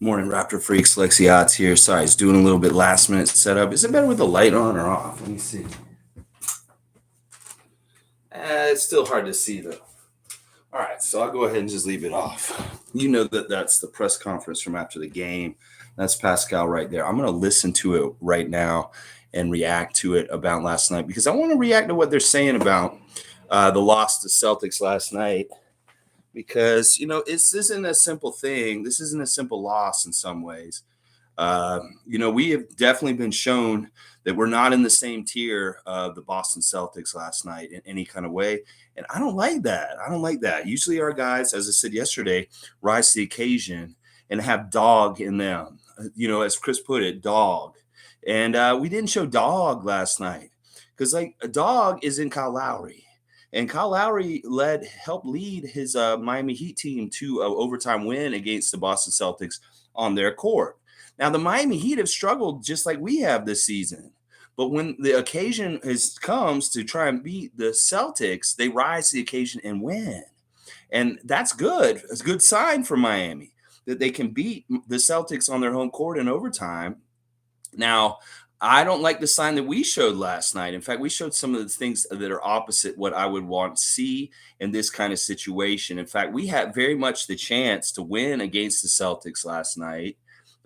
Morning, Raptor Freaks. Lexiot's here. Sorry, it's doing a little bit last minute setup. Is it better with the light on or off? Let me see. It's still hard to see though. All right, so I'll go ahead and just leave it off. You know that's the press conference from after the game. That's Pascal right there. I'm going to listen to it right now and react to it about last night because I want to react to what they're saying about the loss to Celtics last night. Because this isn't a simple thing. This isn't a simple loss in some ways. We have definitely been shown that we're not in the same tier of the Boston Celtics last night in any kind of way. And I don't like that. I don't like that. Usually our guys, as I said yesterday, rise to the occasion and have dog in them. As Chris put it, dog. And we didn't show dog last night because like a dog is in Kyle Lowry. And Kyle Lowry helped lead his Miami Heat team to an overtime win against the Boston Celtics on their court. Now, the Miami Heat have struggled just like we have this season. But when the occasion comes to try and beat the Celtics, they rise to the occasion and win. And that's good. It's a good sign for Miami that they can beat the Celtics on their home court in overtime. Now, I don't like the sign that we showed last night. In fact, we showed some of the things that are opposite what I would want to see in this kind of situation. In fact, we had very much the chance to win against the Celtics last night.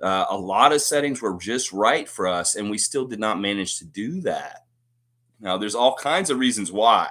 A lot of settings were just right for us, and we still did not manage to do that. Now, there's all kinds of reasons why.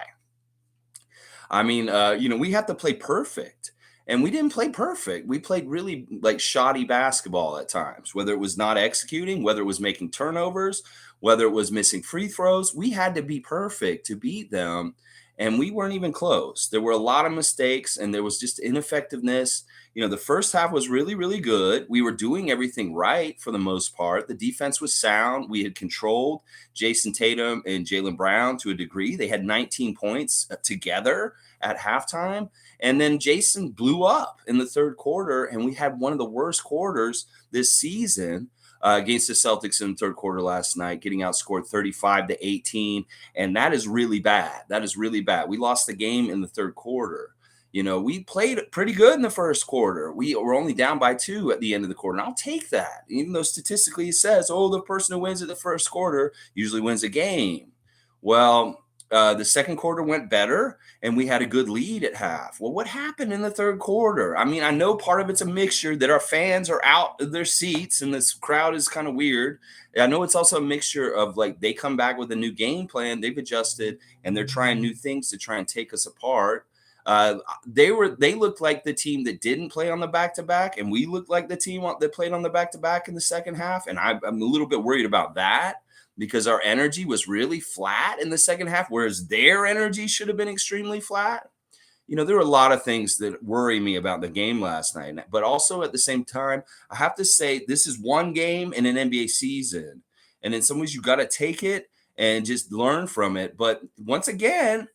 I mean, we have to play perfect. And we didn't play perfect. We played really like shoddy basketball at times, whether it was not executing, whether it was making turnovers, whether it was missing free throws. We had to be perfect to beat them. And we weren't even close. There were a lot of mistakes and there was just ineffectiveness. The first half was really, really good. We were doing everything right for the most part. The defense was sound. We had controlled Jason Tatum and Jaylen Brown to a degree. They had 19 points together at halftime. And then Jason blew up in the third quarter, and we had one of the worst quarters this season against the Celtics in the third quarter last night, getting outscored 35-18. And that is really bad. That is really bad. We lost the game in the third quarter. We played pretty good in the first quarter. We were only down by 2 at the end of the quarter. And I'll take that, even though statistically it says, the person who wins at the first quarter usually wins a game. Well, the second quarter went better, and we had a good lead at half. Well, what happened in the third quarter? I mean, I know part of it's a mixture that our fans are out of their seats, and this crowd is kind of weird. I know it's also a mixture of like they come back with a new game plan, they've adjusted, and they're trying new things to try and take us apart. They looked like the team that didn't play on the back-to-back, and we looked like the team that played on the back-to-back in the second half, and I'm a little bit worried about that because our energy was really flat in the second half, whereas their energy should have been extremely flat. There were a lot of things that worry me about the game last night, but also at the same time, I have to say this is one game in an NBA season, and in some ways you got to take it and just learn from it. But once again,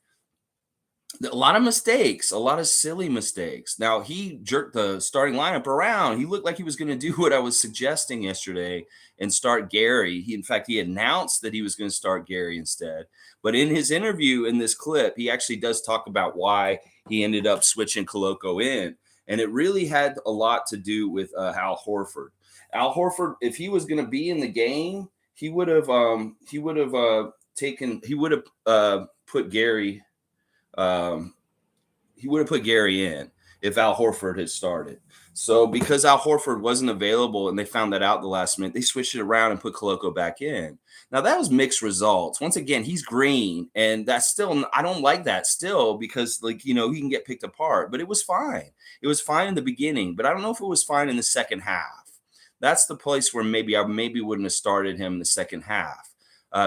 a lot of mistakes, a lot of silly mistakes. Now, he jerked the starting lineup around. He looked like he was going to do what I was suggesting yesterday and start Gary. In fact, he announced that he was going to start Gary instead. But in his interview in this clip, he actually does talk about why he ended up switching Koloko in. And it really had a lot to do with Al Horford. Al Horford, if he was going to be in the game, he would have put Gary. He would have put Gary in if Al Horford had started. So because Al Horford wasn't available and they found that out the last minute, they switched it around and put Koloko back in. Now, that was mixed results. Once again, he's green, and that's still – I don't like that still because, he can get picked apart. But it was fine. It was fine in the beginning, but I don't know if it was fine in the second half. That's the place where maybe I wouldn't have started him in the second half.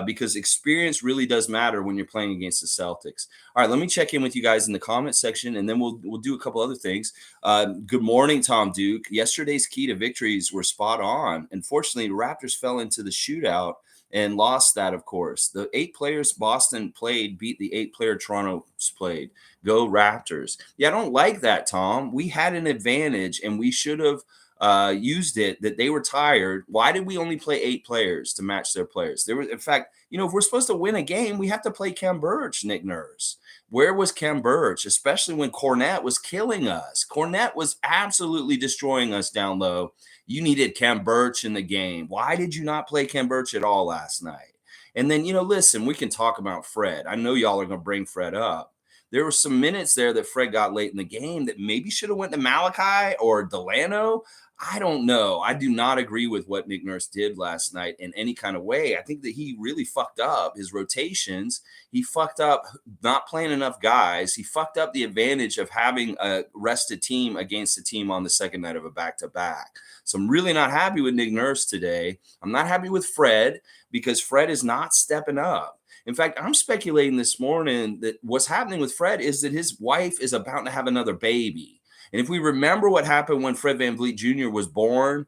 Because experience really does matter when you're playing against the Celtics. All right, let me check in with you guys in the comment section, and then we'll do a couple other things. Good morning, Tom Duke. Yesterday's key to victories were spot on. Unfortunately, the Raptors fell into the shootout and lost that, of course. The 8 players Boston played beat the 8-player Toronto played. Go Raptors. Yeah, I don't like that, Tom. We had an advantage, and we should have used it that they were tired. Why did we only play 8 players to match their players? There was, in fact, if we're supposed to win a game, we have to play Cam Birch, Nick Nurse. Where was Cam Birch, especially when Cornette was killing us? Cornette was absolutely destroying us down low. You needed Cam Birch in the game. Why did you not play Cam Birch at all last night? And then, listen, we can talk about Fred. I know y'all are going to bring Fred up. There were some minutes there that Fred got late in the game that maybe should have went to Malachi or Delano. I don't know. I do not agree with what Nick Nurse did last night in any kind of way. I think that he really fucked up his rotations. He fucked up not playing enough guys. He fucked up the advantage of having a rested team against a team on the second night of a back-to-back. So I'm really not happy with Nick Nurse today. I'm not happy with Fred because Fred is not stepping up. In fact, I'm speculating this morning that what's happening with Fred is that his wife is about to have another baby. And if we remember what happened when Fred VanVleet Jr. was born,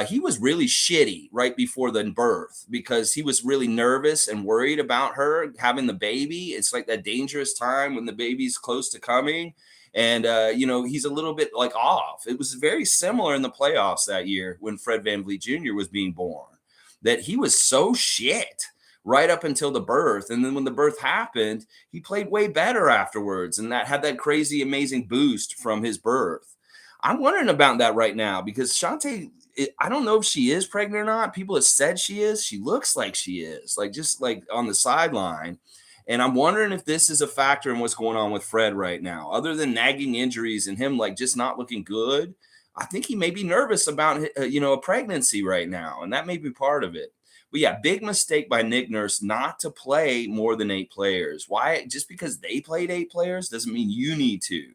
he was really shitty right before the birth because he was really nervous and worried about her having the baby. It's like that dangerous time when the baby's close to coming. And, he's a little bit like off. It was very similar in the playoffs that year when Fred VanVleet Jr. was being born, that he was so shit right up until the birth. And then when the birth happened, he played way better afterwards. And that had that crazy, amazing boost from his birth. I'm wondering about that right now because Shantae, I don't know if she is pregnant or not. People have said she is. She looks like she is, just like on the sideline. And I'm wondering if this is a factor in what's going on with Fred right now. Other than nagging injuries and him just not looking good, I think he may be nervous about, a pregnancy right now. And that may be part of it. But yeah, big mistake by Nick Nurse not to play more than 8 players. Why? Just because they played 8 players doesn't mean you need to.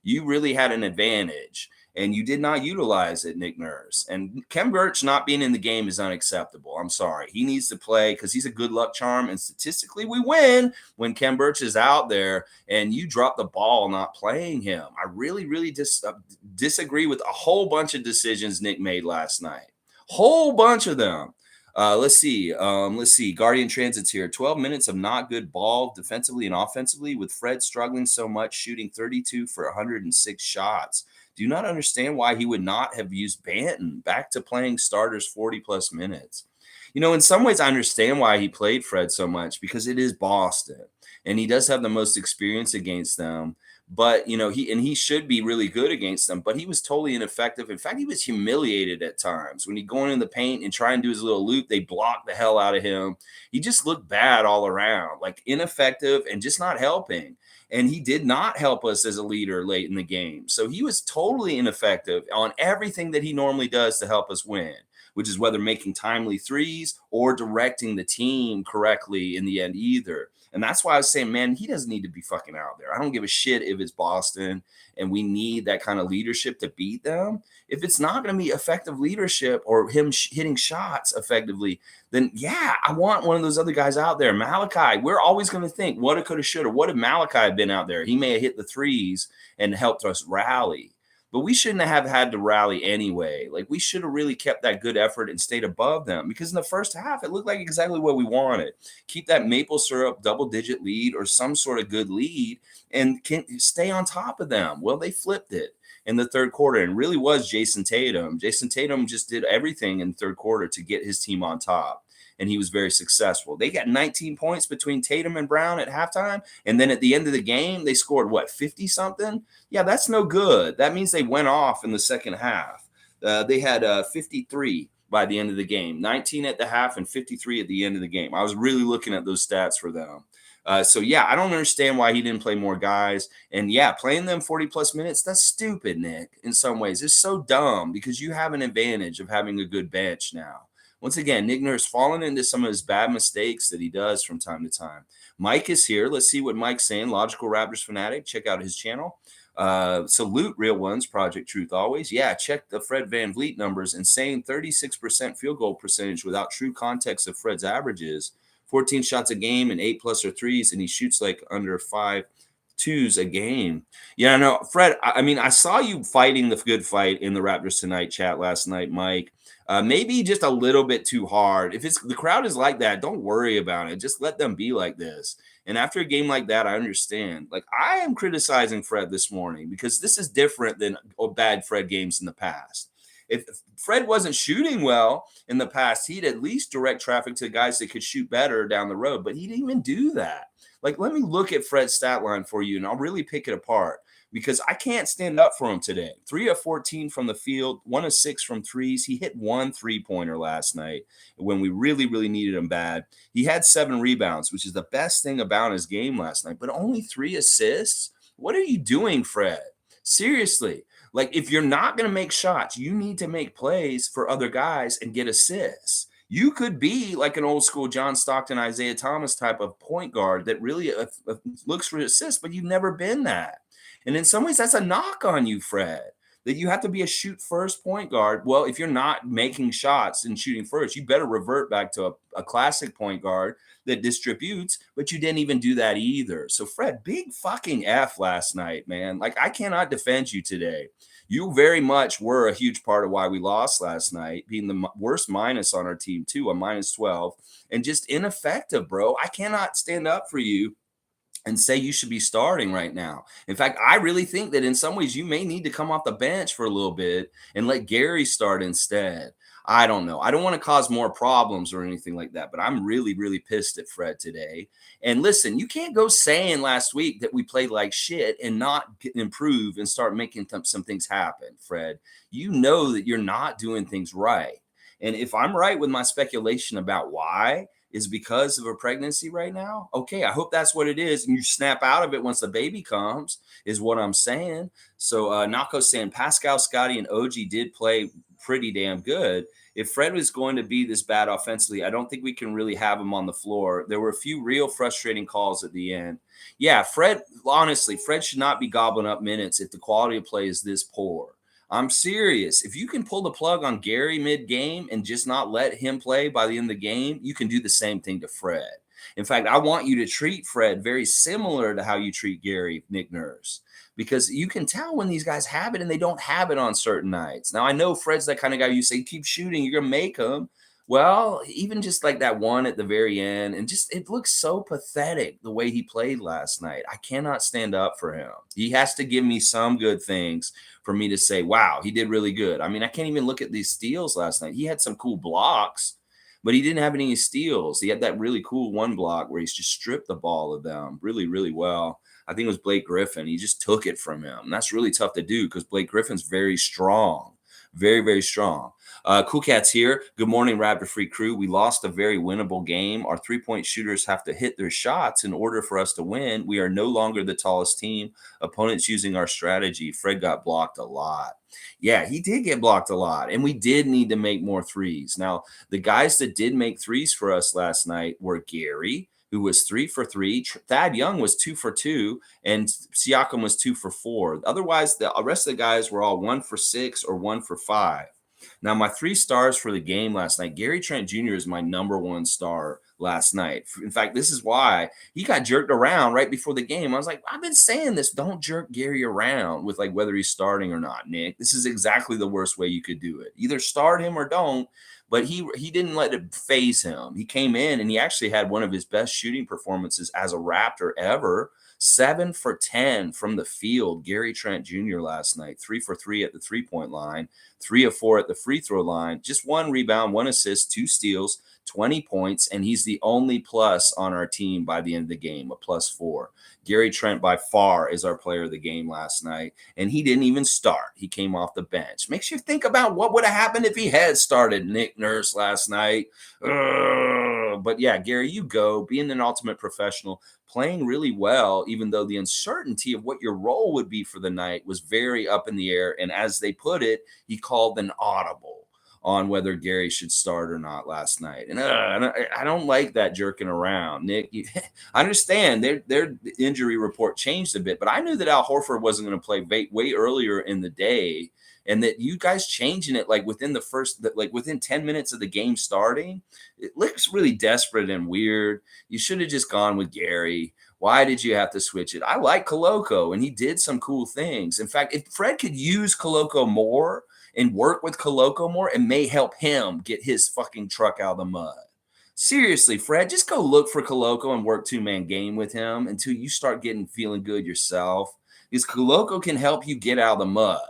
You really had an advantage, and you did not utilize it, Nick Nurse. And Cam Birch not being in the game is unacceptable. I'm sorry. He needs to play because he's a good luck charm, and statistically we win when Cam Birch is out there, and you drop the ball not playing him. I really, really disagree with a whole bunch of decisions Nick made last night. Whole bunch of them. Let's see. Guardian Transit's here. 12 minutes of not good ball defensively and offensively with Fred struggling so much, shooting 32 for 106 shots. Do not understand why he would not have used Banton back to playing starters 40-plus minutes. In some ways, I understand why he played Fred so much because it is Boston, and he does have the most experience against them. But, he should be really good against them, but he was totally ineffective. In fact, he was humiliated at times when he'd go in the paint and try and do his little loop. They blocked the hell out of him. He just looked bad all around, ineffective and just not helping. And he did not help us as a leader late in the game. So he was totally ineffective on everything that he normally does to help us win, which is whether making timely threes or directing the team correctly in the end either. And that's why I was saying, man, he doesn't need to be fucking out there. I don't give a shit if it's Boston and we need that kind of leadership to beat them. If it's not going to be effective leadership or him hitting shots effectively, then yeah, I want one of those other guys out there. Malachi, we're always going to think, what it could have, should have. What if Malachi had been out there? He may have hit the threes and helped us rally. But we shouldn't have had to rally anyway. We should have really kept that good effort and stayed above them because in the first half, it looked like exactly what we wanted. Keep that maple syrup double-digit lead or some sort of good lead and can stay on top of them. Well, they flipped it in the third quarter and really was Jason Tatum. Jason Tatum just did everything in the third quarter to get his team on top. And he was very successful. They got 19 points between Tatum and Brown at halftime. And then at the end of the game, they scored, 50-something? Yeah, that's no good. That means they went off in the second half. They had 53 by the end of the game, 19 at the half and 53 at the end of the game. I was really looking at those stats for them. So, yeah, I don't understand why he didn't play more guys. And, yeah, playing them 40-plus minutes, that's stupid, Nick, in some ways. It's so dumb because you have an advantage of having a good bench now. Once again, Nick Nurse fallen into some of his bad mistakes that he does from time to time. Mike is here. Let's see what Mike's saying. Logical Raptors Fanatic. Check out his channel. Salute Real Ones, Project Truth Always. Yeah, check the Fred VanVleet numbers. Insane 36% field goal percentage without true context of Fred's averages. 14 shots a game and 8+ or threes, and he shoots under 5 twos a game. Yeah, no, Fred, I mean, I saw you fighting the good fight in the Raptors Tonight chat last night, Mike. Maybe just a little bit too hard. If the crowd is like that, don't worry about it. Just let them be like this. And after a game like that, I understand. I am criticizing Fred this morning because this is different than bad Fred games in the past. If Fred wasn't shooting well in the past, he'd at least direct traffic to guys that could shoot better down the road, but he didn't even do that. Like, let me look at Fred's stat line for you, and I'll really pick it apart because I can't stand up for him today. 3 of 14 from the field, 1 of 6 from threes. He hit 1 3-pointer last night when we really, really needed him bad. He had 7 rebounds, which is the best thing about his game last night, but only 3 assists. What are you doing, Fred? Seriously. Like, if you're not going to make shots, you need to make plays for other guys and get assists. You could be like an old school John Stockton, Isaiah Thomas type of point guard that really looks for assists, but you've never been that. And in some ways, that's a knock on you, Fred, that you have to be a shoot first point guard. Well, if you're not making shots and shooting first, you better revert back to a classic point guard that distributes, but you didn't even do that either. So, Fred, big fucking F last night, man. Like, I cannot defend you today. You very much were a huge part of why we lost last night, being the worst minus on our team, too, a minus 12, and just ineffective, bro. I cannot stand up for you and say you should be starting right now. In fact, I really think that in some ways you may need to come off the bench for a little bit and let Gary start instead. I don't know. I don't want to cause more problems or anything like that, but I'm really, really pissed at Fred today. And listen, you can't go saying last week that we played like shit and not improve and start making some things happen, Fred. You know that you're not doing things right. And if I'm right with my speculation about why, is because of a pregnancy right now. Okay, I hope that's what it is. And you snap out of it once the baby comes, is what I'm saying. So Nako's saying Pascal, Scottie, and OG did play pretty damn good. If Fred was going to be this bad offensively, I don't think we can really have him on the floor. There were a few real frustrating calls at the end. Yeah, Fred, honestly, Fred should not be gobbling up minutes if the quality of play is this poor. I'm serious. If you can pull the plug on Gary mid-game and just not let him play by the end of the game, you can do the same thing to Fred. In fact, I want you to treat Fred very similar to how you treat Gary, Nick Nurse, because you can tell when these guys have it and they don't have it on certain nights. Now, I know Fred's that kind of guy you say, keep shooting, you're going to make him. Well, even just like that one at the very end, and just it looks so pathetic the way he played last night. I cannot stand up for him. He has to give me some good things for me to say, wow, he did really good. I mean, I can't even look at these steals last night. He had some cool blocks, but he didn't have any steals. He had that really cool one block where he's just stripped the ball of them really, really well. I think it was Blake Griffin. He just took it from him. And that's really tough to do because Blake Griffin's very strong. Very, very strong. Cool Cat's here. Good morning, Raptor Free crew. We lost a very winnable game. Our three-point shooters have to hit their shots in order for us to win. We are no longer the tallest team. Opponents using our strategy. Fred got blocked a lot. Yeah, he did get blocked a lot, and we did need to make more threes. Now, the guys that did make threes for us last night were Gary, who was 3 for 3. Thad Young was 2 for 2, and Siakam was 2 for 4. Otherwise, the rest of the guys were all 1 for 6 or 1 for 5. Now, my 3 stars for the game last night, Gary Trent Jr. is my number 1 star last night. In fact, this is why he got jerked around right before the game. I was like, I've been saying this. Don't jerk Gary around with like whether he's starting or not, Nick. This is exactly the worst way you could do it. Either start him or don't. But he didn't let it phase him. He came in and he actually had one of his best shooting performances as a Raptor ever. 7 for 10 from the field. Gary Trent Jr. last night. 3 for 3 at the three-point line. 3 of 4 at the free throw line. Just 1 rebound, 1 assist, 2 steals, 20 points. And he's the only plus on our team by the end of the game, a +4. Gary Trent by far is our player of the game last night. And he didn't even start. He came off the bench. Makes you think about what would have happened if he had started Nick Nurse last night. But yeah, Gary, you go. Being an ultimate professional, playing really well, even though the uncertainty of what your role would be for the night was very up in the air. And as they put it, he called an audible on whether Gary should start or not last night. And I don't like that jerking around, Nick. I understand their injury report changed a bit, but I knew that Al Horford wasn't going to play way earlier in the day, and that you guys changing it like within 10 minutes of the game starting, it looks really desperate and weird. You should have just gone with Gary. Why did you have to switch it? I like Koloko, and he did some cool things. In fact, if Fred could use Koloko more and work with Koloko more, it may help him get his fucking truck out of the mud. Seriously, Fred, just go look for Koloko and work two-man game with him until you start feeling good yourself. Because Koloko can help you get out of the mud.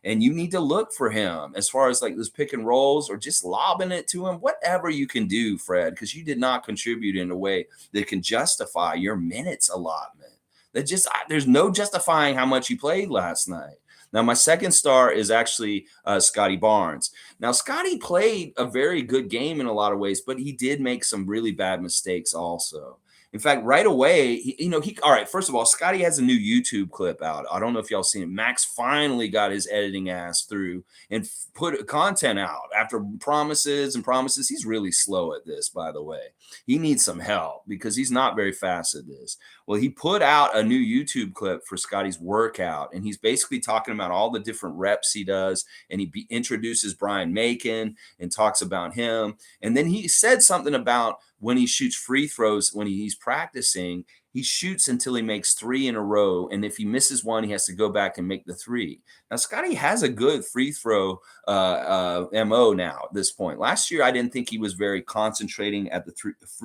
And you need to look for him as far as like those pick and rolls or just lobbing it to him, whatever you can do, Fred, because you did not contribute in a way that can justify your minutes allotment. There's no justifying how much you played last night. Now, my second star is actually Scottie Barnes. Now, Scottie played a very good game in a lot of ways, but he did make some really bad mistakes also. In fact, right away, all right, first of all, Scottie has a new YouTube clip out. I don't know if y'all seen it. Max finally got his editing ass through and put content out after promises and promises. He's really slow at this, by the way. He needs some help because he's not very fast at this. Well, he put out a new YouTube clip for Scottie's workout, and he's basically talking about all the different reps he does, and he introduces Brian Macon and talks about him. And then he said something about when he shoots free throws, when he's practicing, he shoots until he makes 3 in a row. And if he misses one, he has to go back and make the 3. Now, Scottie has a good free throw MO now at this point. Last year, I didn't think he was very concentrating at the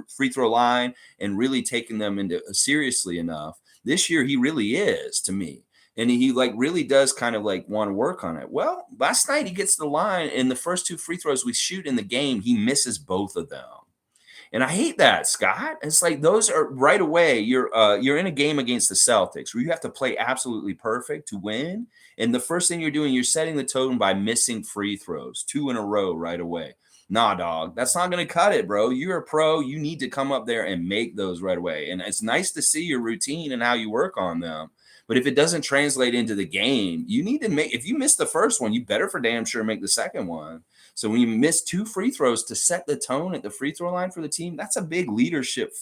free throw line and really taking them into seriously enough. This year, he really is to me. And he like really does kind of like want to work on it. Well, last night he gets to the line, and the first 2 free throws we shoot in the game, he misses both of them. And I hate that, Scott. It's like those are right away. You're in a game against the Celtics where you have to play absolutely perfect to win. And the first thing you're doing, you're setting the tone by missing free throws 2 in a row right away. Nah, dog, that's not going to cut it, bro. You're a pro. You need to come up there and make those right away. And it's nice to see your routine and how you work on them. But if it doesn't translate into the game, you need to make. If you miss the first one, you better for damn sure make the second one. So when you miss 2 free throws to set the tone at the free throw line for the team, that's a big leadership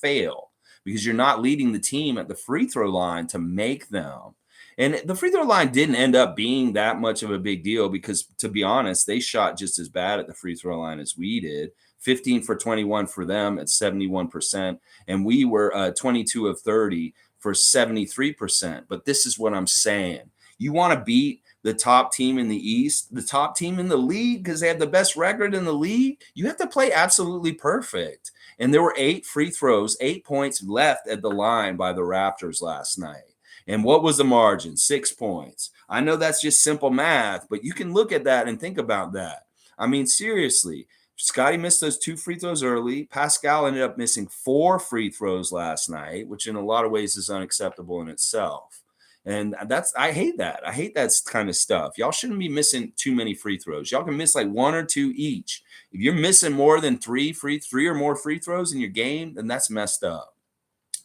fail because you're not leading the team at the free throw line to make them. And the free throw line didn't end up being that much of a big deal because, to be honest, they shot just as bad at the free throw line as we did. 15 for 21 for them at 71%. And we were 22 of 30 for 73%. But this is what I'm saying. You want to beat the top team in the East, the top team in the league, because they have the best record in the league, you have to play absolutely perfect. And there were 8 free throws, 8 points left at the line by the Raptors last night. And what was the margin? 6 points. I know that's just simple math, but you can look at that and think about that. I mean, seriously, Scottie missed those 2 free throws early. Pascal ended up missing 4 free throws last night, which in a lot of ways is unacceptable in itself. And I hate that. I hate that kind of stuff. Y'all shouldn't be missing too many free throws. Y'all can miss like 1 or 2 each. If you're missing more than 3 or more free throws in your game, then that's messed up.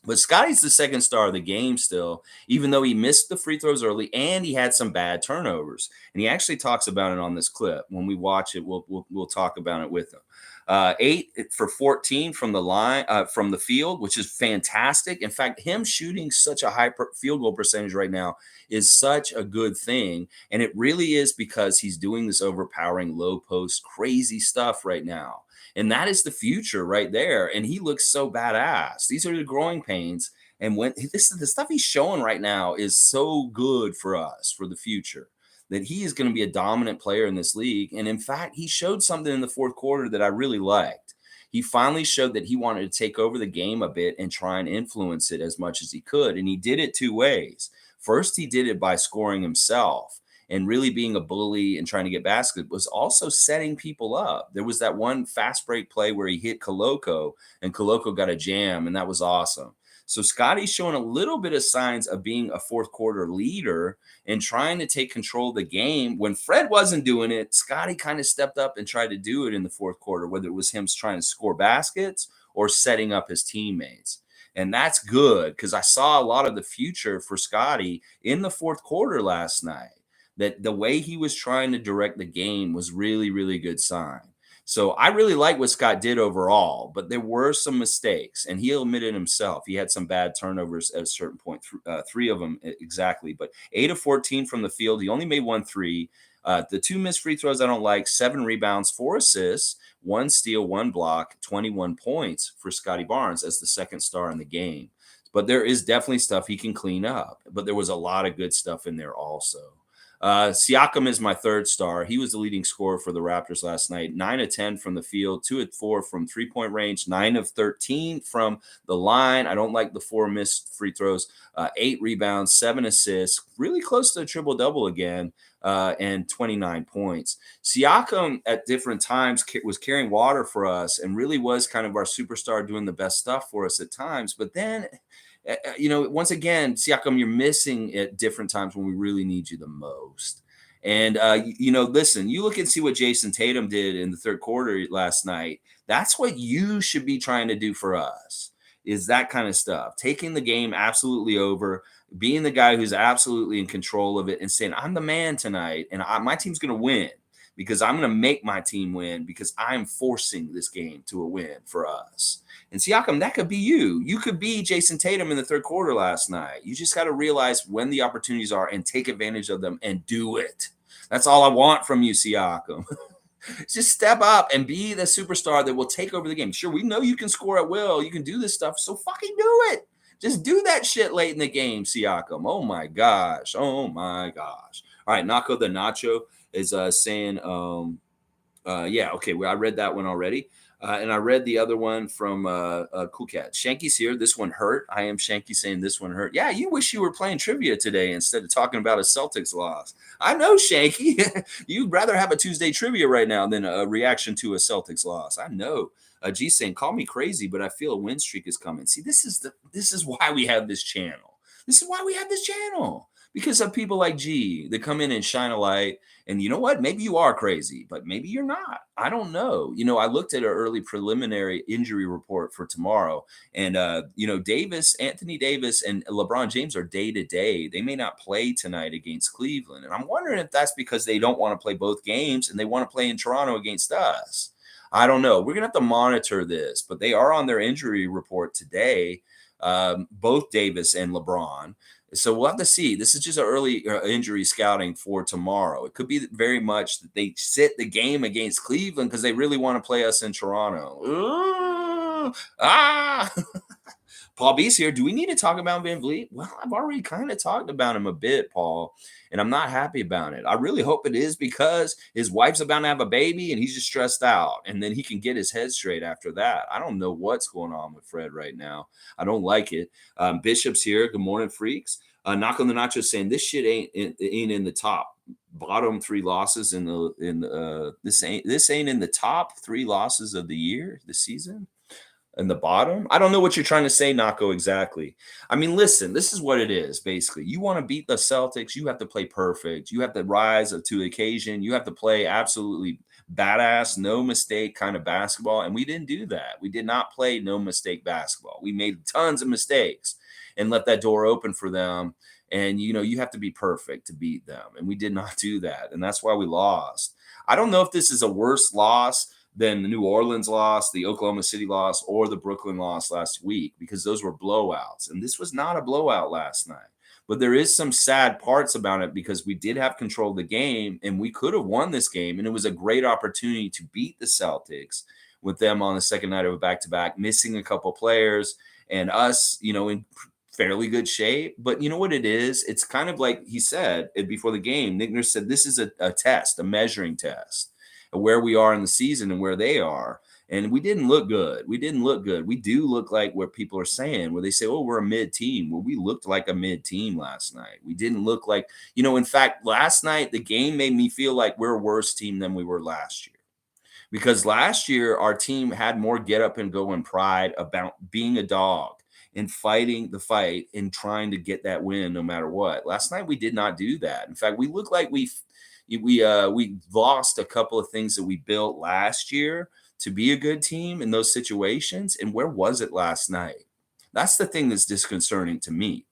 But Scottie's the second star of the game still, even though he missed the free throws early and he had some bad turnovers. And he actually talks about it on this clip. When we watch it, we'll talk about it with him. 8 for 14 from the line, from the field, which is fantastic. In fact, him shooting such a high field goal percentage right now is such a good thing. And it really is because he's doing this overpowering low post crazy stuff right now. And that is the future right there. And he looks so badass. These are the growing pains. And when the stuff he's showing right now is so good for us for the future, that he is going to be a dominant player in this league. And in fact, he showed something in the fourth quarter that I really liked. He finally showed that he wanted to take over the game a bit and try and influence it as much as he could. And he did it 2 ways. First, he did it by scoring himself and really being a bully and trying to get baskets, was also setting people up. There was that one fast break play where he hit Koloko and Koloko got a jam, and that was awesome. So Scottie's showing a little bit of signs of being a fourth quarter leader and trying to take control of the game. When Fred wasn't doing it, Scottie kind of stepped up and tried to do it in the fourth quarter, whether it was him trying to score baskets or setting up his teammates. And that's good because I saw a lot of the future for Scottie in the fourth quarter last night, that the way he was trying to direct the game was really, really good sign. So I really like what Scott did overall, but there were some mistakes, and he admitted himself. He had some bad turnovers at a certain point, 3 of them exactly, but 8 of 14 from the field. He only made 1 3. The 2 missed free throws I don't like, 7 rebounds, 4 assists, 1 steal, 1 block, 21 points for Scottie Barnes as the second star in the game. But there is definitely stuff he can clean up, but there was a lot of good stuff in there also. Siakam is my third star. He was the leading scorer for the Raptors last night. 9 of 10 from the field, 2 of 4 from 3-point range, 9 of 13 from the line. I don't like the 4 missed free throws. 8 rebounds, 7 assists, really close to a triple-double again, and 29 points. Siakam at different times was carrying water for us and really was kind of our superstar doing the best stuff for us at times. But then once again, Siakam, you're missing at different times when we really need you the most. And, listen, you look and see what Jason Tatum did in the third quarter last night. That's what you should be trying to do for us, is that kind of stuff. Taking the game absolutely over, being the guy who's absolutely in control of it and saying, I'm the man tonight and my team's going to win because I'm going to make my team win because I'm forcing this game to a win for us. And Siakam, that could be you. You could be Jason Tatum in the third quarter last night. You just got to realize when the opportunities are and take advantage of them and do it. That's all I want from you, Siakam. Just step up and be the superstar that will take over the game. Sure, we know you can score at will. You can do this stuff, so fucking do it. Just do that shit late in the game, Siakam. Oh, my gosh. Oh, my gosh. All right, Naco the Nacho is saying, yeah, okay, well, I read that one already. And I read the other one from Cool Cat. Shanky's here. This one hurt. I am Shanky saying this one hurt. Yeah, you wish you were playing trivia today instead of talking about a Celtics loss. I know, Shanky. You'd rather have a Tuesday trivia right now than a reaction to a Celtics loss. I know. G saying, call me crazy, but I feel a win streak is coming. See, this is why we have this channel. This is why we have this channel. Because of people like G that come in and shine a light. And you know what? Maybe you are crazy, but maybe you're not. I don't know. I looked at an early preliminary injury report for tomorrow. And, Anthony Davis and LeBron James are day to day. They may not play tonight against Cleveland. And I'm wondering if that's because they don't want to play both games and they want to play in Toronto against us. I don't know. We're going to have to monitor this, but they are on their injury report today, both Davis and LeBron. So we'll have to see. This is just an early injury scouting for tomorrow. It could be very much that they sit the game against Cleveland because they really want to play us in Toronto. Paul B's here. Do we need to talk about Van Vleet? Well, I've already kind of talked about him a bit, Paul, and I'm not happy about it. I really hope it is because his wife's about to have a baby and he's just stressed out, and then he can get his head straight after that. I don't know what's going on with Fred right now. I don't like it. Bishop's here. Good morning, freaks. Knock on the Nacho saying this shit ain't in the top bottom 3 losses this ain't in the top 3 losses of the year, this season. In the bottom? I don't know what you're trying to say, Nako, exactly. I mean, listen, this is what it is, basically. You want to beat the Celtics, you have to play perfect. You have to rise to the occasion. You have to play absolutely badass, no mistake kind of basketball. And we didn't do that. We did not play no mistake basketball. We made tons of mistakes and left that door open for them. And, you have to be perfect to beat them. And we did not do that. And that's why we lost. I don't know if this is a worse loss than the New Orleans loss, the Oklahoma City loss, or the Brooklyn loss last week, because those were blowouts. And this was not a blowout last night. But there is some sad parts about it because we did have control of the game and we could have won this game. And it was a great opportunity to beat the Celtics with them on the second night of a back-to-back, missing a couple players and us, in fairly good shape. But you know what it is? It's kind of like he said before the game. Nick Nurse said this is a test, a measuring test of where we are in the season and where they are. And we didn't look good. We do look like what people are saying, where they say, oh, we're a mid team. Well, we looked like a mid team last night. We didn't look like, in fact, last night, the game made me feel like we're a worse team than we were last year. Because last year, our team had more get up and go and pride about being a dog and fighting the fight and trying to get that win no matter what. Last night, we did not do that. In fact, we looked like we lost a couple of things that we built last year to be a good team in those situations. And where was it last night? That's the thing that's disconcerting to me.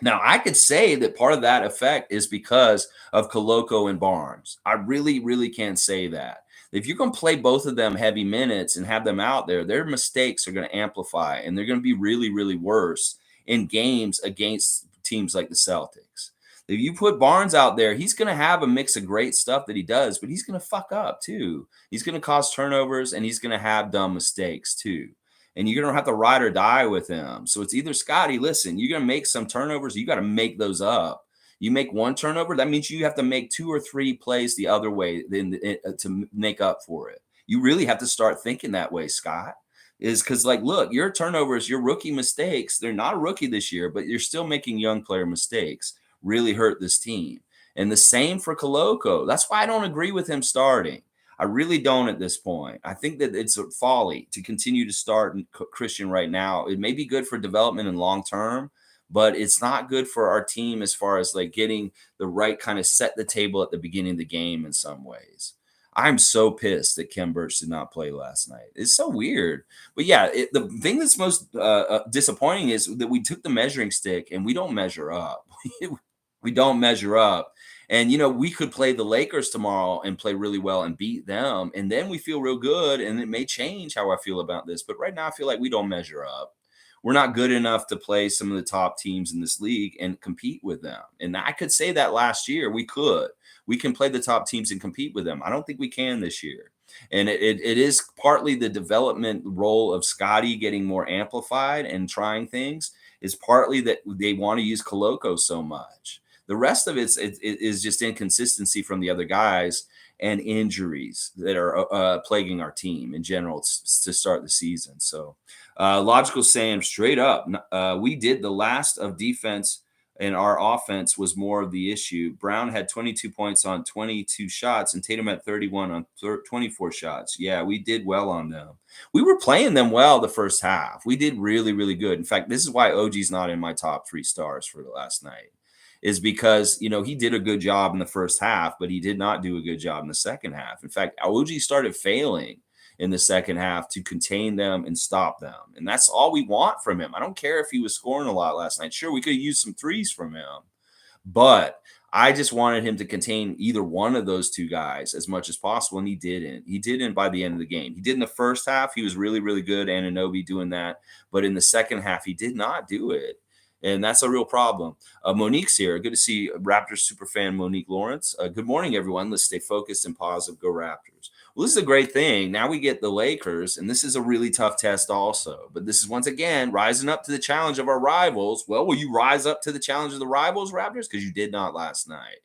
Now, I could say that part of that effect is because of Koloko and Barnes. I really, really can't say that. If you're going to play both of them heavy minutes and have them out there, their mistakes are going to amplify and they're going to be really, really worse in games against teams like the Celtics. If you put Barnes out there, he's going to have a mix of great stuff that he does, but he's going to fuck up too. He's going to cause turnovers and he's going to have dumb mistakes too. And you're going to have to ride or die with him. So it's either, Scotty, listen, you're going to make some turnovers. You got to make those up. You make one turnover, that means you have to make 2 or 3 plays the other way to make up for it. You really have to start thinking that way, Scott. Is because, like, look, your turnovers, your rookie mistakes, they're not a rookie this year, but you're still making young player mistakes, really hurt this team. And the same for Koloko. That's why I don't agree with him starting. I really don't at this point. I think that it's a folly to continue to start Christian right now. It may be good for development and long term, but it's not good for our team as far as like getting the right kind of set the table at the beginning of the game in some ways. I'm so pissed that Kem Birch did not play last night. It's so weird. But yeah, the thing that's most disappointing is that we took the measuring stick and we don't measure up. We don't measure up. And, we could play the Lakers tomorrow and play really well and beat them. And then we feel real good. And it may change how I feel about this. But right now, I feel like we don't measure up. We're not good enough to play some of the top teams in this league and compete with them. And I could say that last year we could. We can play the top teams and compete with them. I don't think we can this year. And it is partly the development role of Scotty getting more amplified and trying things. Is partly that they want to use Koloko so much. The rest of it is just inconsistency from the other guys and injuries that are plaguing our team in general to start the season. So Logical Sam, straight up, we did the last of defense, and our offense was more of the issue. Brown had 22 points on 22 shots, and Tatum had 31 on 24 shots. Yeah, we did well on them. We were playing them well the first half. We did really, really good. In fact, this is why OG's not in my top 3 stars for the last night, is because, he did a good job in the first half, but he did not do a good job in the second half. In fact, OG started failing in the second half to contain them and stop them. And that's all we want from him. I don't care if he was scoring a lot last night. Sure, we could use some threes from him, but I just wanted him to contain either one of those two guys as much as possible, and he didn't. He didn't by the end of the game. He did in the first half. He was really, really good, Anunoby doing that. But in the second half, he did not do it. And that's a real problem. Monique's here. Good to see Raptors superfan Monique Lawrence. Good morning, everyone. Let's stay focused and positive. Go Raptors. Well, this is a great thing. Now we get the Lakers, and this is a really tough test also. But this is, once again, rising up to the challenge of our rivals. Well, will you rise up to the challenge of the rivals, Raptors? Because you did not last night.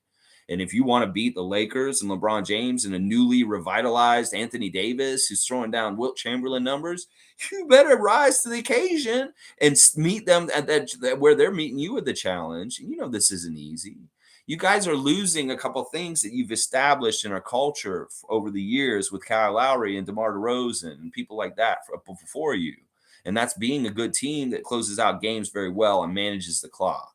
And if you want to beat the Lakers and LeBron James and a newly revitalized Anthony Davis who's throwing down Wilt Chamberlain numbers, you better rise to the occasion and meet them at that where they're meeting you with the challenge. And this isn't easy. You guys are losing a couple things that you've established in our culture over the years with Kyle Lowry and DeMar DeRozan and people like that before you. And that's being a good team that closes out games very well and manages the clock.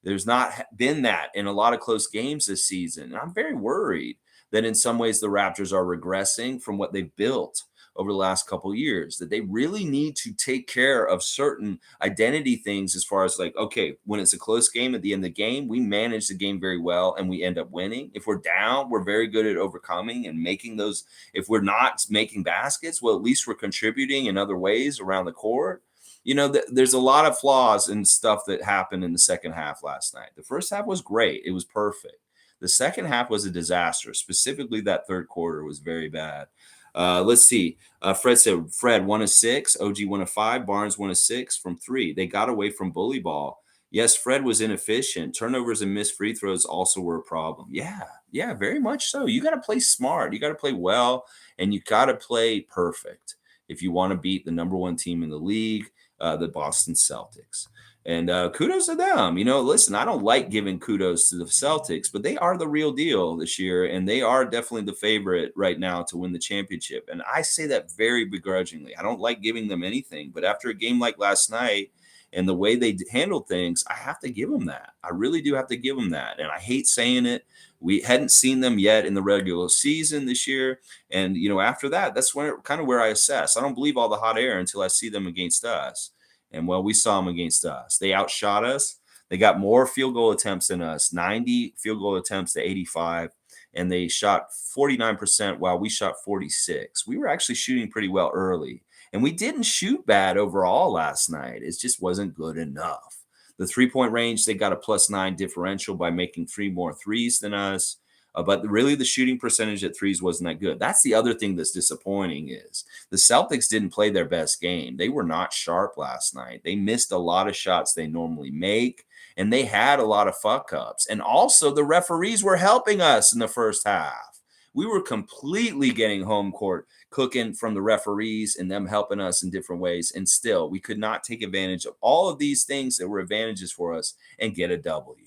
There's not been that in a lot of close games this season. And I'm very worried that in some ways the Raptors are regressing from what they've built over the last couple of years, that they really need to take care of certain identity things as far as like, okay, when it's a close game at the end of the game, we manage the game very well and we end up winning. If we're down, we're very good at overcoming and making those. If we're not making baskets, well, at least we're contributing in other ways around the court. There's a lot of flaws and stuff that happened in the second half last night. The first half was great. It was perfect. The second half was a disaster. Specifically, that third quarter was very bad. Let's see. Fred said, Fred 1 of 6, OG 1 of 5, Barnes 1 of 6 from 3. They got away from bully ball. Yes, Fred was inefficient. Turnovers and missed free throws also were a problem. Yeah, very much so. You got to play smart. You got to play well, and you got to play perfect if you want to beat the number 1 team in the league, the Boston Celtics. And kudos to them. Listen, I don't like giving kudos to the Celtics, but they are the real deal this year, and they are definitely the favorite right now to win the championship. And I say that very begrudgingly. I don't like giving them anything, but after a game like last night and the way they handled things, I have to give them that. I really do have to give them that. And I hate saying it. We hadn't seen them yet in the regular season this year. And, after that, that's kind of where I assess. I don't believe all the hot air until I see them against us. And, well, we saw them against us. They outshot us. They got more field goal attempts than us, 90 field goal attempts to 85. And they shot 49% while we shot 46. We were actually shooting pretty well early. And we didn't shoot bad overall last night. It just wasn't good enough. The three-point range, they got a +9 differential by making 3 more threes than us. But really the shooting percentage at threes wasn't that good. That's the other thing that's disappointing is the Celtics didn't play their best game. They were not sharp last night. They missed a lot of shots they normally make. And they had a lot of fuck ups. And also, the referees were helping us in the first half. We were completely getting home court cooking from the referees and them helping us in different ways. And still, we could not take advantage of all of these things that were advantages for us and get a W.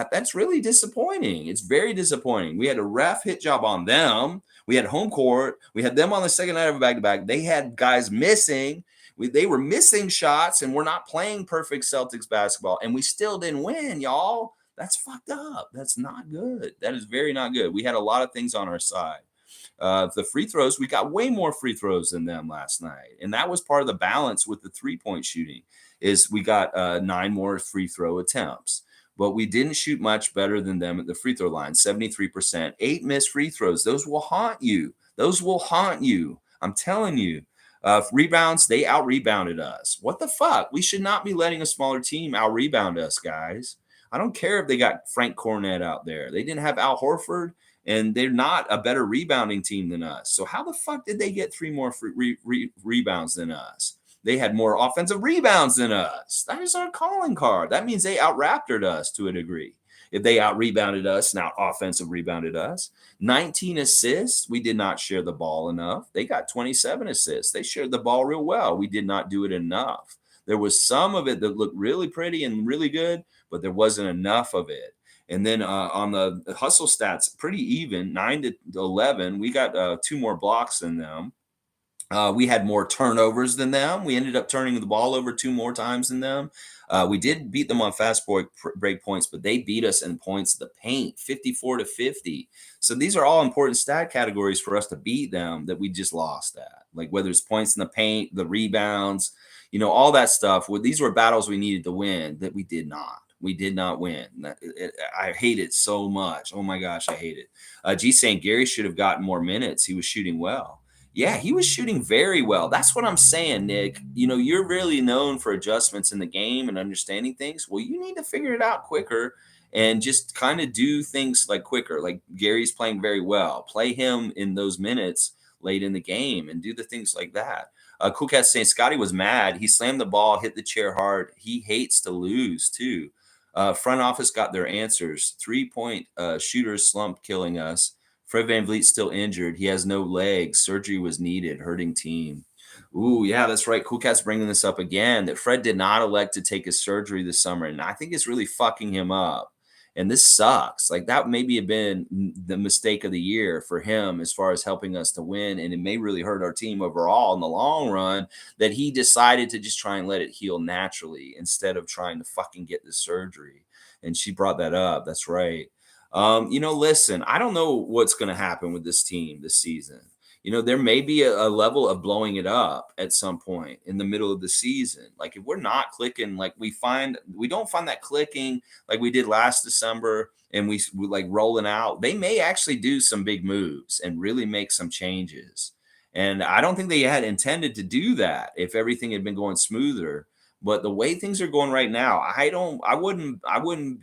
That's really disappointing. It's very disappointing. We had a ref hit job on them. We had home court. We had them on the second night of a back-to-back. They had guys missing. They were missing shots, and we're not playing perfect Celtics basketball, and we still didn't win, y'all. That's fucked up. That's not good. That is very not good. We had a lot of things on our side. The free throws, we got way more free throws than them last night, and that was part of the balance with the three-point shooting. Is we got 9 more free throw attempts. But we didn't shoot much better than them at the free throw line, 73%. 8 missed free throws. Those will haunt you. Those will haunt you. I'm telling you. Rebounds, they out-rebounded us. What the fuck? We should not be letting a smaller team out-rebound us, guys. I don't care if they got Frank Cornett out there. They didn't have Al Horford, and they're not a better rebounding team than us. So how the fuck did they get 3 more rebounds than us? They had more offensive rebounds than us. That is our calling card. That means they out-raptored us to a degree. If they out-rebounded us, now offensive rebounded us. 19 assists. We did not share the ball enough. They got 27 assists. They shared the ball real well. We did not do it enough. There was some of it that looked really pretty and really good, but there wasn't enough of it. And then on the hustle stats, pretty even, 9 to 11. We got 2 more blocks than them. We had more turnovers than them. We ended up turning the ball over 2 more times than them. We did beat them on fast break points, but they beat us in points of the paint, 54 to 50. So these are all important stat categories for us to beat them that we just lost at. Like whether it's points in the paint, the rebounds, all that stuff. Well, these were battles we needed to win that we did not. We did not win. I hate it so much. Oh my gosh, I hate it. G saying Gary should have gotten more minutes. He was shooting well. Yeah, he was shooting very well. That's what I'm saying, Nick. You're really known for adjustments in the game and understanding things. Well, you need to figure it out quicker and just kind of do things like quicker. Like Gary's playing very well. Play him in those minutes late in the game and do the things like that. Cool Cat saying Scotty was mad. He slammed the ball, hit the chair hard. He hates to lose, too. Front office got their answers. 3-point shooters slump killing us. Fred VanVleet's still injured. He has no legs. Surgery was needed. Hurting team. Ooh, yeah, that's right. Cool Cat's bringing this up again, that Fred did not elect to take his surgery this summer, and I think it's really fucking him up. And this sucks. Like, that maybe have been the mistake of the year for him as far as helping us to win, and it may really hurt our team overall in the long run that he decided to just try and let it heal naturally instead of trying to fucking get the surgery. And she brought that up. That's right. Listen, I don't know what's going to happen with this team this season. There may be a level of blowing it up at some point in the middle of the season. Like if we're not clicking, like we don't find that clicking like we did last December and we like rolling out, they may actually do some big moves and really make some changes. And I don't think they had intended to do that if everything had been going smoother. But the way things are going right now, I wouldn't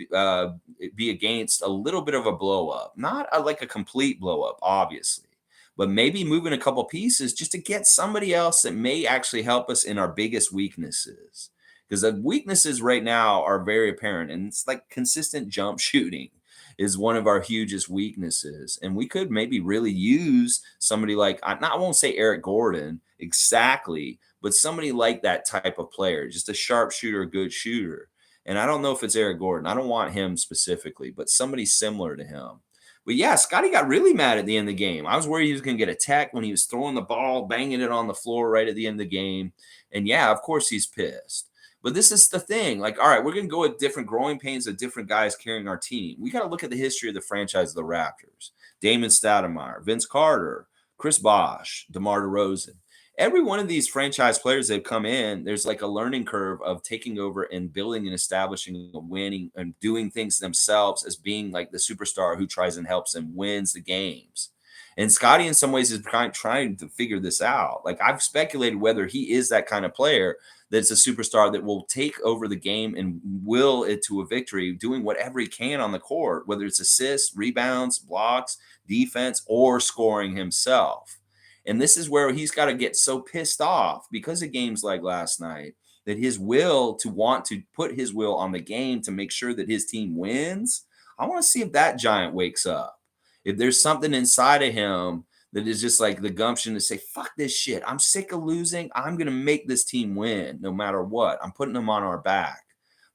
be against a little bit of a blow up, not like a complete blow up, obviously, but maybe moving a couple pieces just to get somebody else that may actually help us in our biggest weaknesses. Because the weaknesses right now are very apparent, and it's like consistent jump shooting is one of our hugest weaknesses. And we could maybe really use somebody like, I won't say Eric Gordon exactly, but somebody like that type of player, just a sharp shooter, good shooter. And I don't know if it's Eric Gordon. I don't want him specifically, but somebody similar to him. But yeah, Scotty got really mad at the end of the game. I was worried he was going to get a tech when he was throwing the ball, banging it on the floor right at the end of the game. And yeah, of course he's pissed. But this is the thing. Like, all right, we're going to go with different growing pains of different guys carrying our team. We got to look at the history of the franchise of the Raptors. Damon Stoudemire, Vince Carter, Chris Bosh, DeMar DeRozan. Every one of these franchise players that have come in, there's like a learning curve of taking over and building and establishing and winning and doing things themselves as being like the superstar who tries and helps and wins the games. And Scotty, in some ways, is trying to figure this out. Like I've speculated whether he is that kind of player that's a superstar that will take over the game and will it to a victory, doing whatever he can on the court, whether it's assists, rebounds, blocks, defense, or scoring himself. And this is where he's got to get so pissed off because of games like last night that his will to want to put his will on the game to make sure that his team wins, I want to see if that giant wakes up. If there's something inside of him that is just like the gumption to say, fuck this shit. I'm sick of losing. I'm going to make this team win no matter what. I'm putting them on our back.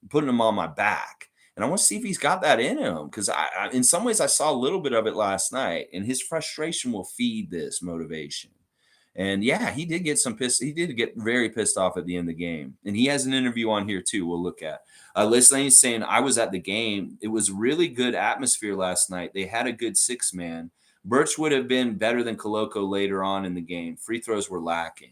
I'm putting them on my back. And I want to see if he's got that in him, because in some ways, I saw a little bit of it last night, and his frustration will feed this motivation. And yeah, he did get some pissed. He did get very pissed off at the end of the game. And he has an interview on here too. We'll look at. Listening, saying, I was at the game. It was really good atmosphere last night. They had a good 6-man. Birch would have been better than Koloko later on in the game. Free throws were lacking.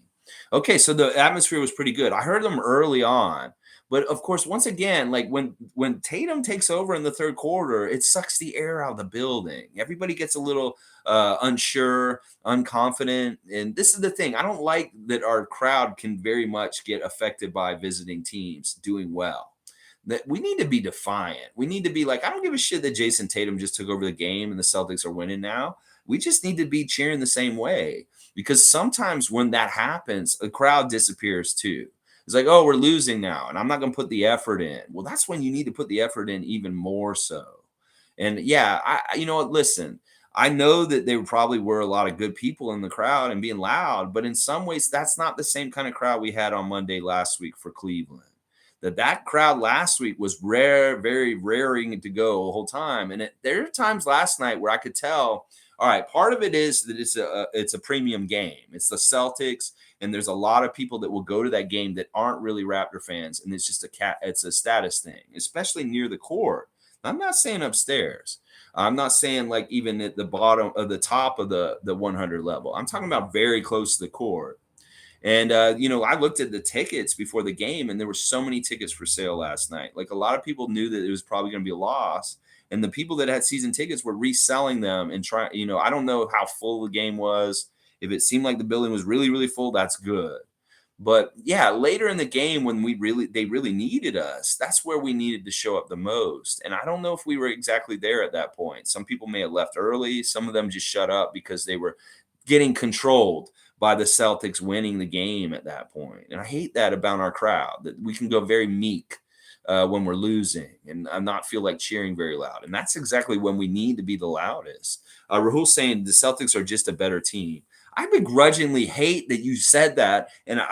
Okay, so the atmosphere was pretty good. I heard them early on. But of course, once again, like when Tatum takes over in the third quarter, it sucks the air out of the building. Everybody gets a little unsure, unconfident. And this is the thing. I don't like that our crowd can very much get affected by visiting teams doing well. That we need to be defiant. We need to be like, I don't give a shit that Jason Tatum just took over the game and the Celtics are winning now. We just need to be cheering the same way, because sometimes when that happens, the crowd disappears too. It's like, oh, we're losing now, and I'm not going to put the effort in. Well, that's when you need to put the effort in even more so. And yeah, you know what? Listen, I know that there probably were a lot of good people in the crowd and being loud, but in some ways, that's not the same kind of crowd we had on Monday last week for Cleveland. That crowd last week was very raring to go the whole time. And there are times last night where I could tell, all right, part of it is that it's a premium game. It's the Celtics, and there's a lot of people that will go to that game that aren't really Raptor fans, and it's just it's a status thing, especially near the court. I'm not saying upstairs. I'm not saying like even at the bottom of the top of the 100 level. I'm talking about very close to the court. And, I looked at the tickets before the game, and there were so many tickets for sale last night. Like, a lot of people knew that it was probably going to be a loss. And the people that had season tickets were reselling them and trying, I don't know how full the game was. If it seemed like the building was really, really full, that's good. But yeah, later in the game when they really needed us, that's where we needed to show up the most. And I don't know if we were exactly there at that point. Some people may have left early. Some of them just shut up because they were getting controlled by the Celtics winning the game at that point. And I hate that about our crowd, that we can go very meek when we're losing and not feel like cheering very loud. And that's exactly when we need to be the loudest. Rahul's saying the Celtics are just a better team. I begrudgingly hate that you said that,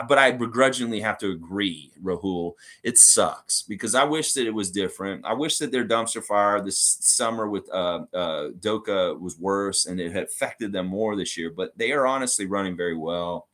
but I begrudgingly have to agree, Rahul. It sucks because I wish that it was different. I wish that their dumpster fire this summer with Doka was worse and it had affected them more this year, but they are honestly running very well.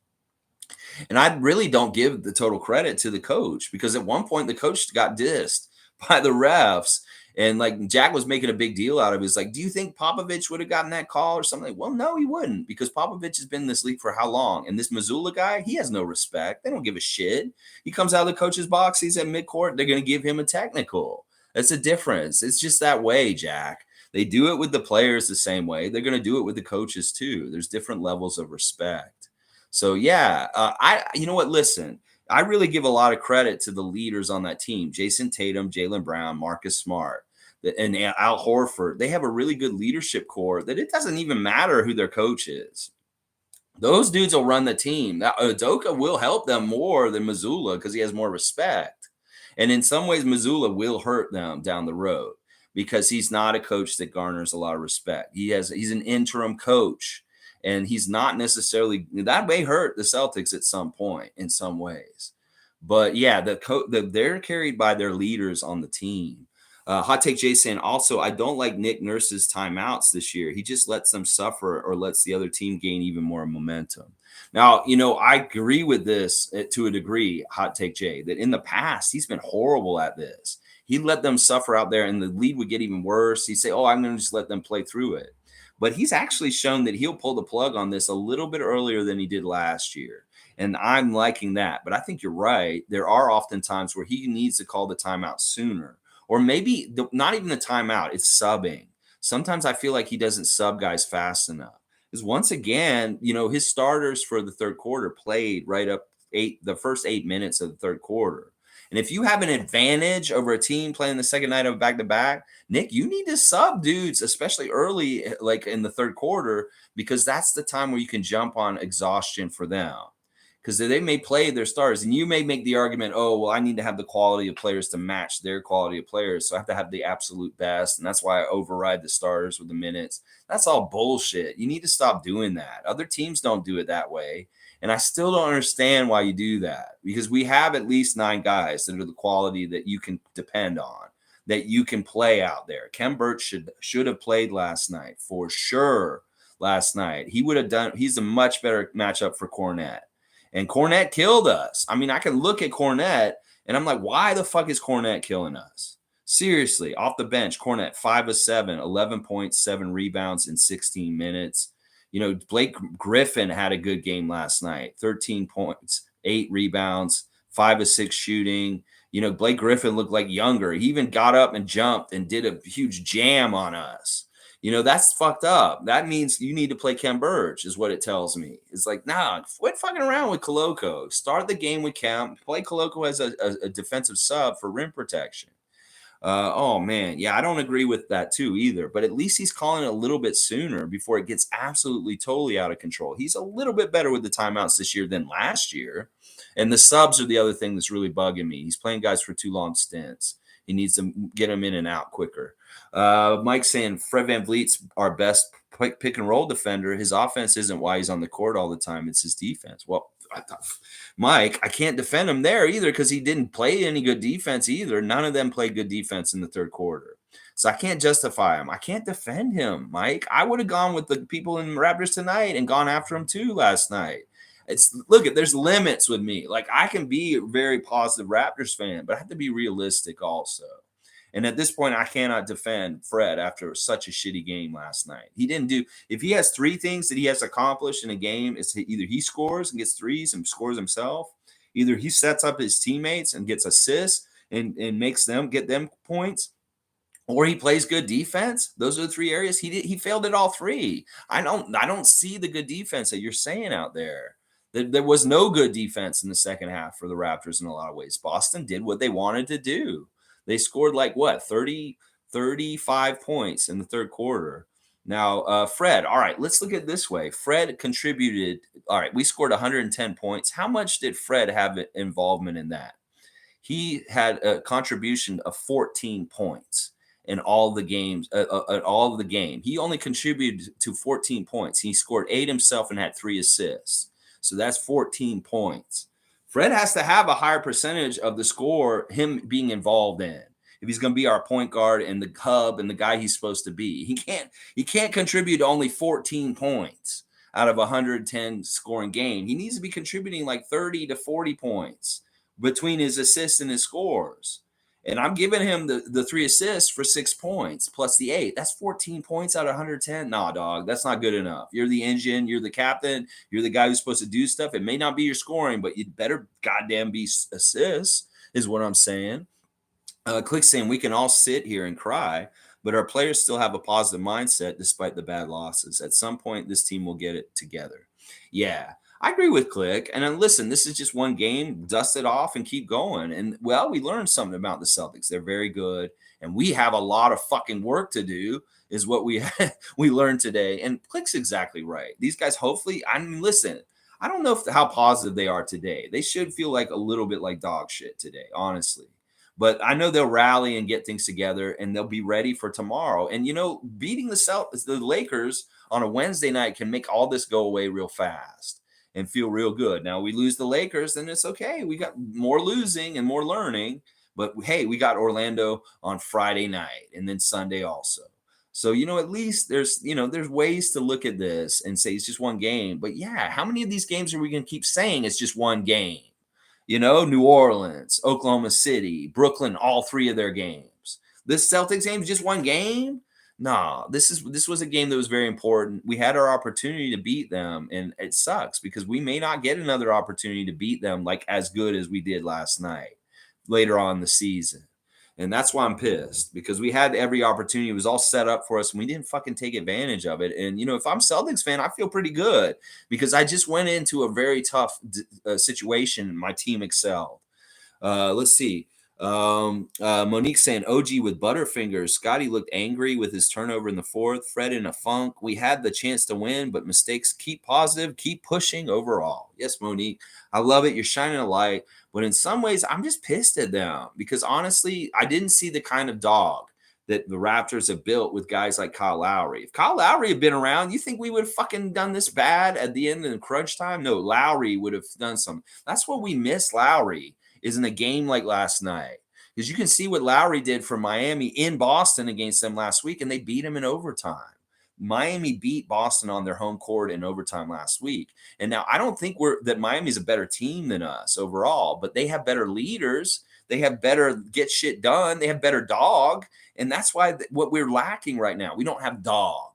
And I really don't give the total credit to the coach, because at one point the coach got dissed by the refs. And like Jack was making a big deal out of it. He's like, do you think Popovich would have gotten that call or something? Well, no, he wouldn't, because Popovich has been in this league for how long? And this Missoula guy, he has no respect. They don't give a shit. He comes out of the coach's box. He's at midcourt. They're going to give him a technical. That's a difference. It's just that way, Jack. They do it with the players the same way. They're going to do it with the coaches too. There's different levels of respect. So yeah, you know what? Listen, I really give a lot of credit to the leaders on that team: Jason Tatum, Jaylen Brown, Marcus Smart, and Al Horford. They have a really good leadership core that it doesn't even matter who their coach is. Those dudes will run the team. Now, Udoka will help them more than Missoula because he has more respect. And in some ways, Missoula will hurt them down the road because he's not a coach that garners a lot of respect. He's an interim coach. And he's not necessarily, that may hurt the Celtics at some point in some ways. But yeah, they're carried by their leaders on the team. Hot Take Jay saying, also, I don't like Nick Nurse's timeouts this year. He just lets them suffer or lets the other team gain even more momentum. Now, I agree with this to a degree, Hot Take Jay, that in the past, he's been horrible at this. He let them suffer out there and the lead would get even worse. He'd say, oh, I'm going to just let them play through it. But he's actually shown that he'll pull the plug on this a little bit earlier than he did last year. And I'm liking that. But I think you're right. There are often times where he needs to call the timeout sooner. Or maybe not even the timeout, it's subbing. Sometimes I feel like he doesn't sub guys fast enough. Because once again, his starters for the third quarter played right up the first 8 minutes of the third quarter. And if you have an advantage over a team playing the second night of back-to-back, Nick, you need to sub dudes, especially early, like in the third quarter, because that's the time where you can jump on exhaustion for them. because they may play their stars, and you may make the argument, oh, well, I need to have the quality of players to match their quality of players, so I have to have the absolute best, and that's why I override the starters with the minutes. That's all bullshit. You need to stop doing that. Other teams don't do it that way, and I still don't understand why you do that, because we have at least 9 guys that are the quality that you can depend on, that you can play out there. Birch should have played last night for sure. Last night, he would have done. He's a much better matchup for Kornet. And Kornet killed us. I mean, I can look at Kornet and I'm like, why the fuck is Kornet killing us? Seriously, off the bench, Kornet 5 of 7, 11 points, 7 rebounds in 16 minutes. You know, Blake Griffin had a good game last night. 13 points, 8 rebounds, 5 of 6 shooting. You know, Blake Griffin looked like younger. He even got up and jumped and did a huge jam on us. You know, that's fucked up. That means you need to play Birch, is what it tells me. It's like, nah, quit fucking around with Koloko. Start the game with Kemp. Play Koloko as a defensive sub for rim protection. Oh, man. Yeah, I don't agree with that, too, either. But at least he's calling it a little bit sooner before it gets absolutely, totally out of control. He's a little bit better with the timeouts this year than last year. And the subs are the other thing that's really bugging me. He's playing guys for too long stints. He needs to get them in and out quicker. Mike saying Fred VanVleet's our best pick and roll defender. His offense isn't why he's on the court all the time. It's his defense. Well, Mike, I can't defend him there either because he didn't play any good defense either. None of them played good defense in the third quarter. So I can't justify him. I can't defend him, Mike. I would have gone with the people in Raptors tonight and gone after him too last night. There's limits with me. Like, I can be a very positive Raptors fan, but I have to be realistic also. And at this point, I cannot defend Fred after such a shitty game last night. He didn't do, if he has 3 things that he has accomplished in a game, it's either he scores and gets threes and scores himself, either he sets up his teammates and gets assists and makes them get them points, or he plays good defense. Those are the 3 areas. He failed at all 3. I don't see the good defense that you're saying out there. There was no good defense in the second half for the Raptors in a lot of ways. Boston did what they wanted to do. They scored 35 points in the third quarter. Now, Fred, all right, let's look at it this way. Fred contributed. All right, we scored 110 points. How much did Fred have involvement in that? He had a contribution of 14 points in all the games, all of the game. He only contributed to 14 points. He scored 8 himself and had 3 assists. So that's 14 points. Fred has to have a higher percentage of the score, him being involved in, if he's going to be our point guard and the hub and the guy he's supposed to be. He can't contribute only 14 points out of 110 scoring game. He needs to be contributing like 30 to 40 points between his assists and his scores. And I'm giving him the 3 assists for 6 points plus the 8. That's 14 points out of 110. Nah, dog, that's not good enough. You're the engine. You're the captain. You're the guy who's supposed to do stuff. It may not be your scoring, but you'd better goddamn be assists is what I'm saying. Click saying we can all sit here and cry, but our players still have a positive mindset despite the bad losses. At some point, this team will get it together. Yeah. I agree with Click. And then listen, this is just one game. Dust it off and keep going. And, well, we learned something about the Celtics. They're very good. And we have a lot of fucking work to do is what we learned today. And Click's exactly right. These guys, hopefully, I mean, listen, I don't know how positive they are today. They should feel like a little bit like dog shit today, honestly. But I know they'll rally and get things together, and they'll be ready for tomorrow. And, you know, beating the Lakers on a Wednesday night can make all this go away real fast and feel real good. Now, we lose the Lakers, then it's okay. We got more losing and more learning. But, hey, we got Orlando on Friday night and then Sunday also. So, you know, at least there's ways to look at this and say it's just one game. But, yeah, how many of these games are we going to keep saying it's just one game? You know, New Orleans, Oklahoma City, Brooklyn, all 3 of their games. This Celtics game is just one game? No, this was a game that was very important. We had our opportunity to beat them, and it sucks because we may not get another opportunity to beat them like as good as we did last night later on in the season. And that's why I'm pissed because we had every opportunity. It was all set up for us, and we didn't fucking take advantage of it. And, you know, if I'm Celtics fan, I feel pretty good because I just went into a very tough situation. My team excelled. Let's see. Monique saying OG with Butterfingers. Scotty looked angry with his turnover in the fourth. Fred in a funk. We had the chance to win, but mistakes. Keep positive. Keep pushing overall. Yes, Monique. I love it. You're shining a light. But in some ways, I'm just pissed at them because honestly, I didn't see the kind of dog that the Raptors have built with guys like Kyle Lowry. If Kyle Lowry had been around, you think we would have fucking done this bad at the end of the crunch time? No, Lowry would have done something. That's what we miss Lowry is in a game like last night. Because you can see what Lowry did for Miami in Boston against them last week, and they beat him in overtime. Miami beat Boston on their home court in overtime last week. And now I don't think that Miami's a better team than us overall, but they have better leaders. They have better get shit done. They have better dog. And that's why what we're lacking right now. We don't have dog.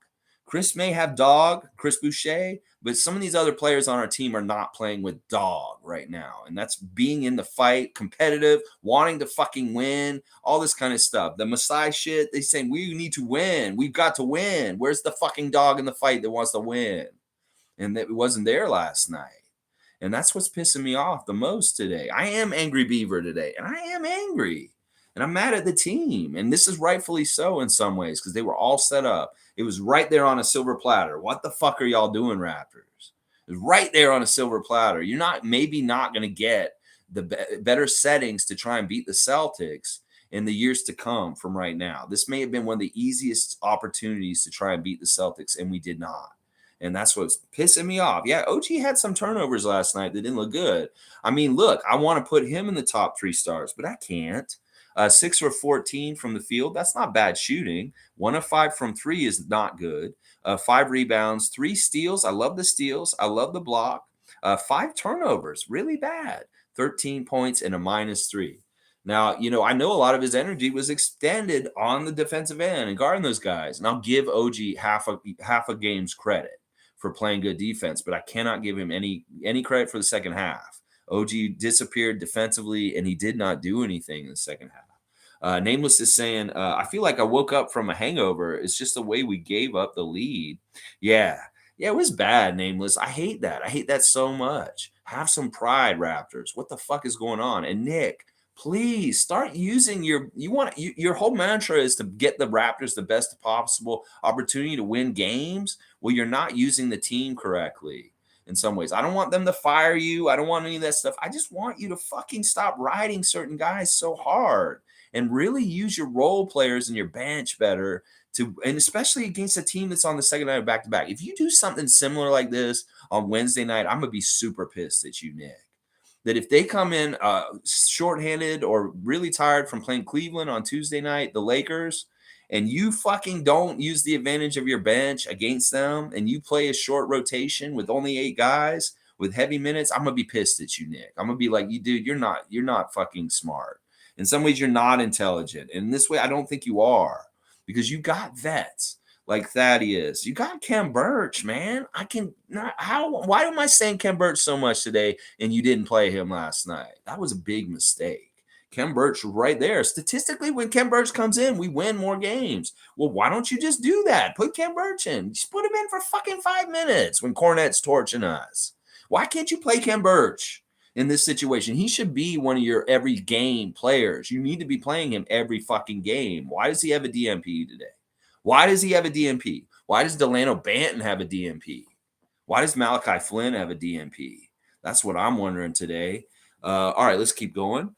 Chris may have dog, Chris Boucher, but some of these other players on our team are not playing with dog right now. And that's being in the fight, competitive, wanting to fucking win, all this kind of stuff. The Masai shit, they saying we need to win. We've got to win. Where's the fucking dog in the fight that wants to win? And that wasn't there last night. And that's what's pissing me off the most today. I am Angry Beaver today, and I am angry. And I'm mad at the team. And this is rightfully so in some ways because they were all set up. It was right there on a silver platter. What the fuck are y'all doing, Raptors? It was right there on a silver platter. You're maybe not going to get the better settings to try and beat the Celtics in the years to come from right now. This may have been one of the easiest opportunities to try and beat the Celtics, and we did not. And that's what's pissing me off. Yeah, OG had some turnovers last night that didn't look good. I mean, look, I want to put him in the top 3 stars, but I can't. 6 or 14 from the field, that's not bad shooting. 1 of 5 from 3 is not good. 5 rebounds, 3 steals. I love the steals. I love the block. 5 turnovers, really bad. 13 points and a -3. Now, I know a lot of his energy was extended on the defensive end and guarding those guys. And I'll give OG half a game's credit for playing good defense, but I cannot give him any credit for the second half. OG disappeared defensively, and he did not do anything in the second half. Nameless is saying, I feel like I woke up from a hangover. It's just the way we gave up the lead. Yeah, it was bad, Nameless. I hate that. I hate that so much. Have some pride, Raptors. What the fuck is going on? And Nick, please start using your whole mantra is to get the Raptors the best possible opportunity to win games. Well, you're not using the team correctly in some ways. I don't want them to fire you. I don't want any of that stuff. I just want you to fucking stop riding certain guys so hard and really use your role players and your bench better and especially against a team that's on the second night of back-to-back. If you do something similar like this on Wednesday night, I'm going to be super pissed at you, Nick. That if they come in shorthanded or really tired from playing Cleveland on Tuesday night, the Lakers, and you fucking don't use the advantage of your bench against them, and you play a short rotation with only 8 guys with heavy minutes, I'm gonna be pissed at you, Nick. I'm gonna be like, dude, you're not fucking smart. In some ways, you're not intelligent. And in this way, I don't think you are because you got vets like Thaddeus. You got Kem Birch, man. Why am I saying Kem Birch so much today and you didn't play him last night? That was a big mistake. Kem Birch right there. Statistically, when Kem Birch comes in, we win more games. Well, why don't you just do that? Put Kem Birch in. Just put him in for fucking 5 minutes when Cornette's torching us. Why can't you play Kem Birch in this situation? He should be one of your every game players. You need to be playing him every fucking game. Why does he have a DMP today? Why does he have a DMP? Why does Delano Banton have a DMP? Why does Malachi Flynn have a DMP? That's what I'm wondering today. All right, let's keep going.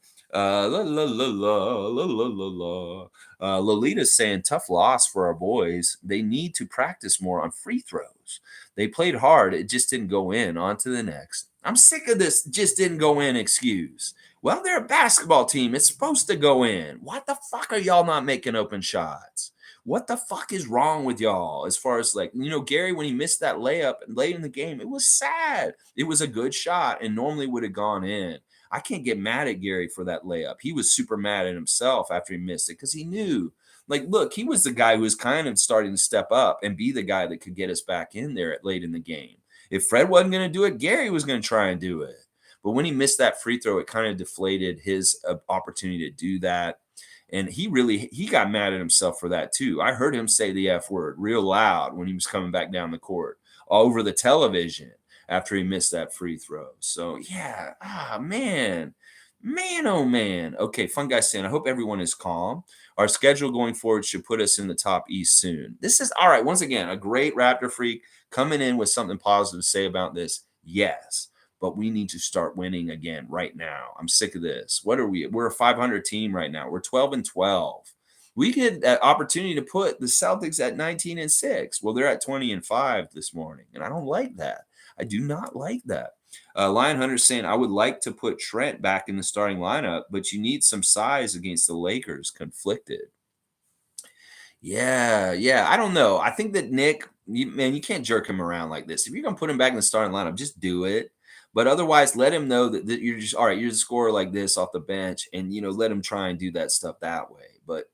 Lolita's saying tough loss for our boys. They need to practice more on free throws. They played hard. It just didn't go in. On to the next. I'm sick of this just didn't go in excuse. Well, they're a basketball team. It's supposed to go in. What the fuck are y'all not making open shots? What the fuck is wrong with y'all? As far as Gary, when he missed that layup late in the game, it was sad. It was a good shot and normally would have gone in. I can't get mad at Gary for that layup. He was super mad at himself after he missed it because he knew. Look, he was the guy who was kind of starting to step up and be the guy that could get us back in there late in the game. If Fred wasn't going to do it, Gary was going to try and do it. But when he missed that free throw, it kind of deflated his opportunity to do that. And he got mad at himself for that too. I heard him say the F word real loud when he was coming back down the court over the television after he missed that free throw. So yeah, man, Man, oh man. Okay, fun guy saying, I hope everyone is calm. Our schedule going forward should put us in the top East soon. This is all right. Once again, a great Raptor freak coming in with something positive to say about this. Yes, but we need to start winning again right now. I'm sick of this. What are we? We're a 500 team right now. We're 12-12. We get that opportunity to put the Celtics at 19-6. Well, they're at 20-5 this morning, and I don't like that. I do not like that. Lion Hunter's saying, I would like to put Trent back in the starting lineup, but you need some size against the Lakers. Conflicted. Yeah. I don't know. I think that Nick, you can't jerk him around like this. If you're going to put him back in the starting lineup, just do it. But otherwise, let him know that you're just, all right, you're the scorer like this off the bench, and, let him try and do that stuff that way. But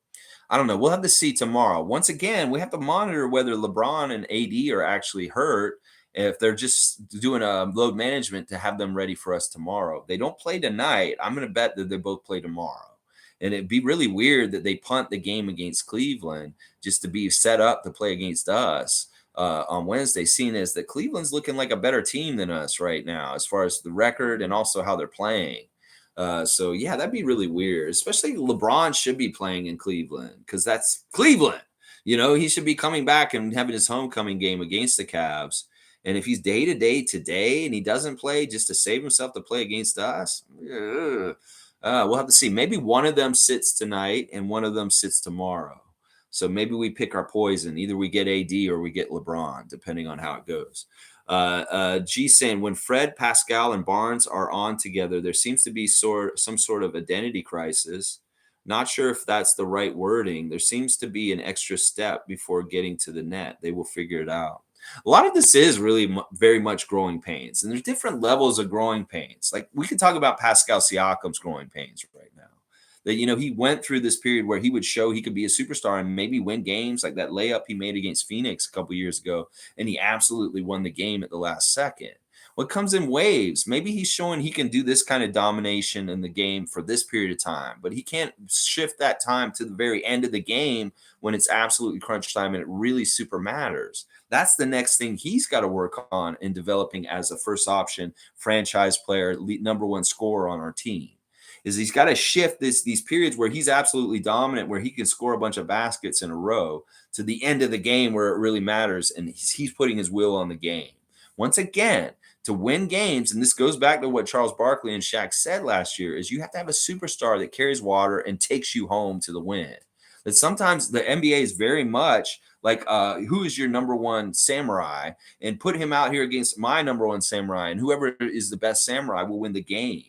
I don't know. We'll have to see tomorrow. Once again, we have to monitor whether LeBron and AD are actually hurt. If they're just doing a load management to have them ready for us tomorrow. They don't play tonight. I'm going to bet that they both play tomorrow. And it'd be really weird that they punt the game against Cleveland just to be set up to play against us on Wednesday, seeing as that Cleveland's looking like a better team than us right now as far as the record and also how they're playing. So, yeah, that'd be really weird, especially LeBron should be playing in Cleveland because that's Cleveland. He should be coming back and having his homecoming game against the Cavs. And if he's day-to-day today and he doesn't play just to save himself to play against us, we'll have to see. Maybe one of them sits tonight and one of them sits tomorrow. So maybe we pick our poison. Either we get AD or we get LeBron, depending on how it goes. G saying, when Fred, Pascal, and Barnes are on together, there seems to be some sort of identity crisis. Not sure if that's the right wording. There seems to be an extra step before getting to the net. They will figure it out. A lot of this is really very much growing pains, and there's different levels of growing pains. Like we could talk about Pascal Siakam's growing pains right now. That he went through this period where he would show he could be a superstar and maybe win games, like that layup he made against Phoenix a couple years ago, and he absolutely won the game at the last second. What comes in waves? Maybe he's showing he can do this kind of domination in the game for this period of time, but he can't shift that time to the very end of the game when it's absolutely crunch time and it really super matters. That's the next thing he's got to work on in developing as a first option franchise player, number one scorer on our team. Is he's got to shift these periods where he's absolutely dominant, where he can score a bunch of baskets in a row, to the end of the game where it really matters, and he's putting his will on the game. Once again, to win games, and this goes back to what Charles Barkley and Shaq said last year, is you have to have a superstar that carries water and takes you home to the win. That sometimes the NBA is very much like, who is your number one samurai, and put him out here against my number one samurai, and whoever is the best samurai will win the game.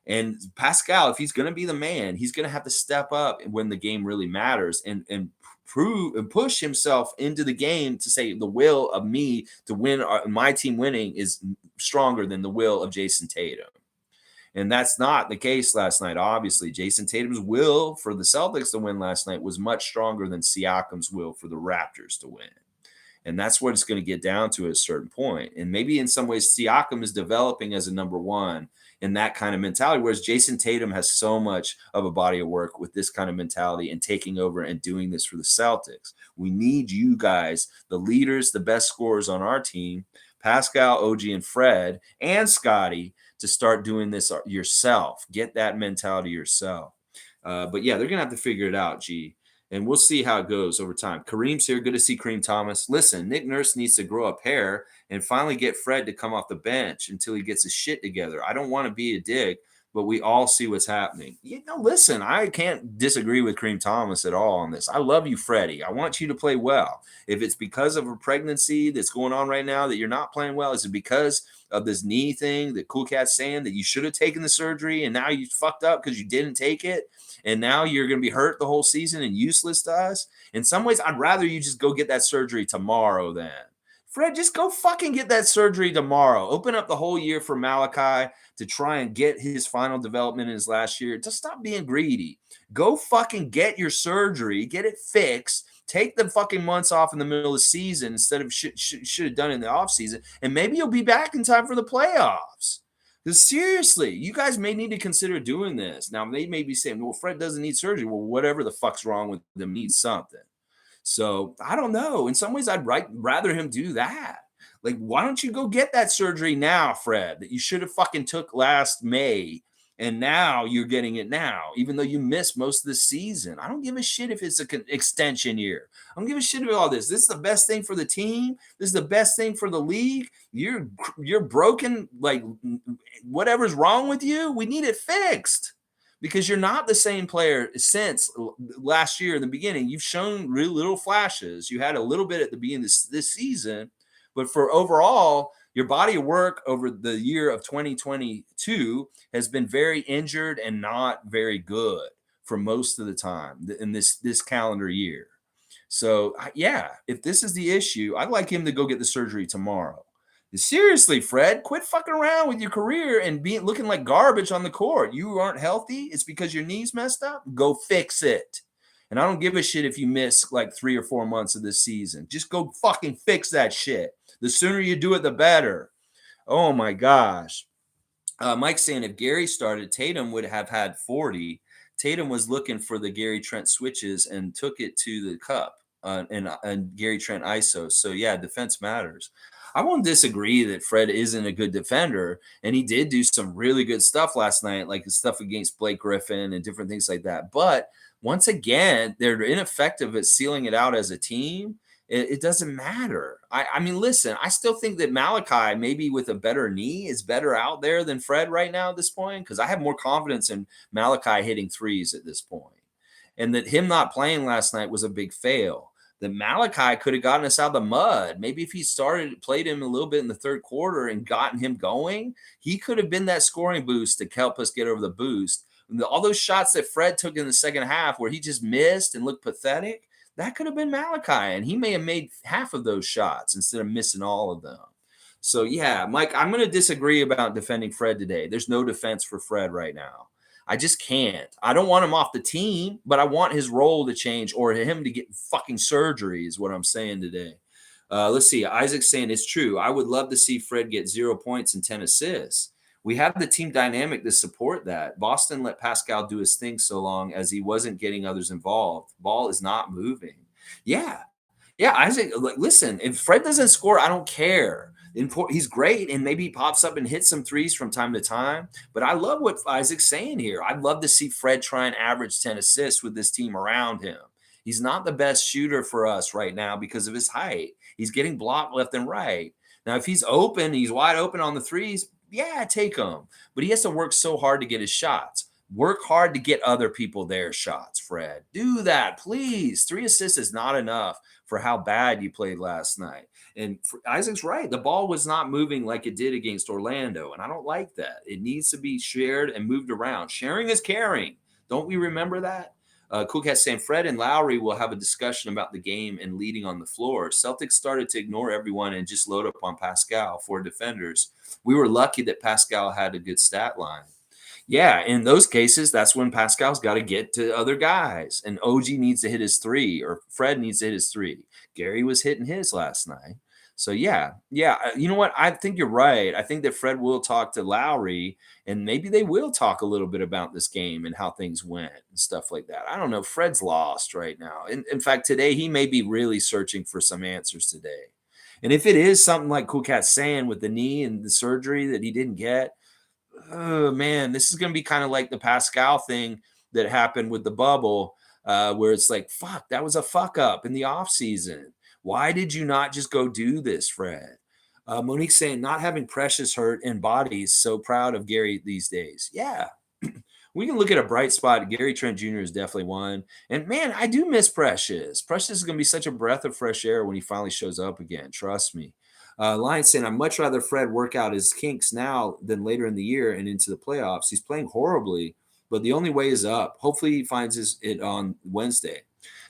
And Pascal, if he's going to be the man, he's going to have to step up when the game really matters and prove and push himself into the game to say the will of me to win, my team winning is stronger than the will of Jason Tatum. And that's not the case last night. Obviously, Jason Tatum's will for the Celtics to win last night was much stronger than Siakam's will for the Raptors to win. And that's what it's going to get down to at a certain point. And maybe in some ways, Siakam is developing as a number one in that kind of mentality, whereas Jason Tatum has so much of a body of work with this kind of mentality and taking over and doing this for the Celtics. We need you guys, the leaders, the best scorers on our team, Pascal, OG, and Fred, and Scotty, to start doing this yourself. Get that mentality yourself. But yeah, they're going to have to figure it out, G. And we'll see how it goes over time. Kareem's here. Good to see Kareem Thomas. Listen, Nick Nurse needs to grow up hair and finally get Fred to come off the bench until he gets his shit together. I don't want to be a dick, but we all see what's happening. Listen, I can't disagree with Kareem Thomas at all on this. I love you, Freddie. I want you to play well. If it's because of a pregnancy that's going on right now that you're not playing well, is it because of this knee thing that Cool Cat's saying that you should have taken the surgery and now you fucked up because you didn't take it? And now you're going to be hurt the whole season and useless to us? In some ways, I'd rather you just go get that surgery tomorrow then. Fred, just go fucking get that surgery tomorrow. Open up the whole year for Malachi to try and get his final development in his last year. Just stop being greedy. Go fucking get your surgery. Get it fixed. Take the fucking months off in the middle of the season instead of should have done in the offseason. And maybe you'll be back in time for the playoffs. Because seriously, you guys may need to consider doing this. Now, they may be saying, well, Fred doesn't need surgery. Well, whatever the fuck's wrong with them needs something. So I don't know. In some ways, I'd rather him do that. Like, why don't you go get that surgery now, Fred, that you should have fucking took last May And now you're getting it now, even though you missed most of the season. I don't give a shit if it's an extension year. I don't give a shit about all this. This is the best thing for the team. This is the best thing for the league. You're broken. Like, whatever's wrong with you, we need it fixed, because you're not the same player since last year in the beginning. You've shown real little flashes. You had a little bit at the beginning of this season, but for overall, your body of work over the year of 2022 has been very injured and not very good for most of the time in this calendar year. So, yeah, if this is the issue, I'd like him to go get the surgery tomorrow. Seriously, Fred, quit fucking around with your career and looking like garbage on the court. You aren't healthy. It's because your knee's messed up. Go fix it. And I don't give a shit if you miss like 3 or 4 months of this season. Just go fucking fix that shit. The sooner you do it, the better. Oh my gosh. Mike's saying if Gary started, Tatum would have had 40. Tatum was looking for the Gary Trent switches and took it to the cup and Gary Trent ISO. So yeah, defense matters. I won't disagree that Fred isn't a good defender, and he did do some really good stuff last night, like the stuff against Blake Griffin and different things like that. But once again, they're ineffective at sealing it out as a team. It doesn't matter. I mean, listen, I still think that Malachi, maybe with a better knee, is better out there than Fred right now at this point, because I have more confidence in Malachi hitting threes at this point. And that him not playing last night was a big fail. That Malachi could have gotten us out of the mud. Maybe if he played him a little bit in the third quarter and gotten him going, he could have been that scoring boost to help us get over the boost. All those shots that Fred took in the second half where he just missed and looked pathetic, that could have been Malachi, and he may have made half of those shots instead of missing all of them. So, yeah, Mike, I'm going to disagree about defending Fred today. There's no defense for Fred right now. I just can't. I don't want him off the team, but I want his role to change or him to get fucking surgery is what I'm saying today. Let's see. Isaac's saying it's true. I would love to see Fred get 0 points and 10 assists. We have the team dynamic to support that. Boston let Pascal do his thing so long as he wasn't getting others involved. Ball is not moving. Yeah. Yeah, Isaac, listen, if Fred doesn't score, I don't care. He's great, and maybe he pops up and hits some threes from time to time. But I love what Isaac's saying here. I'd love to see Fred try and average 10 assists with this team around him. He's not the best shooter for us right now because of his height. He's getting blocked left and right. Now, if he's open, he's wide open on the threes, yeah, take him. But he has to work so hard to get his shots. Work hard to get other people their shots, Fred. Do that, please. 3 assists is not enough for how bad you played last night. And Isaac's right. The ball was not moving like it did against Orlando, and I don't like that. It needs to be shared and moved around. Sharing is caring. Don't we remember that? Cool Cat saying Fred and Lowry will have a discussion about the game and leading on the floor. Celtics started to ignore everyone and just load up on Pascal for defenders. We were lucky that Pascal had a good stat line. Yeah, in those cases, that's when Pascal's got to get to other guys. And OG needs to hit his 3, or Fred needs to hit his 3. Gary was hitting his last night. So, yeah. You know what? I think you're right. I think that Fred will talk to Lowry, and maybe they will talk a little bit about this game and how things went and stuff like that. I don't know. Fred's lost right now. In fact, today he may be really searching for some answers today. And if it is something like Cool Cat's saying with the knee and the surgery that he didn't get, oh, man, this is going to be kind of like the Pascal thing that happened with the bubble, where it's like, fuck, that was a fuck up in the offseason. Why did you not just go do this, Fred? Monique's saying not having Precious hurt in bodies. So proud of Gary these days. Yeah. We can look at a bright spot. Gary Trent Jr. is definitely one. And, man, I do miss Precious. Precious is going to be such a breath of fresh air when he finally shows up again. Trust me. Lion saying, I'd much rather Fred work out his kinks now than later in the year and into the playoffs. He's playing horribly, but the only way is up. Hopefully he finds it on Wednesday.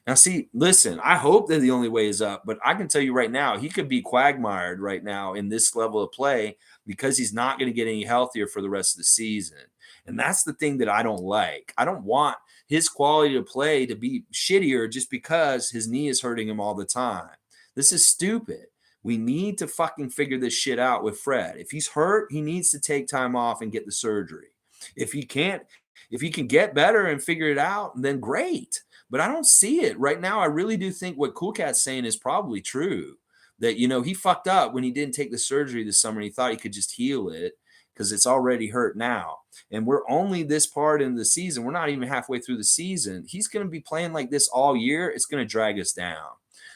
Now, see, listen, I hope that the only way is up, but I can tell you right now, he could be quagmired right now in this level of play because he's not going to get any healthier for the rest of the season. And that's the thing that I don't like. I don't want his quality of play to be shittier just because his knee is hurting him all the time. This is stupid. We need to fucking figure this shit out with Fred. If he's hurt, he needs to take time off and get the surgery. If he can get better and figure it out, then great. But I don't see it right now. I really do think what Cool Cat's saying is probably true. That, he fucked up when he didn't take the surgery this summer. And he thought he could just heal it because it's already hurt now. And we're only this part in the season. We're not even halfway through the season. He's going to be playing like this all year. It's going to drag us down.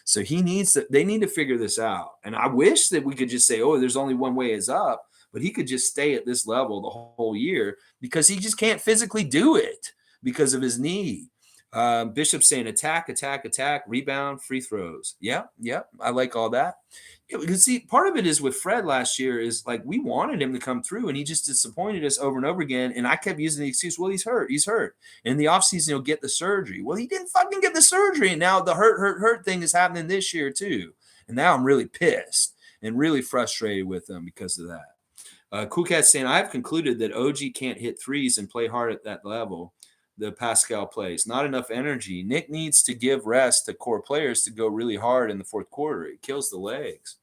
So they need to figure this out. And I wish that we could just say, oh, there's only one way is up, but he could just stay at this level the whole year because he just can't physically do it because of his knee. Bishop saying attack, rebound, free throws. Yeah, I like all that. Because see, part of it is with Fred last year is like we wanted him to come through and he just disappointed us over and over again. And I kept using the excuse, well, he's hurt. In the offseason, he'll get the surgery. Well, he didn't fucking get the surgery. And now the hurt thing is happening this year too. And now I'm really pissed and really frustrated with him because of that. Cool Cat saying, I've concluded that OG can't hit threes and play hard at that level. The Pascal plays. Not enough energy. Nick needs to give rest to core players to go really hard in the fourth quarter. It kills the legs.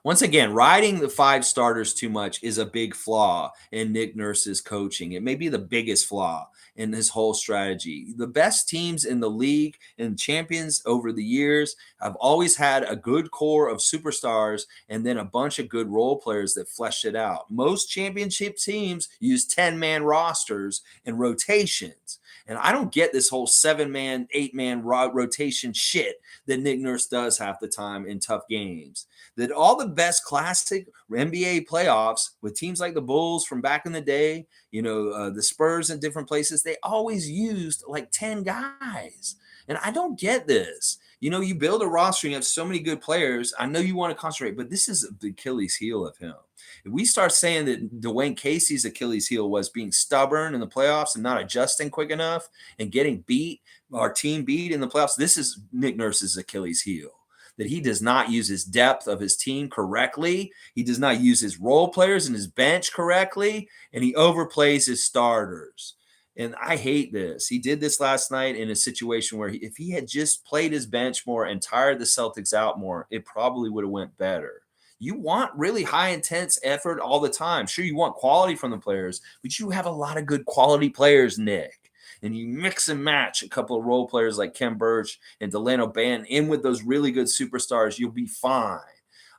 Once again, riding the 5 starters too much is a big flaw in Nick Nurse's coaching. It may be the biggest flaw in his whole strategy. The best teams in the league and champions over the years have always had a good core of superstars and then a bunch of good role players that flesh it out. Most championship teams use 10-man rosters and rotations. And I don't get this whole 7-man, 8-man rotation shit that Nick Nurse does half the time in tough games. That all the best classic NBA playoffs with teams like the Bulls from back in the day, the Spurs in different places, they always used like 10 guys. And I don't get this. You build a roster and you have so many good players. I know you want to concentrate, but this is the Achilles heel of him. If we start saying that Dwayne Casey's Achilles heel was being stubborn in the playoffs and not adjusting quick enough and getting our team beat in the playoffs, this is Nick Nurse's Achilles heel. That he does not use his depth of his team correctly. He does not use his role players and his bench correctly, and he overplays his starters. And I hate this. He did this last night in a situation where if he had just played his bench more and tired the Celtics out more, it probably would have went better. You want really high intense effort all the time. Sure, you want quality from the players, but you have a lot of good quality players, Nick. And you mix and match a couple of role players like Ken Birch and Delano Banton in with those really good superstars, you'll be fine.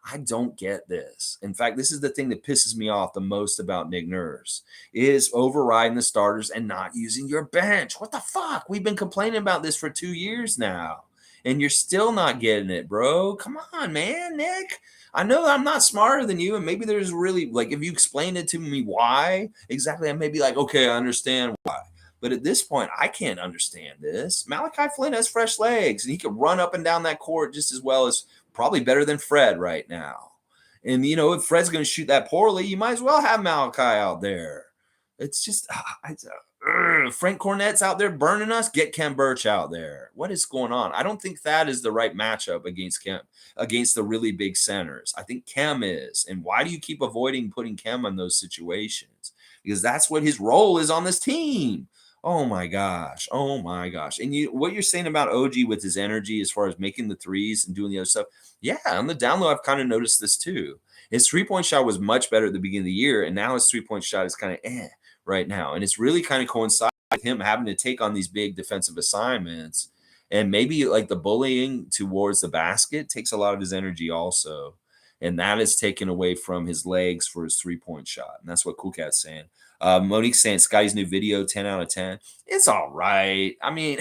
I don't get this. In fact, this is the thing that pisses me off the most about Nick Nurse is overriding the starters and not using your bench. What the fuck? We've been complaining about this for 2 years now, and you're still not getting it, bro. Come on, man, Nick. I know I'm not smarter than you, and maybe there's really, like, if you explain it to me why exactly, I may be like, okay, I understand why. But at this point, I can't understand this. Malachi Flynn has fresh legs, and he can run up and down that court just as well as probably better than Fred right now. And, if Fred's going to shoot that poorly, you might as well have Malachi out there. It's just Frank Cornett's out there burning us. Get Ken Birch out there. What is going on? I don't think that is the right matchup against the really big centers. I think Kem is. And why do you keep avoiding putting Kem in those situations? Because that's what his role is on this team. Oh my gosh. And what you're saying about OG with his energy as far as making the threes and doing the other stuff. Yeah, on the down low, I've kind of noticed this too. His 3-point shot was much better at the beginning of the year, and now his 3-point shot is kind of right now. And it's really kind of coincided with him having to take on these big defensive assignments. And maybe like the bullying towards the basket takes a lot of his energy also. And that is taken away from his legs for his 3-point shot. And that's what Cool Cat's saying. Monique's saying Scotty's new video, 10 out of 10. It's all right. I mean,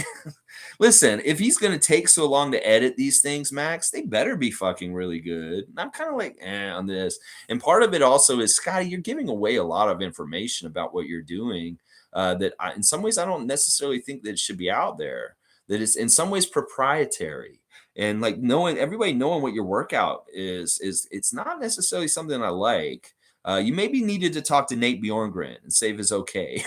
listen, if he's going to take so long to edit these things, Max, they better be fucking really good. And I'm kind of like, on this. And part of it also is, Scotty, you're giving away a lot of information about what you're doing that in some ways I don't necessarily think that it should be out there. That it's in some ways proprietary. And like everybody knowing what your workout is it's not necessarily something I like. You maybe needed to talk to Nate Bjorngren and save his okay.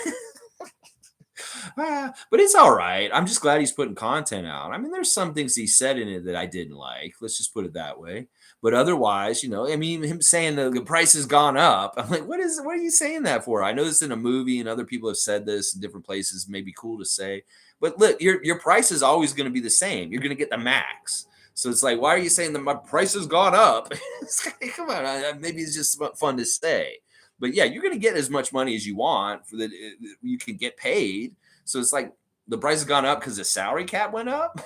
But it's all right. I'm just glad he's putting content out. I mean, there's some things he said in it that I didn't like. Let's just put it that way. But otherwise, him saying the price has gone up. I'm like, what are you saying that for? I know this in a movie and other people have said this in different places. Maybe cool to say. But look, your price is always going to be the same. You're going to get the max. So it's like, why are you saying that my price has gone up? Come on, maybe it's just fun to say. But yeah, you're going to get as much money as you want for that you can get paid. So it's like the price has gone up because the salary cap went up.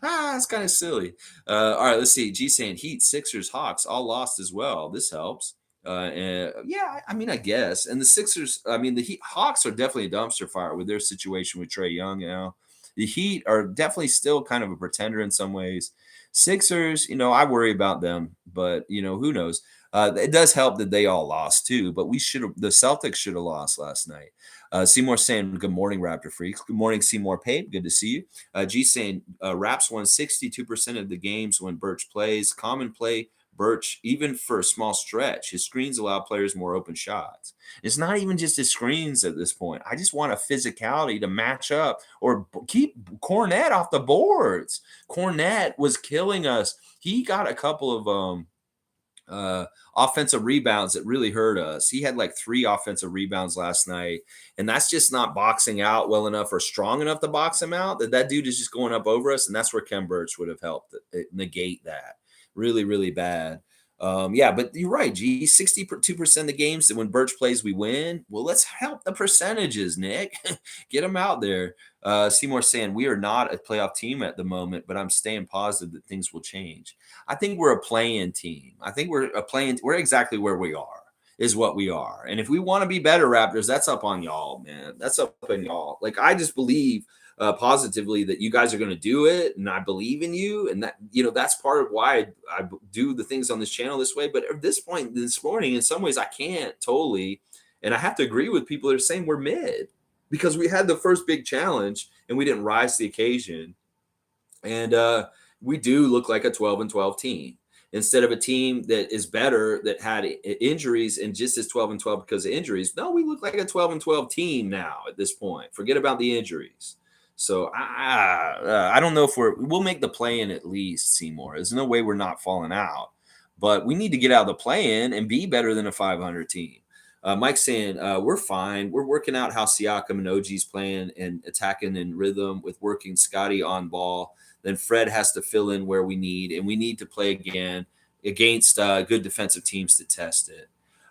It's kind of silly. All right, let's see. G saying Heat, Sixers, Hawks all lost as well. This helps. And yeah, I mean, I guess. And the Sixers, I mean, the Hawks are definitely a dumpster fire with their situation with Trae Young now. The Heat are definitely still kind of a pretender in some ways. Sixers, I worry about them, but who knows? It does help that they all lost too, but the Celtics should have lost last night. Seymour saying, good morning, Raptor Freaks. Good morning, Seymour Pape. Good to see you. G saying, Raps won 62% of the games when Birch plays. Common play, Birch, even for a small stretch, his screens allow players more open shots. It's not even just his screens at this point. I just want a physicality to match up or keep Cornette off the boards. Cornette was killing us. He got a couple of offensive rebounds that really hurt us. He had like 3 offensive rebounds last night, and that's just not boxing out well enough or strong enough to box him out. That dude is just going up over us, and that's where Ken Birch would have helped negate that. Really, really bad. Yeah, but you're right, G. 62% of the games that when Birch plays, we win. Well, let's help the percentages, Nick. Get them out there. Seymour saying, we are not a playoff team at the moment, but I'm staying positive that things will change. I think we're a play-in team. I think we're exactly where we are, is what we are. And if we want to be better, Raptors, that's up on y'all, man. That's up on y'all. Like, I just believe positively that you guys are going to do it, and I believe in you, and that that's part of why I do the things on this channel this way. But at this point this morning, in some ways, I can't totally, and I have to agree with people that are saying we're mid because we had the first big challenge and we didn't rise to the occasion, and we do look like a 12-12 team instead of a team that is better that had injuries and just is 12-12 because of injuries. No, we look like a 12-12 team now at this point. Forget about the injuries. So I don't know if we'll make the play-in at least, Seymour. There's no way we're not falling out, but we need to get out of the play-in and be better than a 500 team. Mike's saying we're fine. We're working out how Siakam and OG's playing and attacking in rhythm with working Scotty on ball. Then Fred has to fill in where we need, and we need to play again against good defensive teams to test it.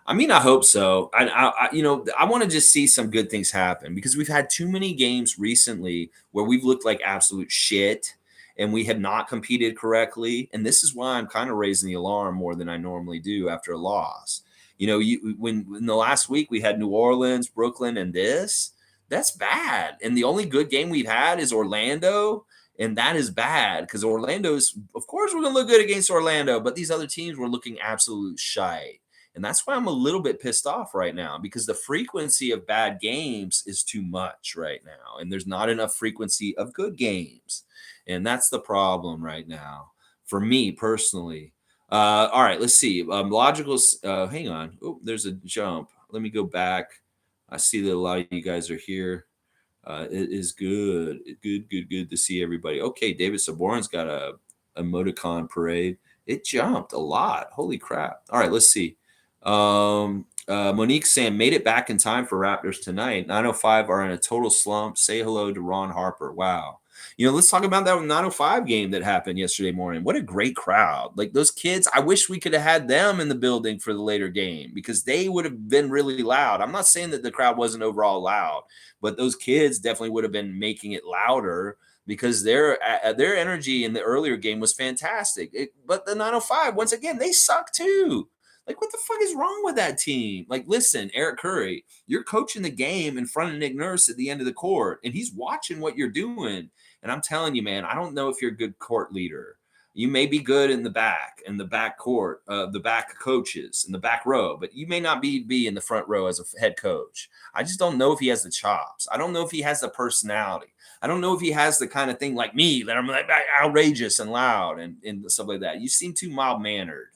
I mean, I hope so. I want to just see some good things happen because we've had too many games recently where we've looked like absolute shit and we have not competed correctly. And this is why I'm kind of raising the alarm more than I normally do after a loss. When in the last week we had New Orleans, Brooklyn, and that's bad. And the only good game we've had is Orlando. And that is bad because Orlando's, of course, we're going to look good against Orlando, but these other teams were looking absolute shite. And that's why I'm a little bit pissed off right now because the frequency of bad games is too much right now. And there's not enough frequency of good games. And that's the problem right now for me personally. All right, let's see. Logical. Hang on. Oh, there's a jump. Let me go back. I see that a lot of you guys are here. It is good to see everybody. Okay, David Saborin's got a emoticon parade. It jumped a lot. Holy crap. All right, let's see. Monique saying made it back in time for Raptors tonight. 905 are in a total slump. Say hello to Ron Harper. Wow. Let's talk about that 905 game that happened yesterday morning. What a great crowd. Like those kids, I wish we could have had them in the building for the later game because they would have been really loud. I'm not saying that the crowd wasn't overall loud, but those kids definitely would have been making it louder because their energy in the earlier game was fantastic. But the 905, once again, they suck too. Like, what the fuck is wrong with that team? Like, listen, Eric Khoury, you're coaching the game in front of Nick Nurse at the end of the court, and he's watching what you're doing. And I'm telling you, man, I don't know if you're a good court leader. You may be good in the back court, the back coaches, in the back row, but you may not be in the front row as a head coach. I just don't know if he has the chops. I don't know if he has the personality. I don't know if he has the kind of thing like me that I'm like outrageous and loud and stuff like that. You seem too mild-mannered.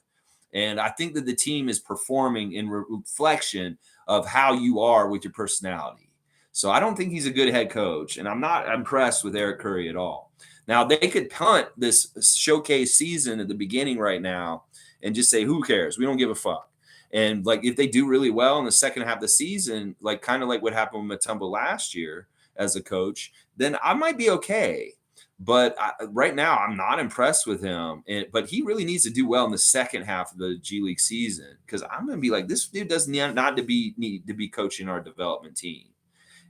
And I think that the team is performing in reflection of how you are with your personality. So I don't think he's a good head coach, and I'm not impressed with Eric Khoury at all. Now, they could punt this showcase season at the beginning right now and just say, who cares? We don't give a fuck. And, like, if they do really well in the second half of the season, like kind of like what happened with Mutombo last year as a coach, then I might be okay. But right now, I'm not impressed with him. But he really needs to do well in the second half of the G League season because I'm going to be like, this dude does not need to be coaching our development team.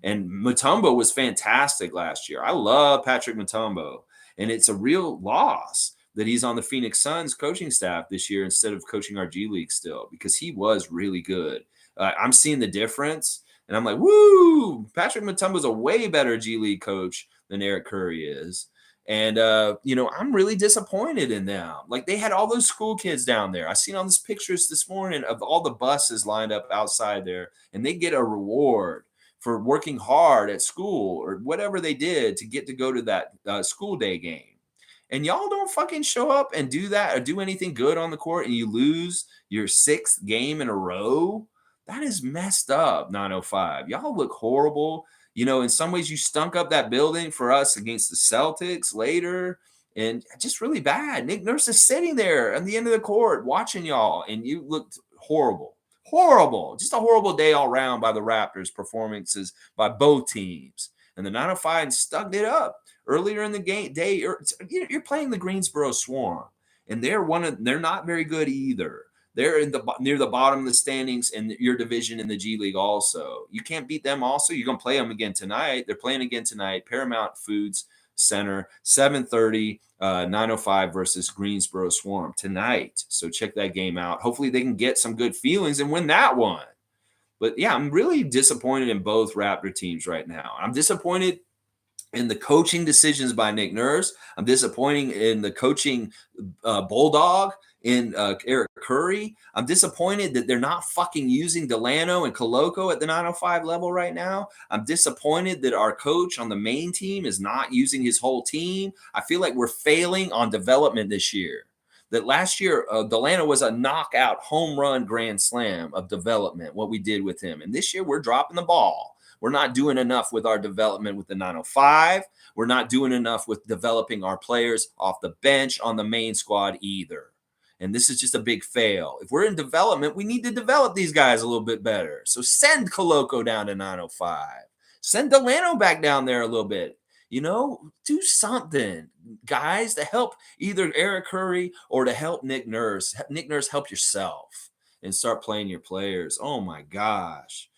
And Mutombo was fantastic last year. I love Patrick Mutombo. And it's a real loss that he's on the Phoenix Suns coaching staff this year instead of coaching our G League still, because he was really good. I'm seeing the difference, and I'm like, woo, Patrick Mutombo's a way better G League coach than Eric Khoury is. And, I'm really disappointed in them. Like, they had all those school kids down there. I seen all these pictures this morning of all the buses lined up outside there, and they get a reward for working hard at school or whatever they did to get to go to that school day game. And y'all don't fucking show up and do that or do anything good on the court, and you lose your 6th game in a row. That is messed up, 905. Y'all look horrible. In some ways you stunk up that building for us against the Celtics later, and just really bad. Nick Nurse is sitting there on the end of the court watching y'all, and you looked horrible. Horrible. Just a horrible day all around by the Raptors, performances by both teams. And the 905 stuck it up earlier in the day. You're playing the Greensboro Swarm, and they're not very good either. They're near the bottom of the standings in your division in the G League also. You can't beat them also. You're going to play them again tonight. They're playing again tonight. Paramount Foods Center, 7:30, 905 versus Greensboro Swarm tonight. So check that game out. Hopefully they can get some good feelings and win that one. But yeah, I'm really disappointed in both Raptor teams right now. I'm disappointed in the coaching decisions by Nick Nurse. I'm disappointed in the coaching bulldog in Eric Khoury. I'm disappointed that they're not fucking using Delano and Coloco at the 905 level right now. I'm disappointed that our coach on the main team is not using his whole team. I feel like we're failing on development this year. That last year, Delano was a knockout home run grand slam of development, what we did with him. And this year, we're dropping the ball. We're not doing enough with our development with the 905. We're not doing enough with developing our players off the bench on the main squad either. And this is just a big fail. If we're in development, we need to develop these guys a little bit better. So send Coloco down to 905. Send Delano back down there a little bit. Do something, guys, to help either Eric Khoury or to help Nick Nurse. Nick Nurse, help yourself and start playing your players. Oh, my gosh.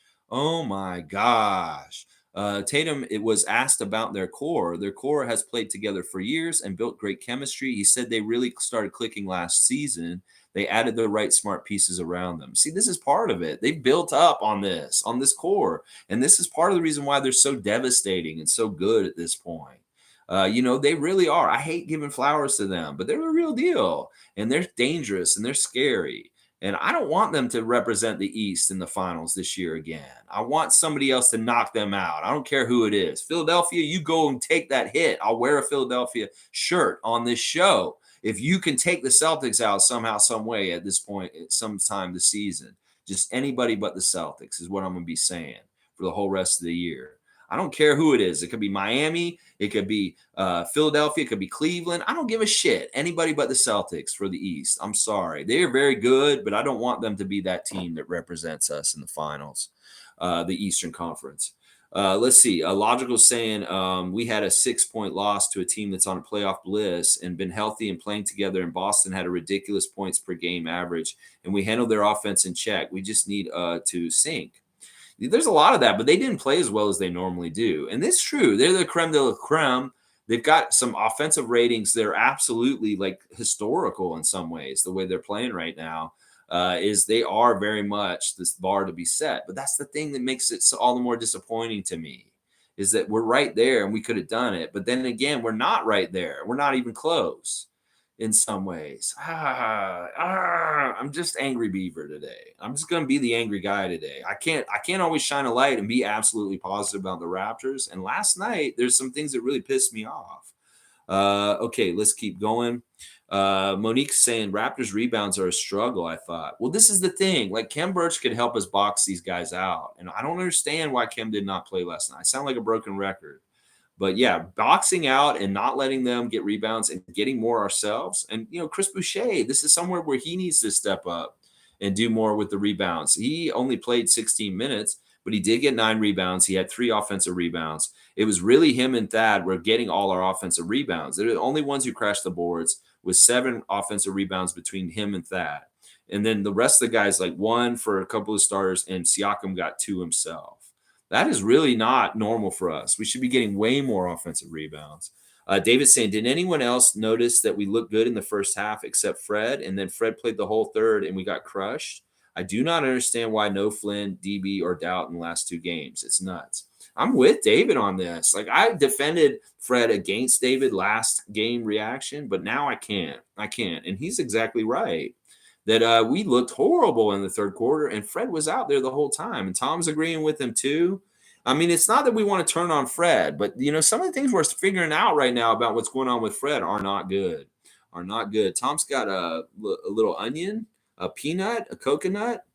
Tatum, it was asked about their core. Their core has played together for years and built great chemistry. He said they really started clicking last season. They added the right smart pieces around them. See, this is part of it. They built up on this core. And this is part of the reason why they're so devastating and so good at this point. They really are. I hate giving flowers to them, but they're the real deal. And they're dangerous and they're scary. And I don't want them to represent the East in the finals this year again. I want somebody else to knock them out. I don't care who it is. Philadelphia, you go and take that hit. I'll wear a Philadelphia shirt on this show. If you can take the Celtics out somehow, some way at this point, at some time this season, just anybody but the Celtics is what I'm going to be saying for the whole rest of the year. I don't care who it is. It could be Miami. It could be Philadelphia. It could be Cleveland. I don't give a shit. Anybody but the Celtics for the East. I'm sorry. They are very good, but I don't want them to be that team that represents us in the finals, the Eastern Conference. Let's see. Logical saying we had a 6-point loss to a team that's on a playoff bliss and been healthy and playing together. And Boston had a ridiculous points per game average, and we handled their offense in check. We just need to sync. There's a lot of that, but they didn't play as well as they normally do. And it's true. They're the creme de la creme. They've got some offensive ratings that are absolutely like historical in some ways. The way they're playing right now is they are very much this bar to be set. But that's the thing that makes it all the more disappointing to me, is that we're right there and we could have done it. But then again, we're not right there. We're not even close in some ways. I'm just angry beaver today. I'm just going to be the angry guy today. I can't always shine a light and be absolutely positive about the Raptors. And last night, there's some things that really pissed me off. Okay, let's keep going. Monique's saying Raptors rebounds are a struggle, I thought. Well, this is the thing. Like, Kem Birch could help us box these guys out. And I don't understand why Kem did not play last night. I sound like a broken record. But yeah, boxing out and not letting them get rebounds and getting more ourselves. And, Chris Boucher, this is somewhere where he needs to step up and do more with the rebounds. He only played 16 minutes, but he did get 9 rebounds. He had 3 offensive rebounds. It was really him and Thad were getting all our offensive rebounds. They're the only ones who crashed the boards, with 7 offensive rebounds between him and Thad. And then the rest of the guys, like 1 for a couple of starters, and Siakam got 2 himself. That is really not normal for us. We should be getting way more offensive rebounds. David's saying, did anyone else notice that we looked good in the first half except Fred? And then Fred played the whole third and we got crushed. I do not understand why no Flynn, DB, or Doubt in the last 2 games. It's nuts. I'm with David on this. Like, I defended Fred against David last game reaction, but now I can't. And he's exactly right that we looked horrible in the third quarter, and Fred was out there the whole time. And Tom's agreeing with him too. I mean, it's not that we want to turn on Fred, but some of the things we're figuring out right now about what's going on with Fred are not good. Tom's got a little onion, a peanut, a coconut.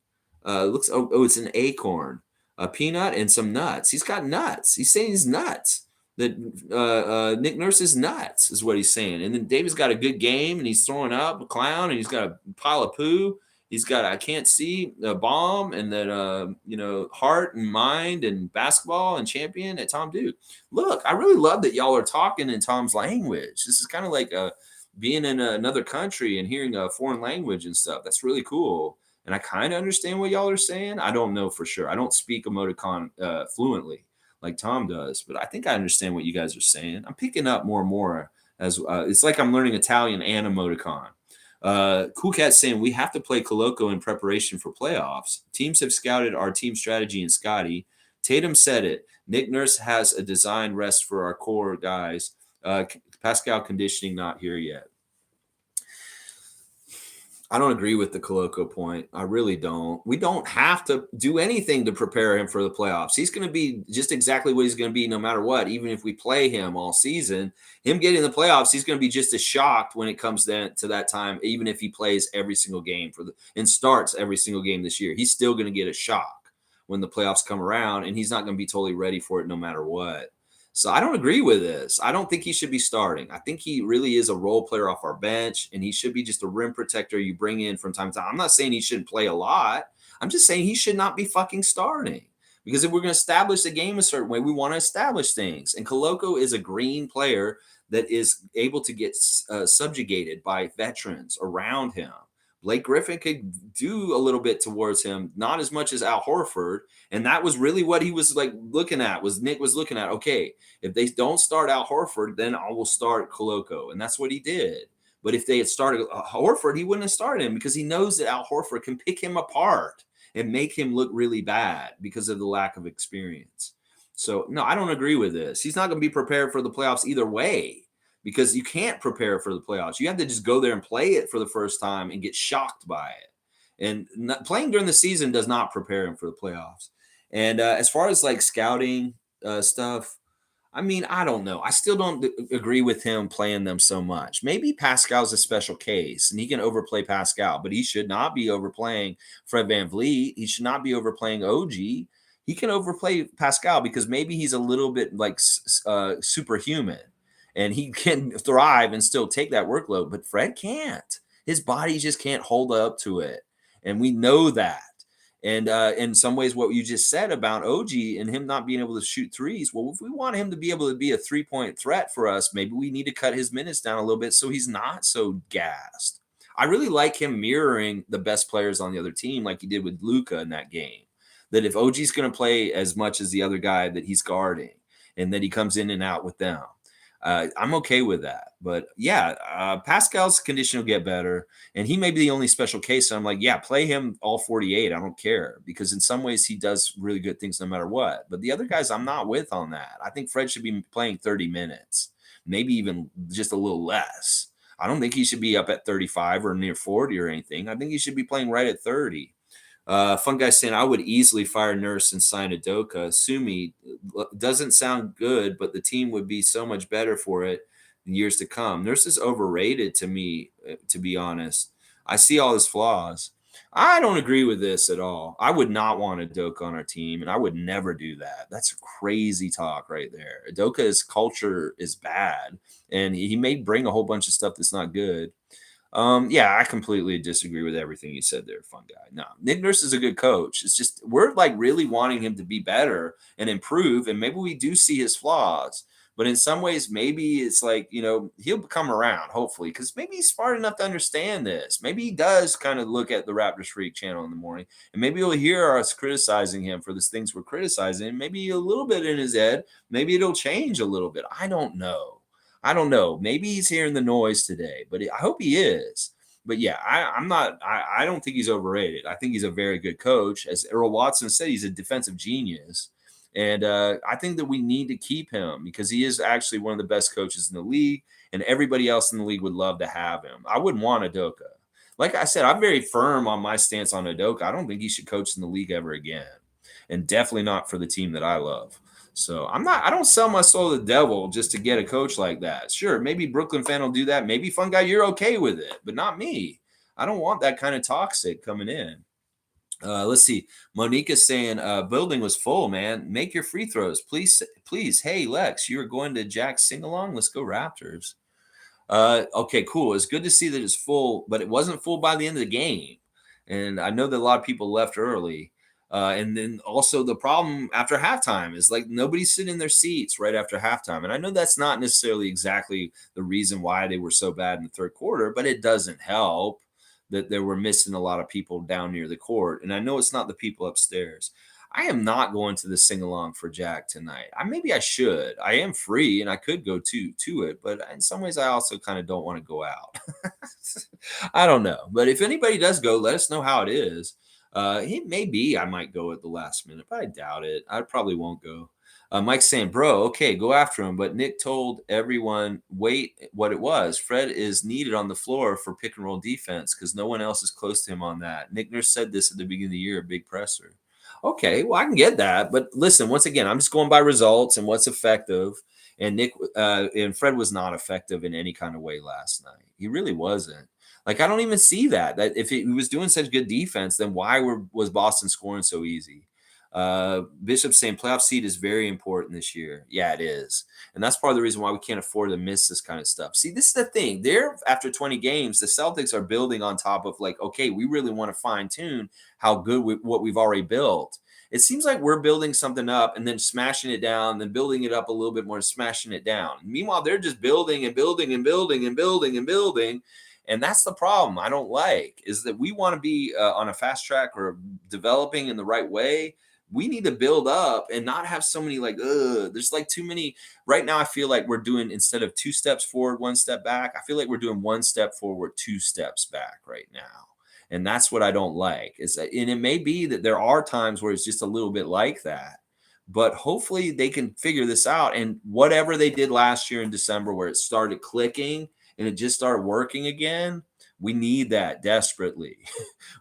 It's an acorn, a peanut, and some nuts. He's got nuts. He's saying he's nuts. That Nick Nurse is nuts, is what he's saying. And then David's got a good game, and he's throwing up a clown, and he's got a pile of poo. He's got I can't see a bomb, and that heart and mind and basketball and champion at Tom Duke. Look, I really love that y'all are talking in Tom's language. This is kind of like being in another country and hearing a foreign language and stuff. That's really cool. And I kind of understand what y'all are saying. I don't know for sure. I don't speak emoticon fluently like Tom does, but I think I understand what you guys are saying. I'm picking up more and more as it's like I'm learning Italian and emoticon. Cool Cat saying we have to play Coloco in preparation for playoffs. Teams have scouted our team strategy in Scotty. Tatum said it. Nick Nurse has a design rest for our core guys. Pascal conditioning not here yet. I don't agree with the Coloco point. I really don't. We don't have to do anything to prepare him for the playoffs. He's going to be just exactly what he's going to be no matter what, even if we play him all season. Him getting the playoffs, he's going to be just as shocked when it comes to that time, even if he plays every single game and starts every single game this year. He's still going to get a shock when the playoffs come around, and he's not going to be totally ready for it no matter what. So I don't agree with this. I don't think he should be starting. I think he really is a role player off our bench, and he should be just a rim protector you bring in from time to time. I'm not saying he shouldn't play a lot. I'm just saying he should not be fucking starting, because if we're going to establish the game a certain way, we want to establish things. And Coloco is a green player that is able to get subjugated by veterans around him. Blake Griffin could do a little bit towards him, not as much as Al Horford. And that was really what he was looking at, Nick was looking at, okay, if they don't start Al Horford, then I will start Coloco. And that's what he did. But if they had started Horford, he wouldn't have started him, because he knows that Al Horford can pick him apart and make him look really bad because of the lack of experience. So, no, I don't agree with this. He's not going to be prepared for the playoffs either way, because you can't prepare for the playoffs. You have to just go there and play it for the first time and get shocked by it. And playing during the season does not prepare him for the playoffs. And as far as scouting stuff, I mean, I don't know. I still don't agree with him playing them so much. Maybe Pascal's a special case and he can overplay Pascal, but he should not be overplaying Fred VanVleet. He should not be overplaying OG. He can overplay Pascal because maybe he's a little bit superhuman, and he can thrive and still take that workload, but Fred can't. His body just can't hold up to it. And we know that. And in some ways, what you just said about OG and him not being able to shoot threes, well, if we want him to be able to be a 3-point threat for us, maybe we need to cut his minutes down a little bit so he's not so gassed. I really like him mirroring the best players on the other team like he did with Luka in that game. That if OG's going to play as much as the other guy that he's guarding, and then he comes in and out with them, I'm okay with that. But yeah, Pascal's condition will get better, and he may be the only special case. So I'm like, yeah, play him all 48. I don't care, because in some ways he does really good things no matter what. But the other guys, I'm not with on that. I think Fred should be playing 30 minutes, maybe even just a little less. I don't think he should be up at 35 or near 40 or anything. I think he should be playing right at 30. Fun guy saying, I would easily fire Nurse and sign Udoka. Sumi doesn't sound good, but the team would be so much better for it in years to come. Nurse is overrated to me, to be honest. I see all his flaws. I don't agree with this at all. I would not want Udoka on our team, and I would never do that. That's crazy talk right there. Udoka's culture is bad, and he may bring a whole bunch of stuff that's not good. Yeah, I completely disagree with everything you said there, fun guy. No, Nick Nurse is a good coach. It's just we're really wanting him to be better and improve, and maybe we do see his flaws. But in some ways, maybe it's he'll come around, hopefully, because maybe he's smart enough to understand this. Maybe he does kind of look at the Raptors Freak channel in the morning, and maybe he'll hear us criticizing him for the things we're criticizing. Maybe a little bit in his head, maybe it'll change a little bit. I don't know. I don't know. Maybe he's hearing the noise today, but I hope he is. But yeah, I'm not. I don't think he's overrated. I think he's a very good coach. As Earl Watson said, he's a defensive genius, and I think that we need to keep him because he is actually one of the best coaches in the league, and everybody else in the league would love to have him. I wouldn't want Udoka. Like I said, I'm very firm on my stance on Udoka. I don't think he should coach in the league ever again, and definitely not for the team that I love. So I don't sell my soul to the devil just to get a coach like that. Sure, maybe Brooklyn fan will do that. Maybe Fun Guy, you're okay with it, but not me. I don't want that kind of toxic coming in. Let's see. Monique is saying, building was full, man. Make your free throws. Please, please. Hey, Lex, you're going to Jack's sing along? Let's go Raptors. Okay, cool. It's good to see that it's full, but it wasn't full by the end of the game. And I know that a lot of people left early. And then also the problem after halftime is like nobody's sitting in their seats right after halftime. And I know that's not necessarily exactly the reason why they were so bad in the third quarter, but it doesn't help that they were missing a lot of people down near the court. And I know it's not the people upstairs. I am not going to the sing along for Jack tonight. Maybe I should. I am free and I could go to it, but in some ways I also kind of don't want to go out. I don't know. But if anybody does go, let us know how it is. It may be I might go at the last minute, but I doubt it. I probably won't go. Mike's saying, bro, okay, go after him. But Nick told everyone, wait, what it was. Fred is needed on the floor for pick and roll defense because no one else is close to him on that. Nick Nurse said this at the beginning of the year, a big presser. Okay, well, I can get that. But listen, once again, I'm just going by results and what's effective. And Nick and Fred was not effective in any kind of way last night. He really wasn't. Like, I don't even see that if he was doing such good defense, then why was Boston scoring so easy? Bishop saying playoff seed is very important this year. Yeah, it is. And that's part of the reason why we can't afford to miss this kind of stuff. See, this is the thing. After 20 games, the Celtics are building on top of like, okay, we really want to fine tune how good what we've already built. It seems like we're building something up and then smashing it down, then building it up a little bit more, smashing it down. Meanwhile, they're just building and building and building and building and building. And that's the problem I don't like is that we want to be on a fast track or developing in the right way. We need to build up and not have so many like, there's like too many. Right now, I feel like we're doing, instead of 2 steps forward, 1 step back, I feel like we're doing 1 step forward, 2 steps back right now. And that's what I don't like. And it may be that there are times where it's just a little bit like that. But hopefully they can figure this out. And whatever they did last year in December where it started clicking and it just started working again, we need that desperately.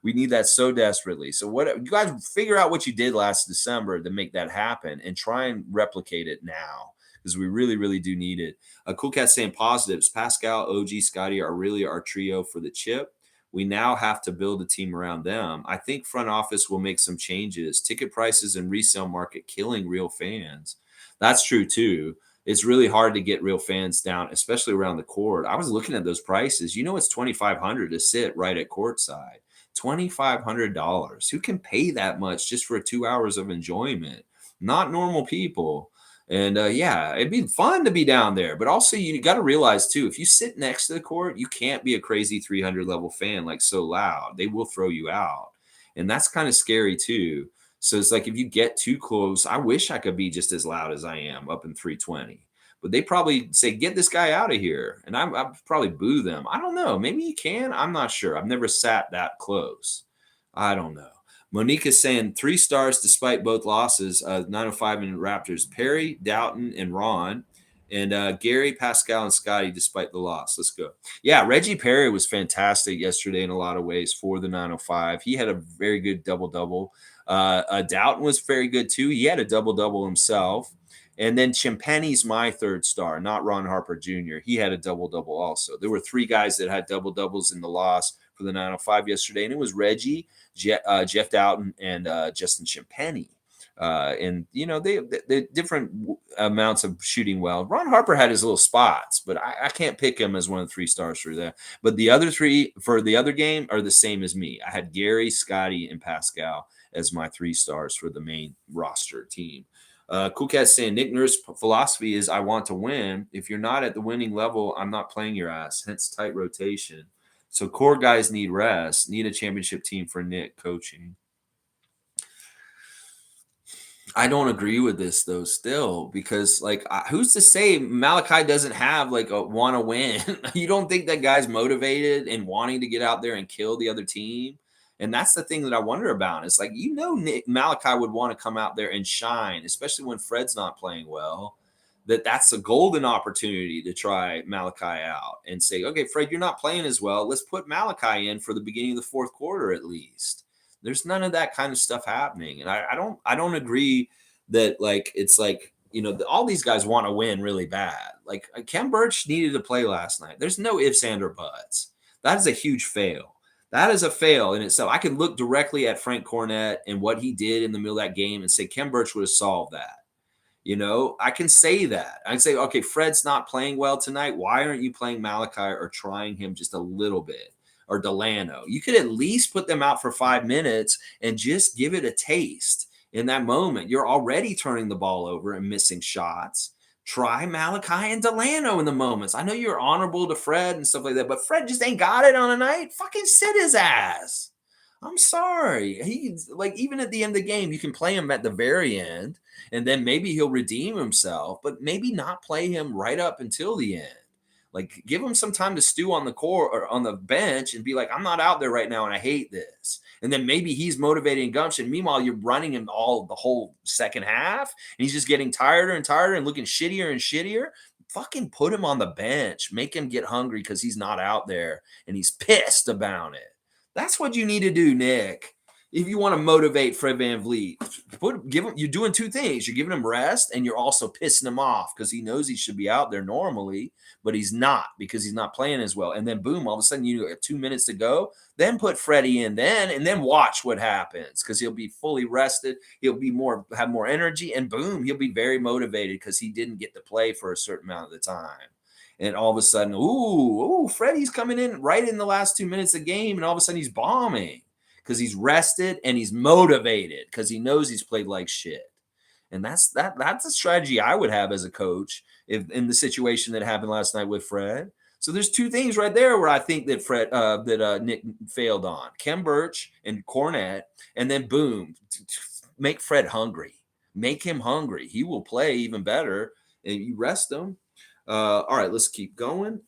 We need that so desperately. So what you guys figure out what you did last December to make that happen and try and replicate it now because we really, really do need it. Cool Cat saying positives. Pascal, O.G Scottie are really our trio for the chip. We now have to build a team around them. I think front office will make some changes. Ticket prices and resale market killing real fans. That's true too. It's really hard to get real fans down, especially around the court. I was looking at those prices. You know, it's $2,500 to sit right at courtside. $2,500. Who can pay that much just for 2 hours of enjoyment? Not normal people. And yeah, it'd be fun to be down there. But also, you got to realize, too, if you sit next to the court, you can't be a crazy 300 level fan like so loud. They will throw you out. And that's kind of scary, too. So it's like if you get too close, I wish I could be just as loud as I am up in 320. But they probably say, get this guy out of here. And I'd probably boo them. I don't know. Maybe you can. I'm not sure. I've never sat that close. I don't know. Monique is saying 3 stars despite both losses. 905 and Raptors. Perry, Doughton, and Ron. And Gary, Pascal, and Scotty despite the loss. Let's go. Yeah, Reggie Perry was fantastic yesterday in a lot of ways for the 905. He had a very good double-double. Doughton was very good too. He had a double-double himself. And then Champagne's my 3rd star, not Ron Harper Jr. He had a double-double also. There were 3 guys that had double-doubles in the loss for the 905 yesterday, and it was Reggie, Jeff Doughton, and Justin Champagne. And, you know, they different amounts of shooting well. Ron Harper had his little spots, but I can't pick him as one of the 3 stars for that. But the other 3 for the other game are the same as me. I had Gary, Scotty, and Pascal as my 3 stars for the main roster team. Cool Cat saying Nick Nurse philosophy is I want to win. If you're not at the winning level, I'm not playing your ass. Hence tight rotation. So core guys need rest. Need a championship team for Nick coaching. I don't agree with this though still because like who's to say Malachi doesn't have like a want to win? You don't think that guy's motivated and wanting to get out there and kill the other team? And that's the thing that I wonder about. It's like Malachi would want to come out there and shine, especially when Fred's not playing well. That's a golden opportunity to try Malachi out and say, okay, Fred, you're not playing as well. Let's put Malachi in for the beginning of the fourth quarter at least. There's none of that kind of stuff happening, and I don't agree that like it's like all these guys want to win really bad. Like Ken Birch needed to play last night. There's no ifs and or buts. That is a huge fail. That is a fail in itself. I can look directly at Frank Cornett and what he did in the middle of that game and say Ken Birch would have solved that. I can say that. I can say, okay, Fred's not playing well tonight. Why aren't you playing Malachi or trying him just a little bit? Or Delano? You could at least put them out for 5 minutes and just give it a taste in that moment. You're already turning the ball over and missing shots. Try Malachi and Delano in the moments. I know you're honorable to Fred and stuff like that, but Fred just ain't got it on a night. Fucking sit his ass. I'm sorry. He's like, even at the end of the game, you can play him at the very end, and then maybe he'll redeem himself, but maybe not play him right up until the end. Like, give him some time to stew on the court or on the bench and be like, I'm not out there right now and I hate this. And then maybe he's motivating gumption. Meanwhile, you're running him the whole second half and he's just getting tireder and tireder and looking shittier and shittier. Fucking put him on the bench. Make him get hungry because he's not out there and he's pissed about it. That's what you need to do, Nick. If you want to motivate Fred VanVleet, you're doing two things. You're giving him rest and you're also pissing him off because he knows he should be out there normally, but he's not because he's not playing as well. And then boom, all of a sudden you have 2 minutes to go. Then put Freddie in and then watch what happens because he'll be fully rested. He'll be have more energy, and boom, he'll be very motivated because he didn't get to play for a certain amount of the time. And all of a sudden, Freddie's coming in right in the last 2 minutes of the game, and all of a sudden he's bombing because he's rested and he's motivated because he knows he's played like shit. And that's a strategy I would have as a coach if in the situation that happened last night with Fred. So there's two things right there where I think that Nick failed on: Ken Birch and Cornett, and then boom, make Fred hungry, make him hungry. He will play even better, and you rest him. All right, let's keep going.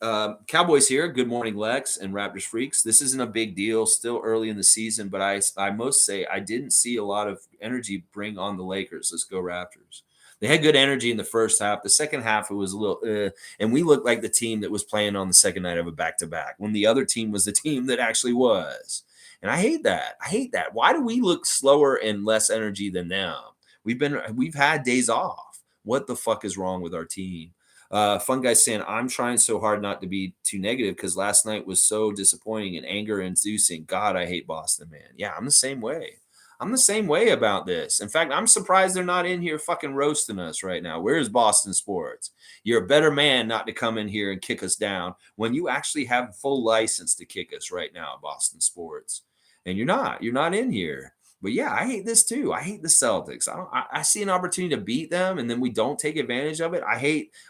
Cowboys here. Good morning, Lex and Raptors freaks. This isn't a big deal. Still early in the season, but I must say I didn't see a lot of energy bring on the Lakers. Let's go Raptors. They had good energy in the first half. The second half, it was a little, and we looked like the team that was playing on the second night of a back-to-back when the other team was the team that actually was. And I hate that. I hate that. Why do we look slower and less energy than them? We've had days off. What the fuck is wrong with our team? Fun guy saying, I'm trying so hard not to be too negative because last night was so disappointing and anger inducing. God, I hate Boston, man. Yeah, I'm the same way. I'm the same way about this. In fact, I'm surprised they're not in here fucking roasting us right now. Where's Boston sports? You're a better man not to come in here and kick us down when you actually have full license to kick us right now, Boston sports. And you're not. You're not in here. But yeah, I hate this too. I hate the Celtics. I see an opportunity to beat them, and then we don't take advantage of it.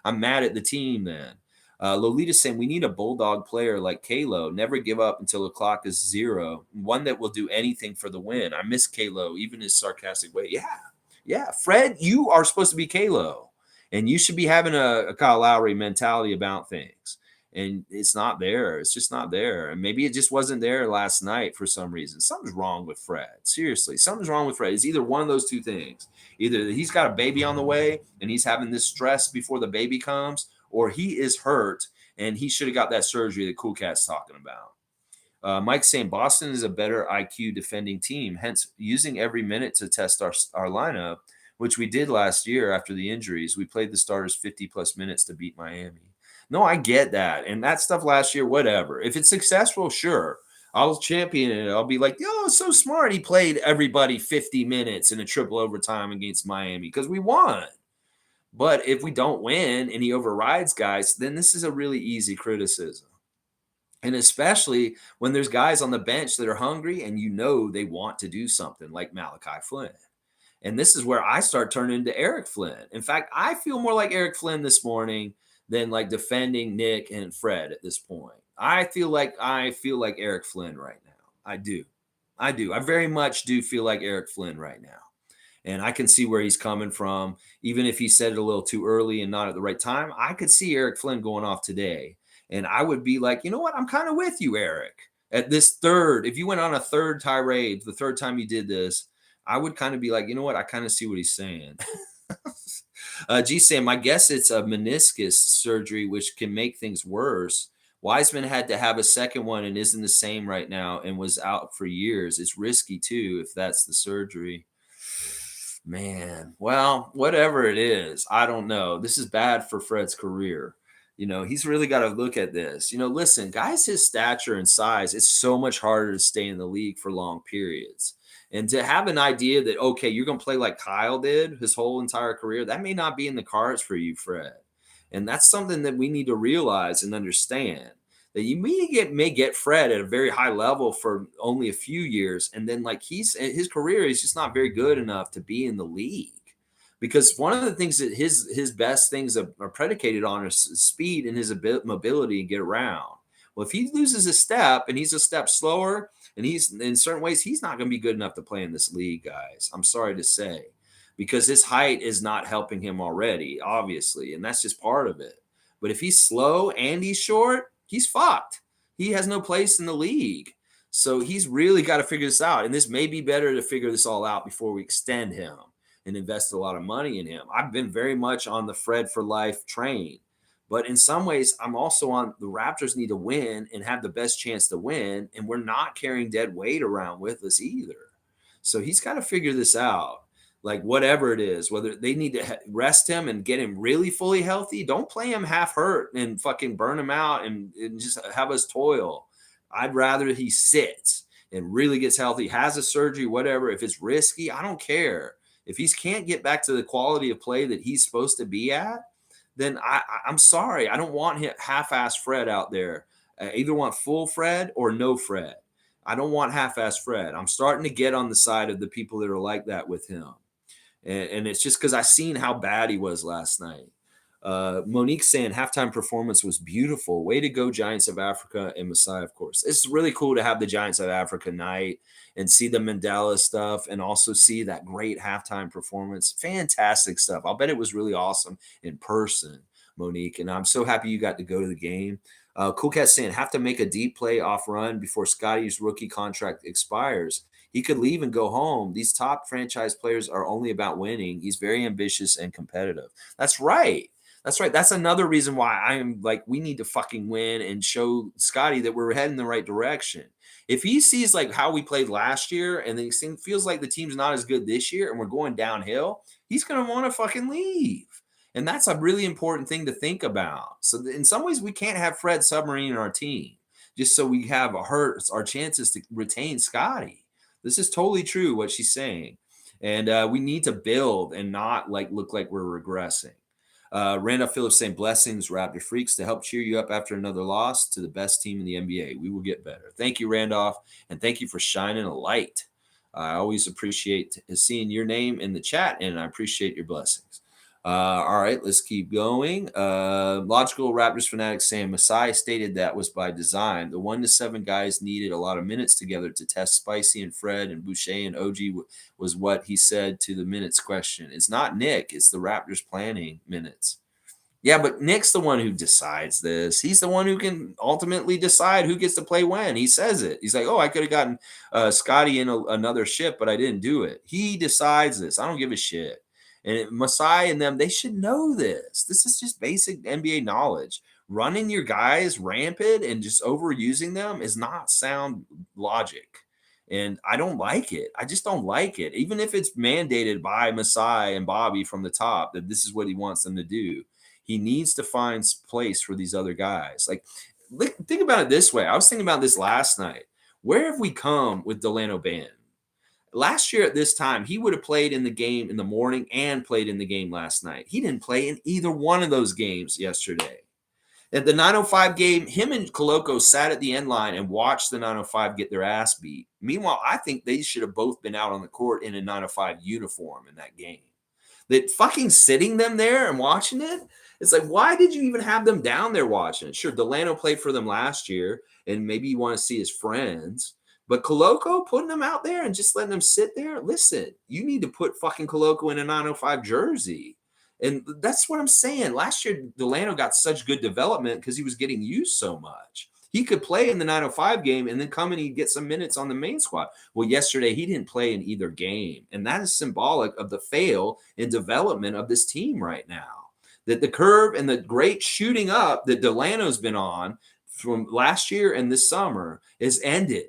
I'm mad at the team then. Lolita's saying we need a bulldog player like Kalo. Never give up until the clock is zero. One that will do anything for the win. I miss Kalo, even his sarcastic way. Yeah. Fred, you are supposed to be Kalo, and you should be having a Kyle Lowry mentality about things. And it's not there. It's just not there. And maybe it just wasn't there last night for some reason. Something's wrong with Fred. Seriously, something's wrong with Fred. It's either one of those two things. Either he's got a baby on the way and he's having this stress before the baby comes, or he is hurt and he should have got that surgery that Cool Cat's talking about. Mike's saying Boston is a better IQ defending team, hence using every minute to test our lineup, which we did last year after the injuries. We played the starters 50-plus minutes to beat Miami. No, I get that. And that stuff last year, whatever. If it's successful, sure. I'll champion it. I'll be like, yo, so smart. He played everybody 50 minutes in a triple overtime against Miami because we won. But if we don't win and he overrides guys, then this is a really easy criticism. And especially when there's guys on the bench that are hungry and they want to do something like Malachi Flynn. And this is where I start turning into Eric Flynn. In fact, I feel more like Eric Flynn this morning than like defending Nick and Fred at this point. I feel like Eric Flynn right now. I do. I very much do feel like Eric Flynn right now. And I can see where he's coming from. Even if he said it a little too early and not at the right time, I could see Eric Flynn going off today. And I would be like, you know what? I'm kind of with you, Eric. At this third, if you went on a third tirade, the third time you did this, I would kind of be like, you know what? I kind of see what he's saying. G saying, my guess it's a meniscus surgery, which can make things worse. Wiseman had to have a second one and isn't the same right now and was out for years. It's risky too if that's the surgery. Man, well, whatever it is, I don't know. This is bad for Fred's career. He's really got to look at this. Listen, guys his stature and size, it's so much harder to stay in the league for long periods. And to have an idea that, okay, you're going to play like Kyle did his whole entire career, that may not be in the cards for you, Fred. And that's something that we need to realize and understand, that you may get Fred at a very high level for only a few years. And then like his career is just not very good enough to be in the league. Because one of the things that his best things are predicated on is speed and his mobility and get around. Well, if he loses a step and he's a step slower and he's in certain ways, he's not going to be good enough to play in this league, guys. I'm sorry to say, because his height is not helping him already, obviously. And that's just part of it. But if he's slow and he's short, he's fucked. He has no place in the league. So he's really got to figure this out. And this may be better to figure this all out before we extend him and invest a lot of money in him. I've been very much on the Fred for life train. But in some ways, I'm also on the Raptors need to win and have the best chance to win. And we're not carrying dead weight around with us either. So he's got to figure this out. Like whatever it is, whether they need to rest him and get him really fully healthy, don't play him half hurt and fucking burn him out and just have us toil. I'd rather he sits and really gets healthy, has a surgery, whatever. If it's risky, I don't care. If he can't get back to the quality of play that he's supposed to be at, then I'm sorry. I don't want half-ass Fred out there. I either want full Fred or no Fred. I don't want half-ass Fred. I'm starting to get on the side of the people that are like that with him. And it's just because I seen how bad he was last night. Monique saying halftime performance was beautiful. Way to go, Giants of Africa and Messiah, of course. It's really cool to have the Giants of Africa night and see the Mandela stuff and also see that great halftime performance. Fantastic stuff. I'll bet it was really awesome in person, Monique. And I'm so happy you got to go to the game. Cool Cat saying have to make a deep play off run before Scotty's rookie contract expires. He could leave and go home. These top franchise players are only about winning. He's very ambitious and competitive. That's right. That's right. That's another reason why I am like, we need to fucking win and show Scotty that we're heading the right direction. If he sees like how we played last year and then he feels like the team's not as good this year and we're going downhill, he's going to want to fucking leave. And that's a really important thing to think about. So in some ways, we can't have Fred Submarine in our team just so we have our chances to retain Scotty. This is totally true what she's saying. And we need to build and not like look like we're regressing. Randolph Phillips saying blessings, Raptor freaks, to help cheer you up after another loss to the best team in the NBA. We will get better. Thank you, Randolph. And thank you for shining a light. I always appreciate seeing your name in the chat, and I appreciate your blessings. All right, let's keep going. Logical Raptors fanatic saying Masai stated that was by design. The 1 to 7 guys needed a lot of minutes together to test Spicy and Fred and Boucher and OG was what he said to the minutes question. It's not Nick. It's the Raptors planning minutes. Yeah, but Nick's the one who decides this. He's the one who can ultimately decide who gets to play when. He says it. He's like, oh, I could have gotten Scotty in another ship, but I didn't do it. He decides this. I don't give a shit. And Masai and them, they should know this. This is just basic NBA knowledge. Running your guys rampant and just overusing them is not sound logic. And I don't like it. I just don't like it. Even if it's mandated by Masai and Bobby from the top that this is what he wants them to do. He needs to find place for these other guys. Like, think about it this way. I was thinking about this last night. Where have we come with Delano Banton? Last year at this time, he would have played in the game in the morning and played in the game last night. He didn't play in either one of those games yesterday. At the 9:05 game, him and Koloko sat at the end line and watched the 9:05 get their ass beat. Meanwhile, I think they should have both been out on the court in a 9:05 uniform in that game. That fucking sitting them there and watching it, it's like, why did you even have them down there watching it? Sure, Delano played for them last year, and maybe you want to see his friends. But Koloko, putting them out there and just letting them sit there, listen, you need to put fucking Koloko in a 905 jersey. And that's what I'm saying. Last year, Delano got such good development because he was getting used so much. He could play in the 905 game and then come and he'd get some minutes on the main squad. Well, yesterday, he didn't play in either game. And that is symbolic of the fail in development of this team right now. That the curve and the great shooting up that Delano's been on from last year and this summer is ended.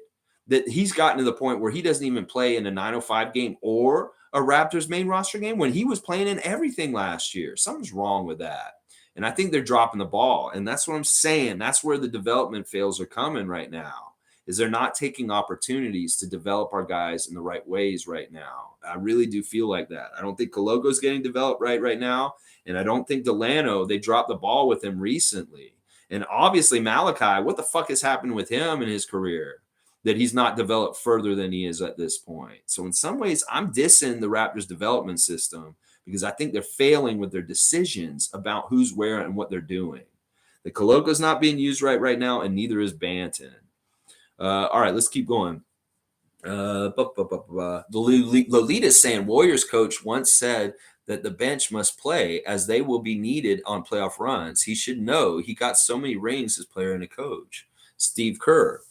That he's gotten to the point where he doesn't even play in a 905 game or a Raptors main roster game when he was playing in everything last year. Something's wrong with that. And I think they're dropping the ball. And that's what I'm saying. That's where the development fails are coming right now, is they're not taking opportunities to develop our guys in the right ways right now. I really do feel like that. I don't think Koloko's getting developed right now. And I don't think Delano, they dropped the ball with him recently. And obviously Malachi, what the fuck has happened with him in his career that he's not developed further than he is at this point? So in some ways, I'm dissing the Raptors development system because I think they're failing with their decisions about who's where and what they're doing. The Koloko's not being used right now, and neither is Banton. All right, let's keep going. The Lolita is saying Warriors coach once said that the bench must play as they will be needed on playoff runs. He should know. He got so many rings as player and a coach. Steve Kerr.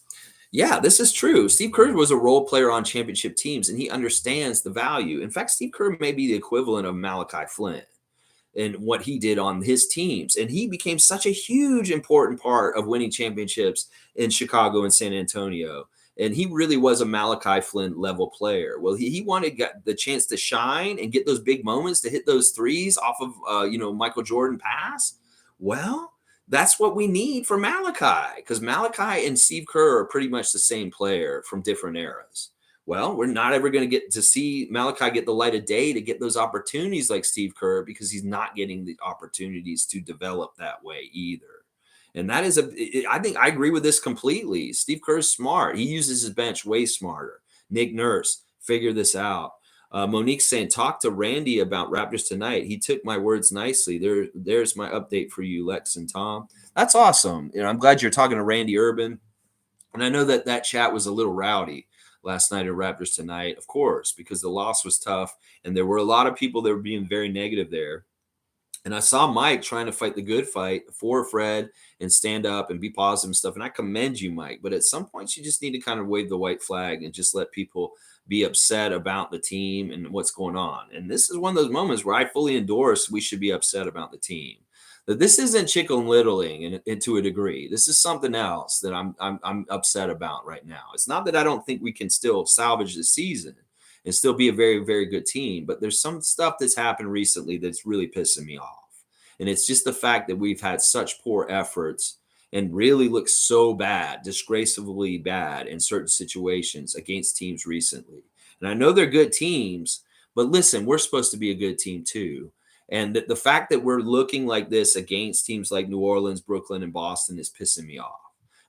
Yeah, this is true. Steve Kerr was a role player on championship teams, and he understands the value. In fact, Steve Kerr may be the equivalent of Malachi Flynn and what he did on his teams. And he became such a huge, important part of winning championships in Chicago and San Antonio. And he really was a Malachi Flynn level player. Well, he wanted the chance to shine and get those big moments to hit those threes off of, Michael Jordan pass. Well, that's what we need for Malachi, because Malachi and Steve Kerr are pretty much the same player from different eras. Well, we're not ever going to get to see Malachi get the light of day to get those opportunities like Steve Kerr because he's not getting the opportunities to develop that way either. And that is I think I agree with this completely. Steve Kerr is smart. He uses his bench way smarter. Nick Nurse, figure this out. Monique's saying, talk to Randy about Raptors tonight. He took my words nicely. There's my update for you, Lex and Tom. That's awesome. I'm glad you're talking to Randy Urban. And I know that chat was a little rowdy last night at Raptors Tonight, of course, because the loss was tough. And there were a lot of people that were being very negative there. And I saw Mike trying to fight the good fight for Fred and stand up and be positive and stuff. And I commend you, Mike. But at some points, you just need to kind of wave the white flag and just let people be upset about the team and what's going on. And this is one of those moments where I fully endorse we should be upset about the team. That this isn't chicken littling and to a degree. This is something else that I'm upset about right now. It's not that I don't think we can still salvage the season and still be a very, very good team. But there's some stuff that's happened recently that's really pissing me off. And it's just the fact that we've had such poor efforts and really look so bad, disgracefully bad in certain situations against teams recently. And I know they're good teams, but listen, we're supposed to be a good team too. And the fact that we're looking like this against teams like New Orleans, Brooklyn, and Boston is pissing me off.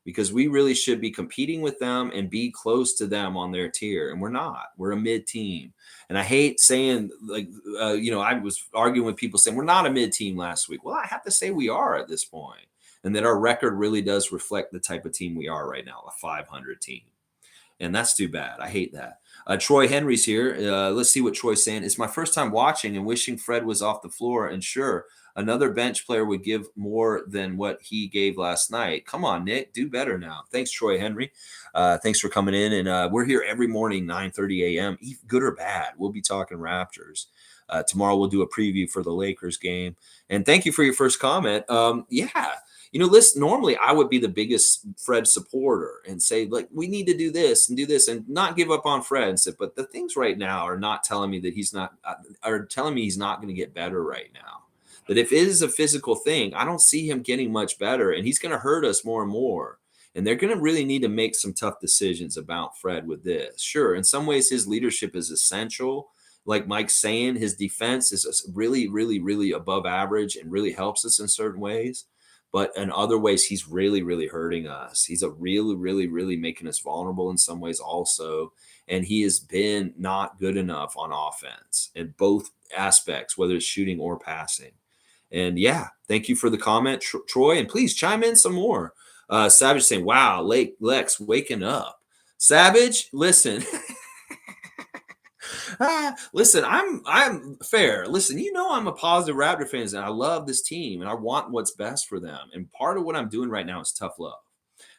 Because we really should be competing with them and be close to them on their tier. And we're not. We're a mid team. And I hate saying, I was arguing with people saying we're not a mid team last week. Well, I have to say we are at this point. And that our record really does reflect the type of team we are right now, a 500 team. And that's too bad. I hate that. Troy Henry's here. Let's see what Troy's saying. It's my first time watching and wishing Fred was off the floor. And sure, another bench player would give more than what he gave last night. Come on, Nick, do better now. Thanks, Troy Henry. Thanks for coming in. And we're here every morning, 9:30 a.m., good or bad. We'll be talking Raptors. Tomorrow we'll do a preview for the Lakers game. And thank you for your first comment. Listen, normally I would be the biggest Fred supporter and say, like, we need to do this and not give up on Fred. But the things right now are not telling me that he's not going to get better right now. That if it is a physical thing, I don't see him getting much better, and he's going to hurt us more and more. And they're going to really need to make some tough decisions about Fred with this. Sure, in some ways, his leadership is essential. Like Mike's saying, his defense is really, really, really above average and really helps us in certain ways. But in other ways, he's really, really hurting us. He's really, really, really making us vulnerable in some ways also. And he has been not good enough on offense in both aspects, whether it's shooting or passing. And yeah, thank you for the comment, Troy. And please chime in some more. Savage saying, wow, Lex waking up. Savage, listen. Listen, I'm fair. Listen, I'm a positive Raptor fan, and I love this team, and I want what's best for them. And part of what I'm doing right now is tough love.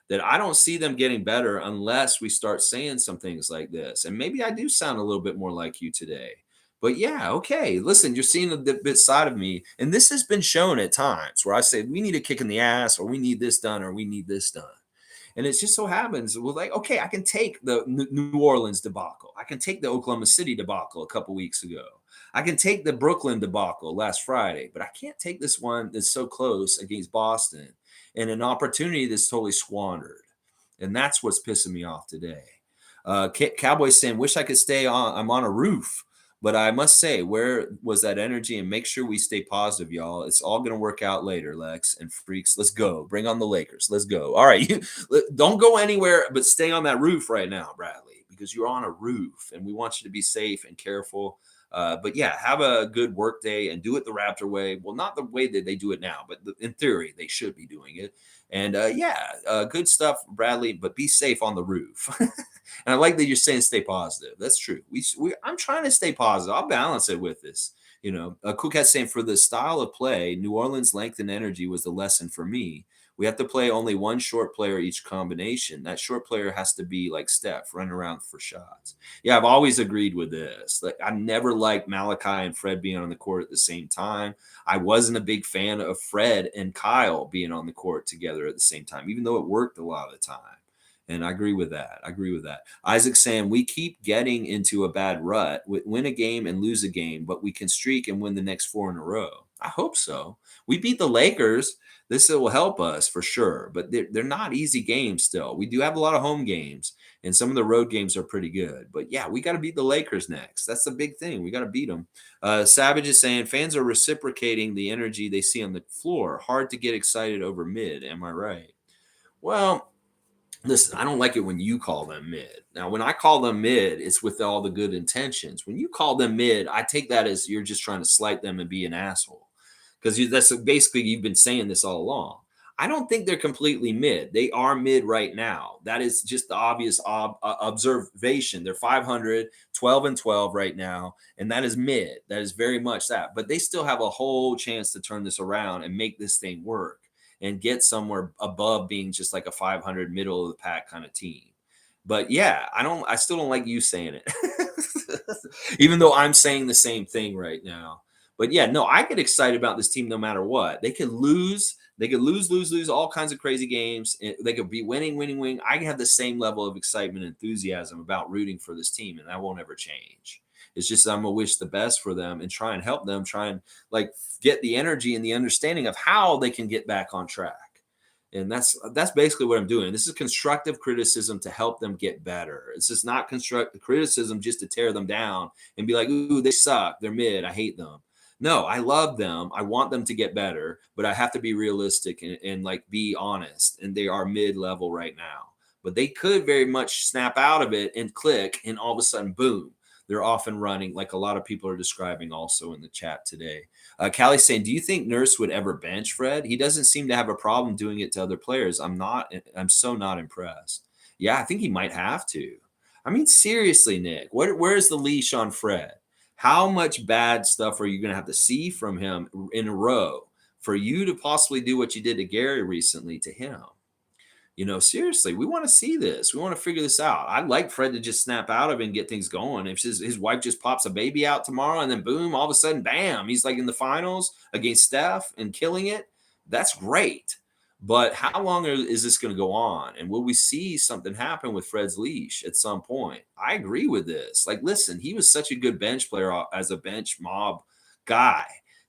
That I don't see them getting better unless we start saying some things like this. And maybe I do sound a little bit more like you today. But yeah, okay. Listen, you're seeing a bit side of me, and this has been shown at times where I say we need a kick in the ass, or we need this done, or we need this done. And it just so happens, well, like, okay, I can take the New Orleans debacle. I can take the Oklahoma City debacle a couple weeks ago. I can take the Brooklyn debacle last Friday, but I can't take this one that's so close against Boston and an opportunity that's totally squandered. And that's what's pissing me off today. Cowboys saying, wish I could stay on. I'm on a roof. But I must say, where was that energy? And make sure we stay positive, y'all. It's all going to work out later, Lex and freaks. Let's go. Bring on the Lakers. Let's go. All right. Don't go anywhere, but stay on that roof right now, Bradley, because you're on a roof and we want you to be safe and careful. But yeah, have a good work day and do it the Raptor way. Well, not the way that they do it now, but in theory, they should be doing it. And good stuff, Bradley, but be safe on the roof. And I like that you're saying stay positive. That's true. I'm trying to stay positive. I'll balance it with this. Cool Cat saying for the style of play, New Orleans' length and energy was the lesson for me. We have to play only one short player each combination. That short player has to be like Steph, running around for shots. Yeah, I've always agreed with this. Like, I never liked Malachi and Fred being on the court at the same time. I wasn't a big fan of Fred and Kyle being on the court together at the same time, even though it worked a lot of the time. And I agree with that. Isaac saying we keep getting into a bad rut. We win a game and lose a game, but we can streak and win the next 4 in a row. I hope so. We beat the Lakers. This will help us for sure, but they're not easy games still. We do have a lot of home games, and some of the road games are pretty good. But yeah, we got to beat the Lakers next. That's the big thing. We got to beat them. Savage is saying fans are reciprocating the energy they see on the floor. Hard to get excited over mid. Am I right? Well, listen, I don't like it when you call them mid. Now, when I call them mid, it's with all the good intentions. When you call them mid, I take that as you're just trying to slight them and be an asshole. Because that's basically, you've been saying this all along. I don't think they're completely mid. They are mid right now. That is just the obvious observation. They're 500, 12 and 12 right now, and that is mid. That is very much that. But they still have a whole chance to turn this around and make this thing work and get somewhere above being just like a 500 middle of the pack kind of team. But yeah, I still don't like you saying it, even though I'm saying the same thing right now. But yeah, no, I get excited about this team no matter what. They could lose. They could lose all kinds of crazy games. They could be winning. I can have the same level of excitement and enthusiasm about rooting for this team, and that won't ever change. It's just I'm going to wish the best for them and try and help them, try and like get the energy and the understanding of how they can get back on track. And that's basically what I'm doing. This is constructive criticism to help them get better. It's just not constructive criticism just to tear them down and be like, ooh, they suck. They're mid. I hate them. No, I love them. I want them to get better, but I have to be realistic and like be honest. And they are mid-level right now. But they could very much snap out of it and click, and all of a sudden, boom, they're off and running, like a lot of people are describing also in the chat today. Callie's saying, do you think Nurse would ever bench Fred? He doesn't seem to have a problem doing it to other players. I'm so not impressed. Yeah, I think he might have to. I mean, seriously, Nick, where's the leash on Fred? How much bad stuff are you going to have to see from him in a row for you to possibly do what you did to Gary recently to him? Seriously, we want to see this. We want to figure this out. I'd like Fred to just snap out of it and get things going. If his wife just pops a baby out tomorrow and then boom, all of a sudden, bam, he's like in the finals against Steph and killing it. That's great. But how long is this going to go on? And will we see something happen with Fred's leash at some point? I agree with this. Like, listen, he was such a good bench player as a bench mob guy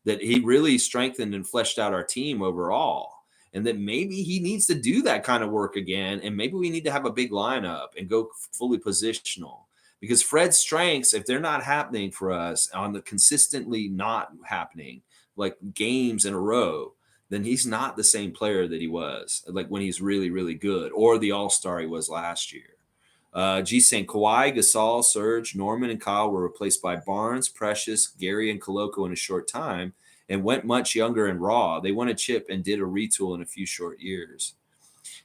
that he really strengthened and fleshed out our team overall. And that maybe he needs to do that kind of work again. And maybe we need to have a big lineup and go fully positional. Because Fred's strengths, if they're not happening for us on the consistently not happening, like games in a row, then he's not the same player that he was, like when he's really, really good, or the all-star he was last year. G saying Kawhi, Gasol, Serge, Norman, and Kyle were replaced by Barnes, Precious, Gary, and Koloko in a short time, and went much younger and raw. They won a chip and did a retool in a few short years.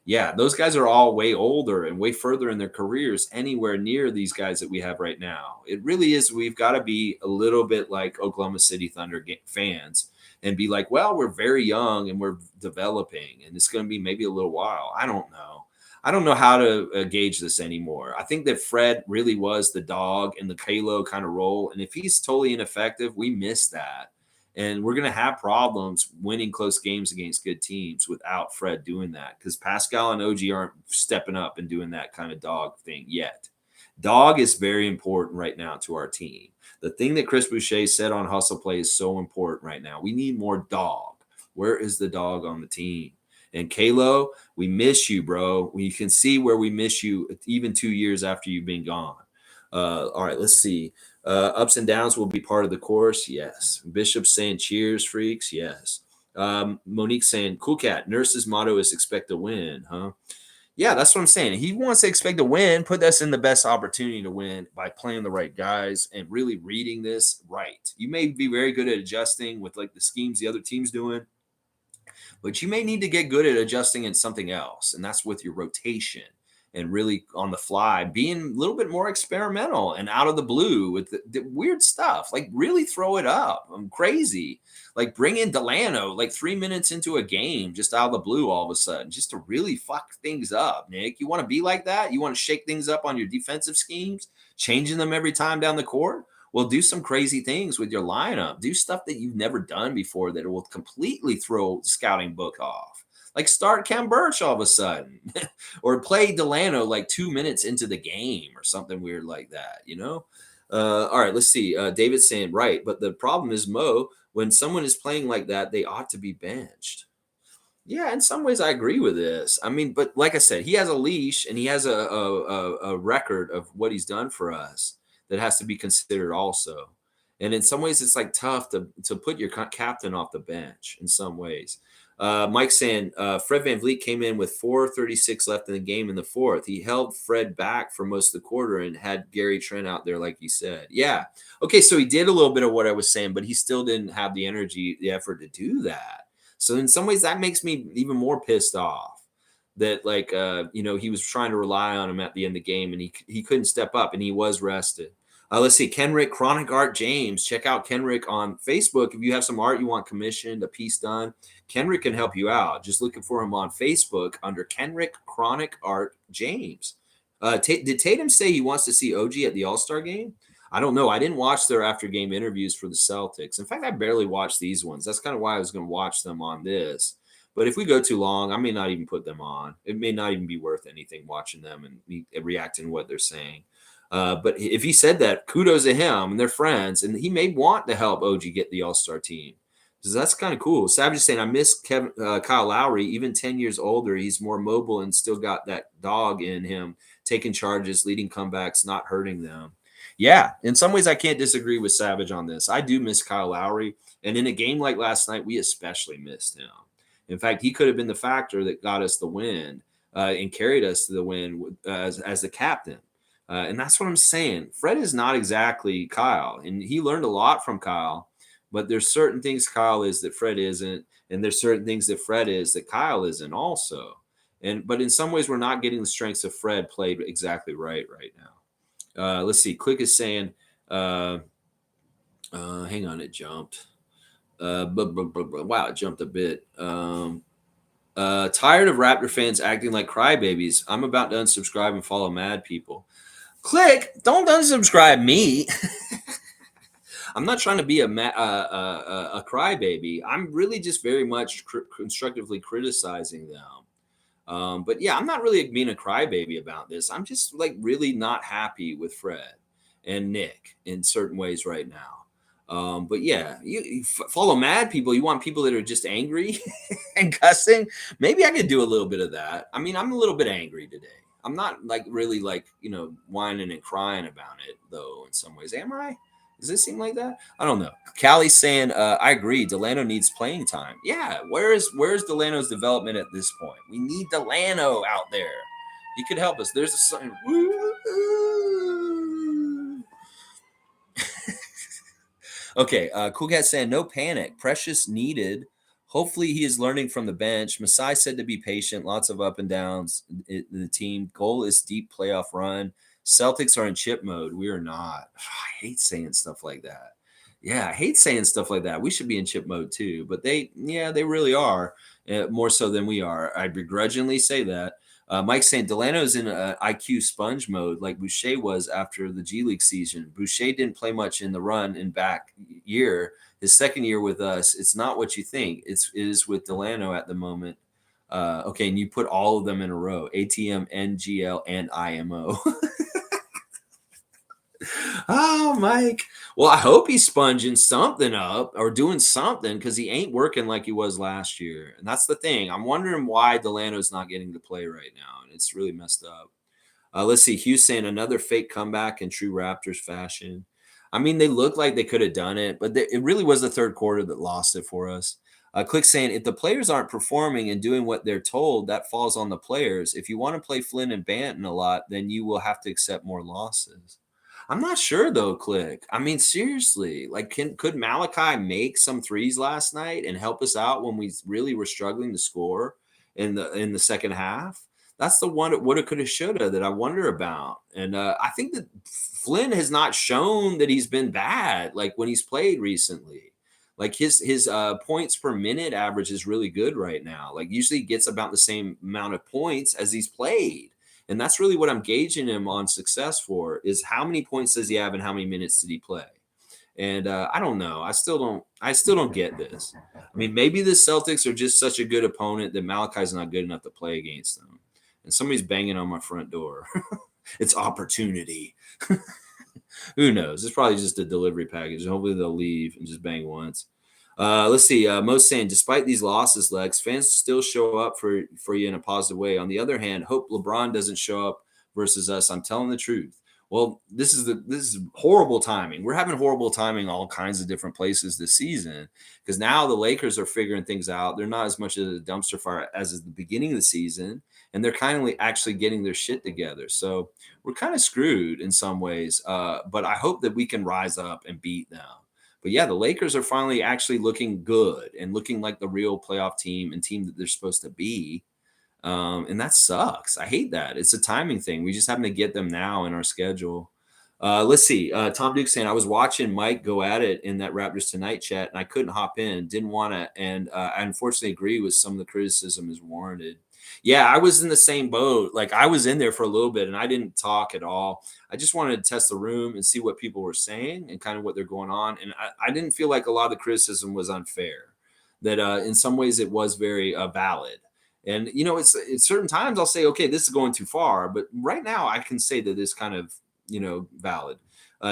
Yeah, those guys are all way older and way further in their careers anywhere near these guys that we have right now. It really is. We've got to be a little bit like Oklahoma City Thunder fans and be like, well, we're very young and we're developing and it's going to be maybe a little while. I don't know. I don't know how to gauge this anymore. I think that Fred really was the dog in the Kalo kind of role. And if he's totally ineffective, we miss that. And we're going to have problems winning close games against good teams without Fred doing that because Pascal and OG aren't stepping up and doing that kind of dog thing yet. Dog is very important right now to our team. The thing that Chris Boucher said on Hustle Play is so important right now. We need more dog. Where is the dog on the team? And Kalo, we miss you, bro. We can see where we miss you even 2 years after you've been gone. All right, let's see. Ups and downs will be part of the course. Yes. Bishop saying cheers, freaks. Yes. Monique saying, cool cat. Nurse's motto is expect to win, huh? Yeah, that's what I'm saying. He wants to expect to win. Put us in the best opportunity to win by playing the right guys and really reading this right. You may be very good at adjusting with like the schemes the other team's doing, but you may need to get good at adjusting in something else. And that's with your rotation and really on the fly, being a little bit more experimental and out of the blue with the weird stuff. Like really throw it up. I'm crazy. Like bring in Delano like 3 minutes into a game, just out of the blue all of a sudden, just to really fuck things up, Nick. You want to be like that? You want to shake things up on your defensive schemes, changing them every time down the court? Well, do some crazy things with your lineup. Do stuff that you've never done before that will completely throw the scouting book off. Like start Cam Birch all of a sudden, or play Delano like 2 minutes into the game or something weird like that, you know? All right, let's see. David's saying, right. But the problem is, Mo, when someone is playing like that, they ought to be benched. Yeah, in some ways, I agree with this. I mean, but like I said, he has a leash and he has a record of what he's done for us that has to be considered also. And in some ways, it's like tough to put your captain off the bench in some ways. Mike saying Fred VanVleet came in with 4:36 left in the game in the fourth. He held Fred back for most of the quarter and had Gary Trent out there, like you said. Yeah. Okay, so he did a little bit of what I was saying, but he still didn't have the energy, the effort to do that. So in some ways, that makes me even more pissed off that like he was trying to rely on him at the end of the game and he couldn't step up and he was rested. Let's see, Kenrick Chronic Art James. Check out Kenrick on Facebook. If you have some art you want commissioned, a piece done, Kenrick can help you out. Just looking for him on Facebook under Kenrick Chronic Art James. Did Tatum say he wants to see OG at the All-Star game? I don't know. I didn't watch their after-game interviews for the Celtics. In fact, I barely watched these ones. That's kind of why I was going to watch them on this. But if we go too long, I may not even put them on. It may not even be worth anything watching them and reacting to what they're saying. But if he said that, kudos to him and they're friends. And he may want to help OG get the All-Star team. So that's kind of cool. Savage is saying, I miss Kyle Lowry. Even 10 years older, he's more mobile and still got that dog in him, taking charges, leading comebacks, not hurting them. Yeah, in some ways, I can't disagree with Savage on this. I do miss Kyle Lowry. And in a game like last night, we especially missed him. In fact, he could have been the factor that got us the win and carried us to the win as the captain. And that's what I'm saying. Fred is not exactly Kyle, and he learned a lot from Kyle, but there's certain things Kyle is that Fred isn't, and there's certain things that Fred is that Kyle isn't also. But in some ways, we're not getting the strengths of Fred played exactly right now. Let's see. Click is saying, hang on, it jumped. Wow, it jumped a bit. Tired of Raptor fans acting like crybabies. I'm about to unsubscribe and follow mad people. Click, don't unsubscribe me. I'm not trying to be a crybaby. I'm really just very much constructively criticizing them. But yeah, I'm not really being a crybaby about this. I'm just like really not happy with Fred and Nick in certain ways right now. But yeah, you follow mad people. You want people that are just angry and cussing. Maybe I could do a little bit of that. I mean, I'm a little bit angry today. I'm not like really like, whining and crying about it though. In some ways, am I? Does it seem like that? I don't know. Callie's saying, I agree. Delano needs playing time. Yeah. Where's Delano's development at this point? We need Delano out there. He could help us. There's a sign. Okay. Cool Cat saying, no panic. Precious needed Hopefully he is learning from the bench. Masai said to be patient, lots of up and downs. The team goal is deep playoff run. Celtics are in chip mode. We are not. I hate saying stuff like that. Yeah, I hate saying stuff like that. We should be in chip mode too, but they really are, more so than we are. I begrudgingly say that. Mike's saying Delano's in IQ sponge mode like Boucher was after the G League season. Boucher didn't play much in the run and back year. His second year with us, it's not what you think. It is with Delano at the moment. Okay, and you put all of them in a row: ATM, NGL, and IMO. Oh, Mike. Well, I hope he's sponging something up or doing something because he ain't working like he was last year. And that's the thing. I'm wondering why Delano's not getting to play right now. And it's really messed up. Let's see. Hughes saying another fake comeback in true Raptors fashion. I mean, they looked like they could have done it, but it really was the third quarter that lost it for us. Click saying if the players aren't performing and doing what they're told, that falls on the players. If you want to play Flynn and Banton a lot, then you will have to accept more losses. I'm not sure though, Click. I mean, seriously, like, could Malachi make some threes last night and help us out when we really were struggling to score in the second half? That's the one woulda, coulda, shoulda that I wonder about. And I think that Flynn has not shown that he's been bad like when he's played recently. Like his points per minute average is really good right now. Like usually he gets about the same amount of points as he's played. And that's really what I'm gauging him on success for is how many points does he have and how many minutes did he play? And I don't know. I still don't get this. I mean, maybe the Celtics are just such a good opponent that Malachi's not good enough to play against them. And somebody's banging on my front door. It's opportunity. Who knows? It's probably just a delivery package. Hopefully they'll leave and just bang once. Let's see. Mo's saying, despite these losses, Lex, fans still show up for you in a positive way. On the other hand, hope LeBron doesn't show up versus us. I'm telling the truth. Well, this is horrible timing. We're having horrible timing all kinds of different places this season because now the Lakers are figuring things out. They're not as much of a dumpster fire as at the beginning of the season, and they're kind of actually getting their shit together. So we're kind of screwed in some ways, but I hope that we can rise up and beat them. But yeah, the Lakers are finally actually looking good and looking like the real playoff team and team that they're supposed to be. And that sucks. I hate that. It's a timing thing. We just happen to get them now in our schedule. Let's see. Tom Duke saying, I was watching Mike go at it in that Raptors Tonight chat, and I couldn't hop in. Didn't want to. And I unfortunately agree with some of the criticism is warranted. Yeah, I was in the same boat. Like I was in there for a little bit and I didn't talk at all. I just wanted to test the room and see what people were saying and kind of what they're going on. And I didn't feel like a lot of the criticism was unfair, that in some ways it was very valid. And, you know, it's certain times I'll say, okay, this is going too far. But right now I can say that it's kind of, you know, valid.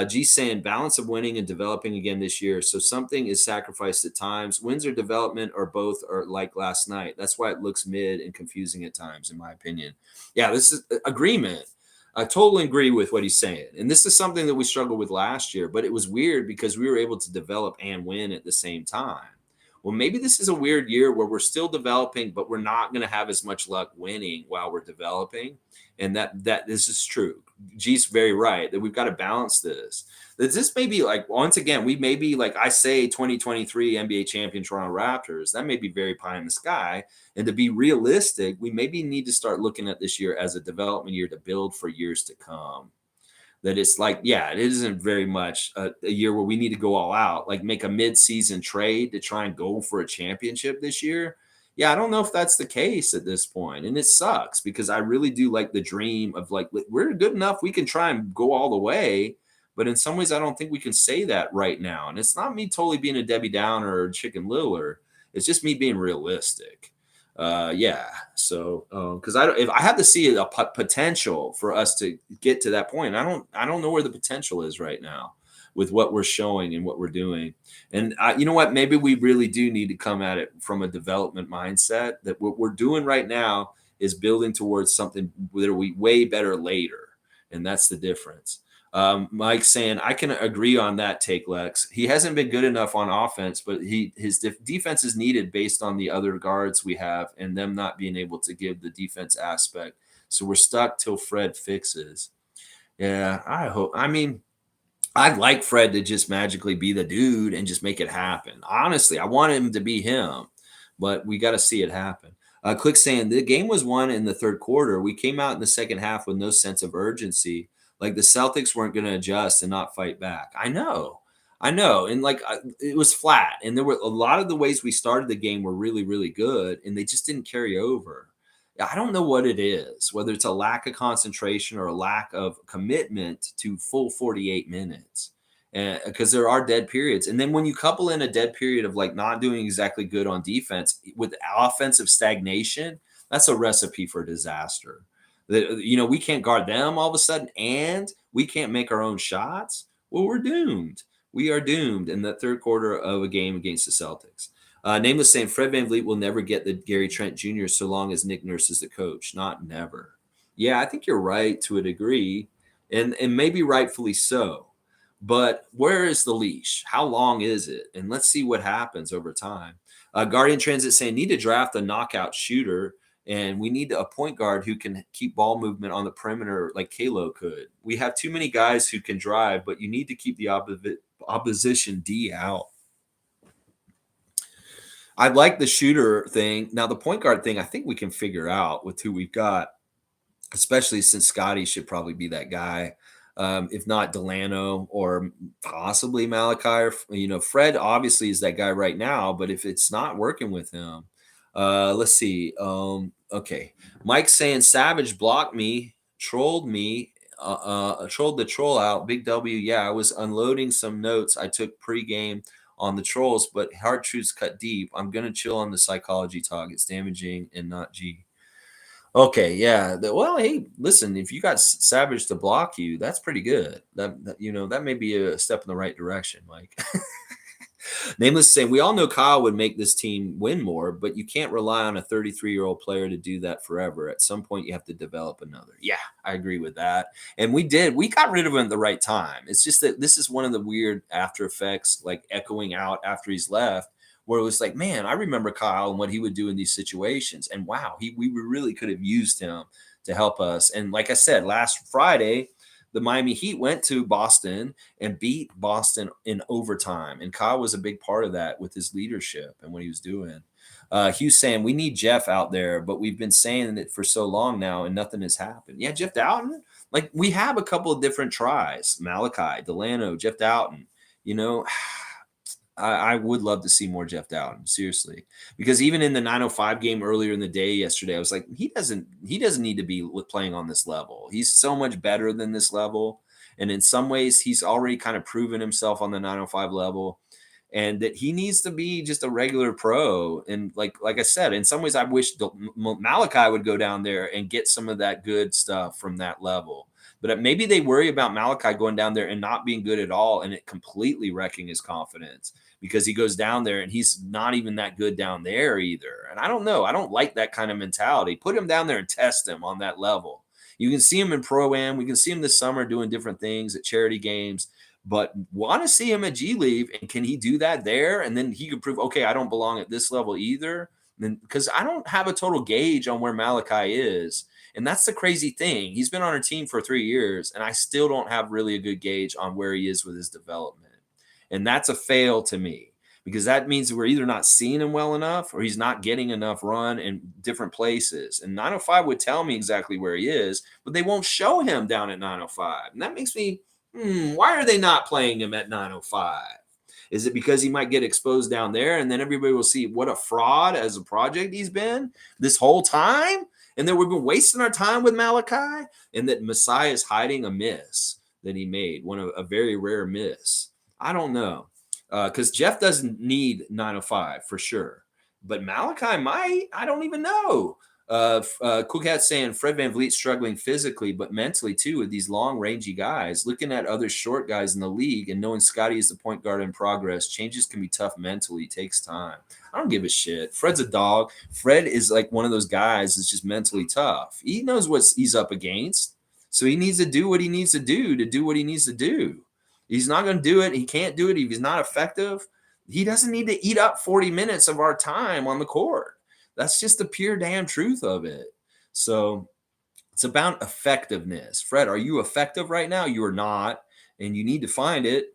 G saying balance of winning and developing again this year. So something is sacrificed at times. Wins or development or both are like last night. That's why it looks mid and confusing at times, in my opinion. Yeah, this is agreement. I totally agree with what he's saying. And this is something that we struggled with last year, but it was weird because we were able to develop and win at the same time. Well, maybe this is a weird year where we're still developing, but we're not going to have as much luck winning while we're developing. And that this is true. G's very right that we've got to balance this. That this may be like, once again, we may be like I say 2023 NBA champion Toronto Raptors. That may be very pie in the sky. And to be realistic, we maybe need to start looking at this year as a development year to build for years to come. That it's like, yeah, it isn't very much a year where we need to go all out, like make a mid-season trade to try and go for a championship this year. Yeah, I don't know if that's the case at this point. And it sucks because I really do like the dream of like, we're good enough. We can try and go all the way. But in some ways, I don't think we can say that right now. And it's not me totally being a Debbie Downer or Chicken Littler. It's just me being realistic. Yeah. So, because if I have to see a potential for us to get to that point, I don't know where the potential is right now with what we're showing and what we're doing. And you know what? Maybe we really do need to come at it from a development mindset. That what we're doing right now is building towards something that will be way better later, and that's the difference. Mike saying, I can agree on that take, Lex. He hasn't been good enough on offense, but his defense is needed based on the other guards we have and them not being able to give the defense aspect. So we're stuck till Fred fixes. Yeah, I hope. I mean, I'd like Fred to just magically be the dude and just make it happen. Honestly, I want him to be him. but we got to see it happen. Click saying the game was won in the third quarter. We came out in the second half with no sense of urgency. Like the Celtics weren't going to adjust and not fight back. I know. And it was flat. And there were a lot of the ways we started the game were really, really good. And they just didn't carry over. I don't know what it is, whether it's a lack of concentration or a lack of commitment to full 48 minutes. Because there are dead periods. And then when you couple in a dead period of like not doing exactly good on defense with offensive stagnation, that's a recipe for disaster. We can't guard them all of a sudden, and we can't make our own shots. Well, we're doomed. We are doomed in the third quarter of a game against the Celtics. Nameless saying Fred VanVleet will never get the Gary Trent Jr. so long as Nick Nurse is the coach. Not never. Yeah, I think you're right to a degree, and maybe rightfully so. But where is the leash? How long is it? And let's see what happens over time. Guardian Transit saying need to draft a knockout shooter, and we need a point guard who can keep ball movement on the perimeter like Kalo could. We have too many guys who can drive, but you need to keep the opposition D out. I like the shooter thing. Now, the point guard thing, I think we can figure out with who we've got, especially since Scotty should probably be that guy. If not Delano or possibly Malachi, or, Fred obviously is that guy right now, but if it's not working with him, let's see. Okay. Mike's saying Savage blocked me, trolled me, trolled the troll out. Big W. Yeah, I was unloading some notes I took pregame on the trolls, but hard truths cut deep. I'm going to chill on the psychology talk. It's damaging and not G. Okay, yeah. Well, hey, listen, if you got Savage to block you, that's pretty good. That may be a step in the right direction, Mike. Nameless saying, we all know Kyle would make this team win more, but you can't rely on a 33-year-old player to do that forever. At some point, you have to develop another. Yeah, I agree with that. And we got rid of him at the right time. It's just that this is one of the weird after effects, like echoing out after he's left, where it was like, man, I remember Kyle and what he would do in these situations. And wow, we really could have used him to help us. And like I said, last Friday, the Miami Heat went to Boston and beat Boston in overtime. And Kyle was a big part of that with his leadership and what he was doing. Hugh saying, we need Jeff out there, but we've been saying it for so long now and nothing has happened. Yeah, Jeff Doughton, like we have a couple of different tries. Malachi, Delano, Jeff Doughton, I would love to see more Jeff Doughton, seriously, because even in the 905 game earlier in the day yesterday, I was like, he doesn't need to be playing on this level. He's so much better than this level, and in some ways, he's already kind of proven himself on the 905 level, and that he needs to be just a regular pro. And like I said, in some ways, I wish Malachi would go down there and get some of that good stuff from that level. But maybe they worry about Malachi going down there and not being good at all, and it completely wrecking his confidence, because he goes down there and he's not even that good down there either. And I don't know. I don't like that kind of mentality. Put him down there and test him on that level. You can see him in Pro-Am. We can see him this summer doing different things at charity games, but want to see him at G League. And can he do that there? And then he could prove, okay, I don't belong at this level either. Then, because I don't have a total gauge on where Malachi is. And that's the crazy thing. He's been on our team for 3 years, and I still don't have really a good gauge on where he is with his development. And that's a fail to me, because that means we're either not seeing him well enough or he's not getting enough run in different places. And 905 would tell me exactly where he is, but they won't show him down at 905. And that makes me, why are they not playing him at 905? Is it because he might get exposed down there and then everybody will see what a fraud as a project he's been this whole time? And that we've been wasting our time with Malachi, and that Messiah is hiding a miss that he made, a very rare miss. I don't know, because Jeff doesn't need 905 for sure, but Malachi might. I don't even know. Cool Cat saying Fred VanVleet struggling physically, but mentally too, with these long, rangy guys. Looking at other short guys in the league and knowing Scotty is the point guard in progress, changes can be tough mentally. It takes time. I don't give a shit. Fred's a dog. Fred is like one of those guys that's just mentally tough. He knows what he's up against, so he needs to do what he needs to do what he needs to do. He's not going to do it. He can't do it if he's not effective. He doesn't need to eat up 40 minutes of our time on the court. That's just the pure damn truth of it. So it's about effectiveness. Fred, are you effective right now? You are not, and you need to find it.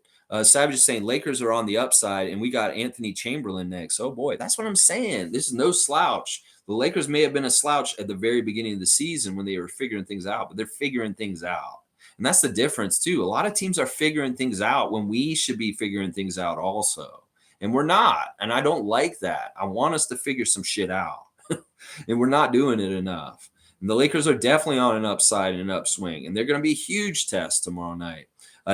Savage is saying Lakers are on the upside, and we got Anthony Chamberlain next. Oh boy, that's what I'm saying. This is no slouch. The Lakers may have been a slouch at the very beginning of the season when they were figuring things out, but they're figuring things out. And that's the difference, too. A lot of teams are figuring things out when we should be figuring things out also. And we're not. And I don't like that. I want us to figure some shit out. And we're not doing it enough. And the Lakers are definitely on an upside and an upswing. And they're going to be a huge test tomorrow night.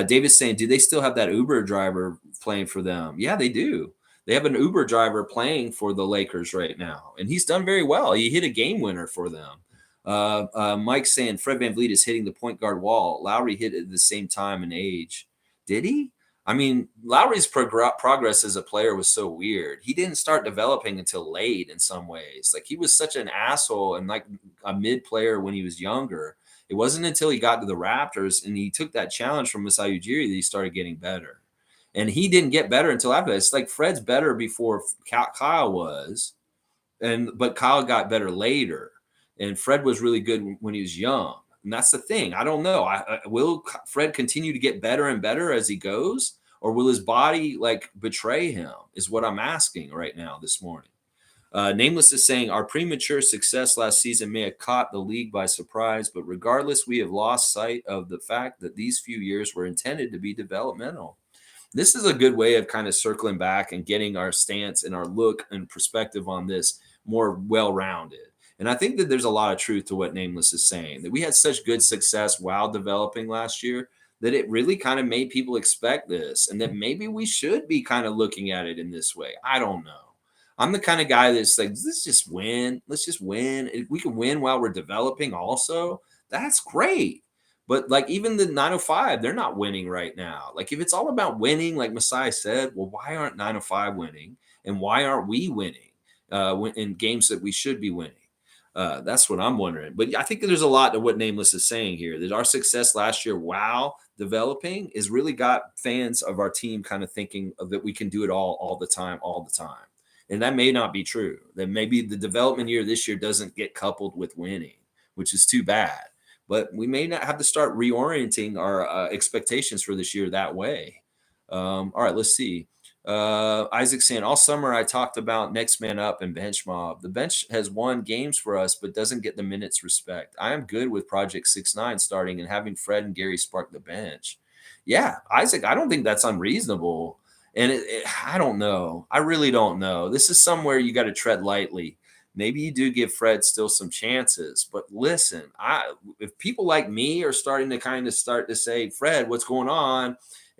David's saying, do they still have that Uber driver playing for them? Yeah, they do. They have an Uber driver playing for the Lakers right now, and he's done very well. He hit a game winner for them. Mike's saying Fred VanVleet is hitting the point guard wall. Lowry hit it at the same time and age. Did he? I mean, Lowry's progress as a player was so weird. He didn't start developing until late in some ways. Like, he was such an asshole and like a mid player when he was younger. It wasn't until he got to the Raptors and he took that challenge from Masai Ujiri that he started getting better. And he didn't get better until after that. It's like Fred's better before Kyle was, but Kyle got better later. And Fred was really good when he was young. And that's the thing. I don't know. Will Fred continue to get better and better as he goes? Or will his body like betray him is what I'm asking right now this morning. Nameless is saying our premature success last season may have caught the league by surprise, but regardless, we have lost sight of the fact that these few years were intended to be developmental. This is a good way of kind of circling back and getting our stance and our look and perspective on this more well-rounded. And I think that there's a lot of truth to what Nameless is saying, that we had such good success while developing last year that it really kind of made people expect this, and that maybe we should be kind of looking at it in this way. I don't know. I'm the kind of guy that's like, let's just win. Let's just win. If we can win while we're developing also, that's great. But like even the 905, they're not winning right now. Like if it's all about winning, like Masai said, well, why aren't 905 winning? And why aren't we winning in games that we should be winning? That's what I'm wondering. But I think there's a lot to what Nameless is saying here, that our success last year while developing is really got fans of our team kind of thinking that we can do it all the time. And that may not be true. That maybe the development year this year doesn't get coupled with winning, which is too bad. But we may not have to start reorienting our expectations for this year that way. All right, let's see. Isaac saying, all summer I talked about next man up and bench mob. The bench has won games for us, but doesn't get the minutes respect. I am good with Project 6-9 starting and having Fred and Gary spark the bench. Yeah, Isaac, I don't think that's unreasonable. And I don't know. I really don't know. This is somewhere you got to tread lightly. Maybe you do give Fred still some chances. But listen, if people like me are starting to say, Fred, what's going on?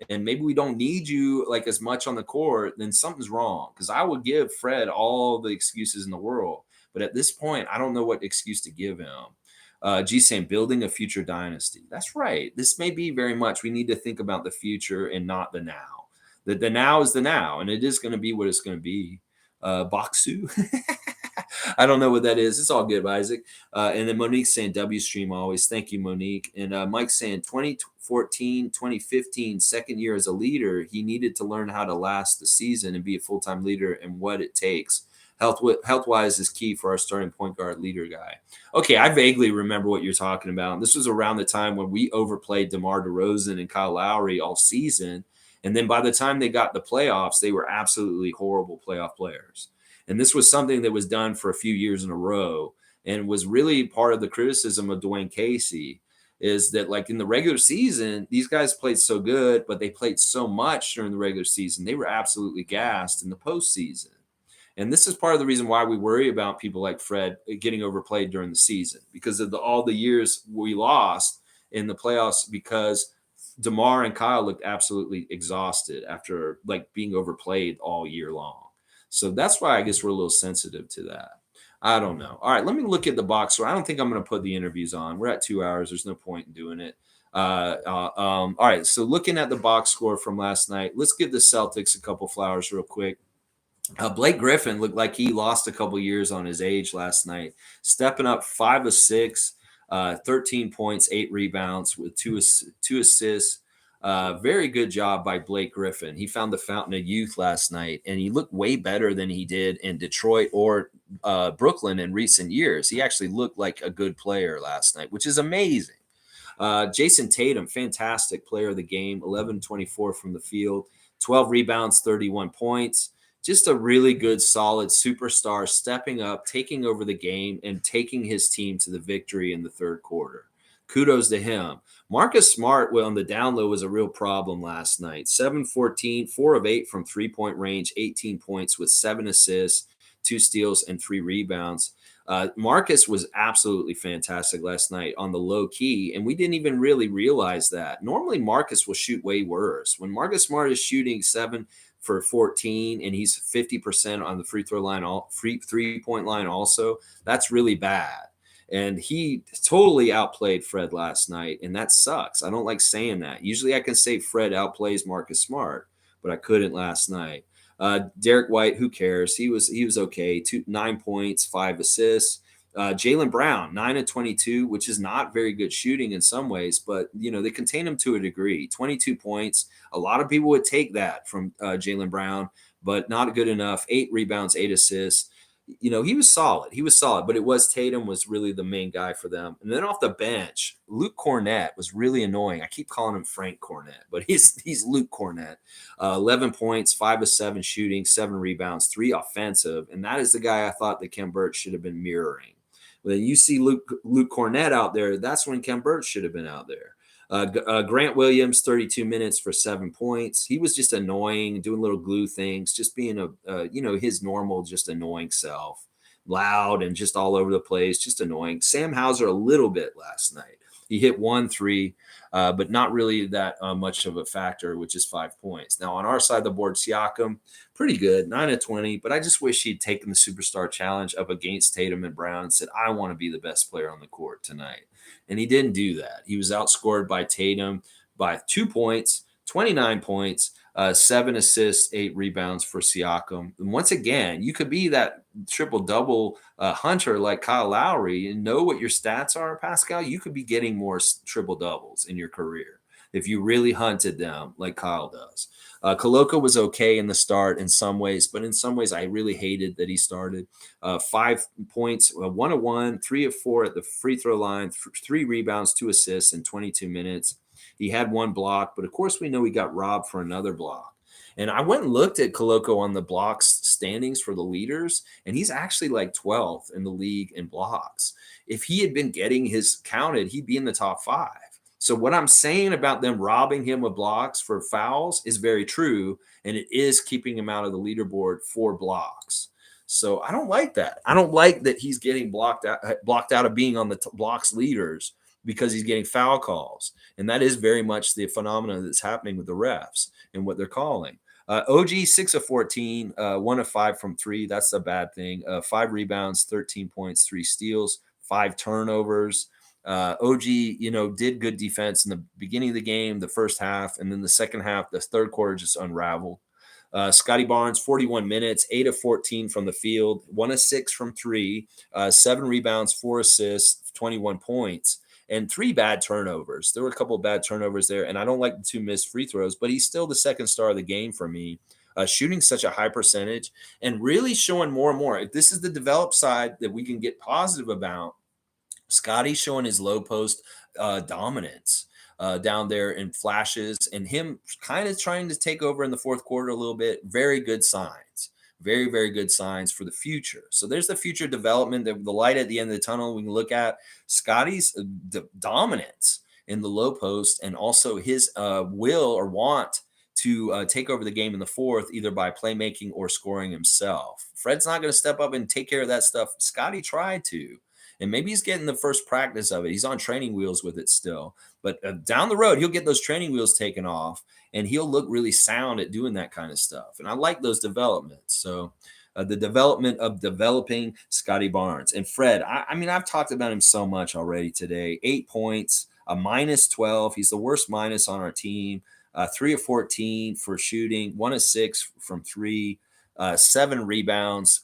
And maybe we don't need you like as much on the court, then something's wrong. Because I would give Fred all the excuses in the world. But at this point, I don't know what excuse to give him. G saying, building a future dynasty. That's right. This may be very much, we need to think about the future and not the now. The now is the now, and it is going to be what it's going to be. Boxu. I don't know what that is. It's all good, Isaac. And then Monique's saying W stream always. Thank you, Monique. And Mike's saying 2014, 2015, second year as a leader, he needed to learn how to last the season and be a full-time leader and what it takes. Health-wise is key for our starting point guard leader guy. Okay, I vaguely remember what you're talking about. This was around the time when we overplayed DeMar DeRozan and Kyle Lowry all season. And then by the time they got the playoffs, they were absolutely horrible playoff players. And this was something that was done for a few years in a row and was really part of the criticism of Dwayne Casey is that like in the regular season, these guys played so good, but they played so much during the regular season. They were absolutely gassed in the postseason. And this is part of the reason why we worry about people like Fred getting overplayed during the season because of all the years we lost in the playoffs because DeMar and Kyle looked absolutely exhausted after like being overplayed all year long. So that's why I guess we're a little sensitive to that. I don't know. All right, let me look at the box score. I don't think I'm going to put the interviews on. We're at 2 hours. There's no point in doing it. All right, so looking at the box score from last night, let's give the Celtics a couple flowers real quick. Blake Griffin looked like he lost a couple years on his age last night, stepping up 5 of 6. 13 points, 8 rebounds with two assists. Very good job by Blake Griffin. He found the fountain of youth last night, and he looked way better than he did in Detroit or Brooklyn in recent years. He actually looked like a good player last night, which is amazing. Jason Tatum, fantastic player of the game, 11-24 from the field, 12 rebounds, 31 points. Just a really good, solid superstar stepping up, taking over the game, and taking his team to the victory in the third quarter. Kudos to him. Marcus Smart, well, on the down low, was a real problem last night. 7-14, 4 of 8 from three-point range, 18 points with 7 assists, 2 steals, and 3 rebounds. Marcus was absolutely fantastic last night on the low key, and we didn't even really realize that. Normally, Marcus will shoot way worse. When Marcus Smart is shooting 7 for 14 and he's 50% on the free throw line, three-point line also, that's really bad. And he totally outplayed Fred last night, and that sucks. I don't like saying that. Usually I can say Fred outplays Marcus Smart, but I couldn't last night. Derek White, who cares? He was okay. 9 points, 5 assists. Jaylen Brown, 9-22, which is not very good shooting in some ways, but they contain him to a degree. 22 points. A lot of people would take that from Jaylen Brown, but not good enough. 8 rebounds, 8 assists. He was solid. But it was Tatum was really the main guy for them. And then off the bench, Luke Cornett was really annoying. I keep calling him Frank Cornett, but he's Luke Cornett. 11 points, 5 of 7 shooting, 7 rebounds, 3 offensive. And that is the guy I thought that Ken Birch should have been mirroring. When you see Luke Cornett out there, that's when Ken Birch should have been out there. Grant Williams, 32 minutes for 7 points. He was just annoying, doing little glue things, just being his normal, just annoying self, loud and just all over the place, just annoying. Sam Hauser a little bit last night. He hit 1 3, but not really that much of a factor, which is 5 points. Now on our side of the board, Siakam, pretty good, 9-20, but I just wish he'd taken the superstar challenge up against Tatum and Brown and said, I want to be the best player on the court tonight. And he didn't do that. He was outscored by Tatum by 2 points, 29 points, 7 assists, 8 rebounds for Siakam. And once again, you could be that triple-double hunter like Kyle Lowry and know what your stats are, Pascal. You could be getting more triple-doubles in your career if you really hunted them like Kyle does. Koloko was okay in the start in some ways, but in some ways I really hated that he started. 5 points, 1 of 1, 3 of 4 at the free throw line, 3 rebounds, 2 assists in 22 minutes. He had 1 block, but of course we know he got robbed for another block. And I went and looked at Koloko on the blocks standings for the leaders, and he's actually like 12th in the league in blocks. If he had been getting his counted, he'd be in the top 5. So what I'm saying about them robbing him of blocks for fouls is very true, and it is keeping him out of the leaderboard for blocks. So I don't like that. I don't like that he's getting blocked out of being on the blocks leaders because he's getting foul calls. And that is very much the phenomenon that's happening with the refs and what they're calling. OG, 6 of 14, 1 of 5 from 3. That's a bad thing. 5 rebounds, 13 points, 3 steals, 5 turnovers. OG, did good defense in the beginning of the game, the first half, and then the second half, the third quarter just unraveled. Scotty Barnes, 41 minutes, 8 of 14 from the field, 1 of 6 from 3, 7 rebounds, 4 assists, 21 points, and 3 bad turnovers. There were a couple of bad turnovers there, and I don't like the 2 missed free throws, but he's still the second star of the game for me. Shooting such a high percentage and really showing more and more. If this is the developed side that we can get positive about, Scotty showing his low post dominance down there in flashes and him kind of trying to take over in the fourth quarter a little bit. Very good signs. Very, very good signs for the future. So there's the future development, the light at the end of the tunnel. We can look at Scotty's dominance in the low post and also his will or want to take over the game in the fourth, either by playmaking or scoring himself. Fred's not going to step up and take care of that stuff. Scotty tried to. And maybe he's getting the first practice of it. He's on training wheels with it still. But down the road, he'll get those training wheels taken off, and he'll look really sound at doing that kind of stuff. And I like those developments. So the development of developing Scotty Barnes. And Fred, I mean, I've talked about him so much already today. 8 points, a minus 12. He's the worst minus on our team. 3 of 14 for shooting, 1 of 6 from 3. 7 rebounds,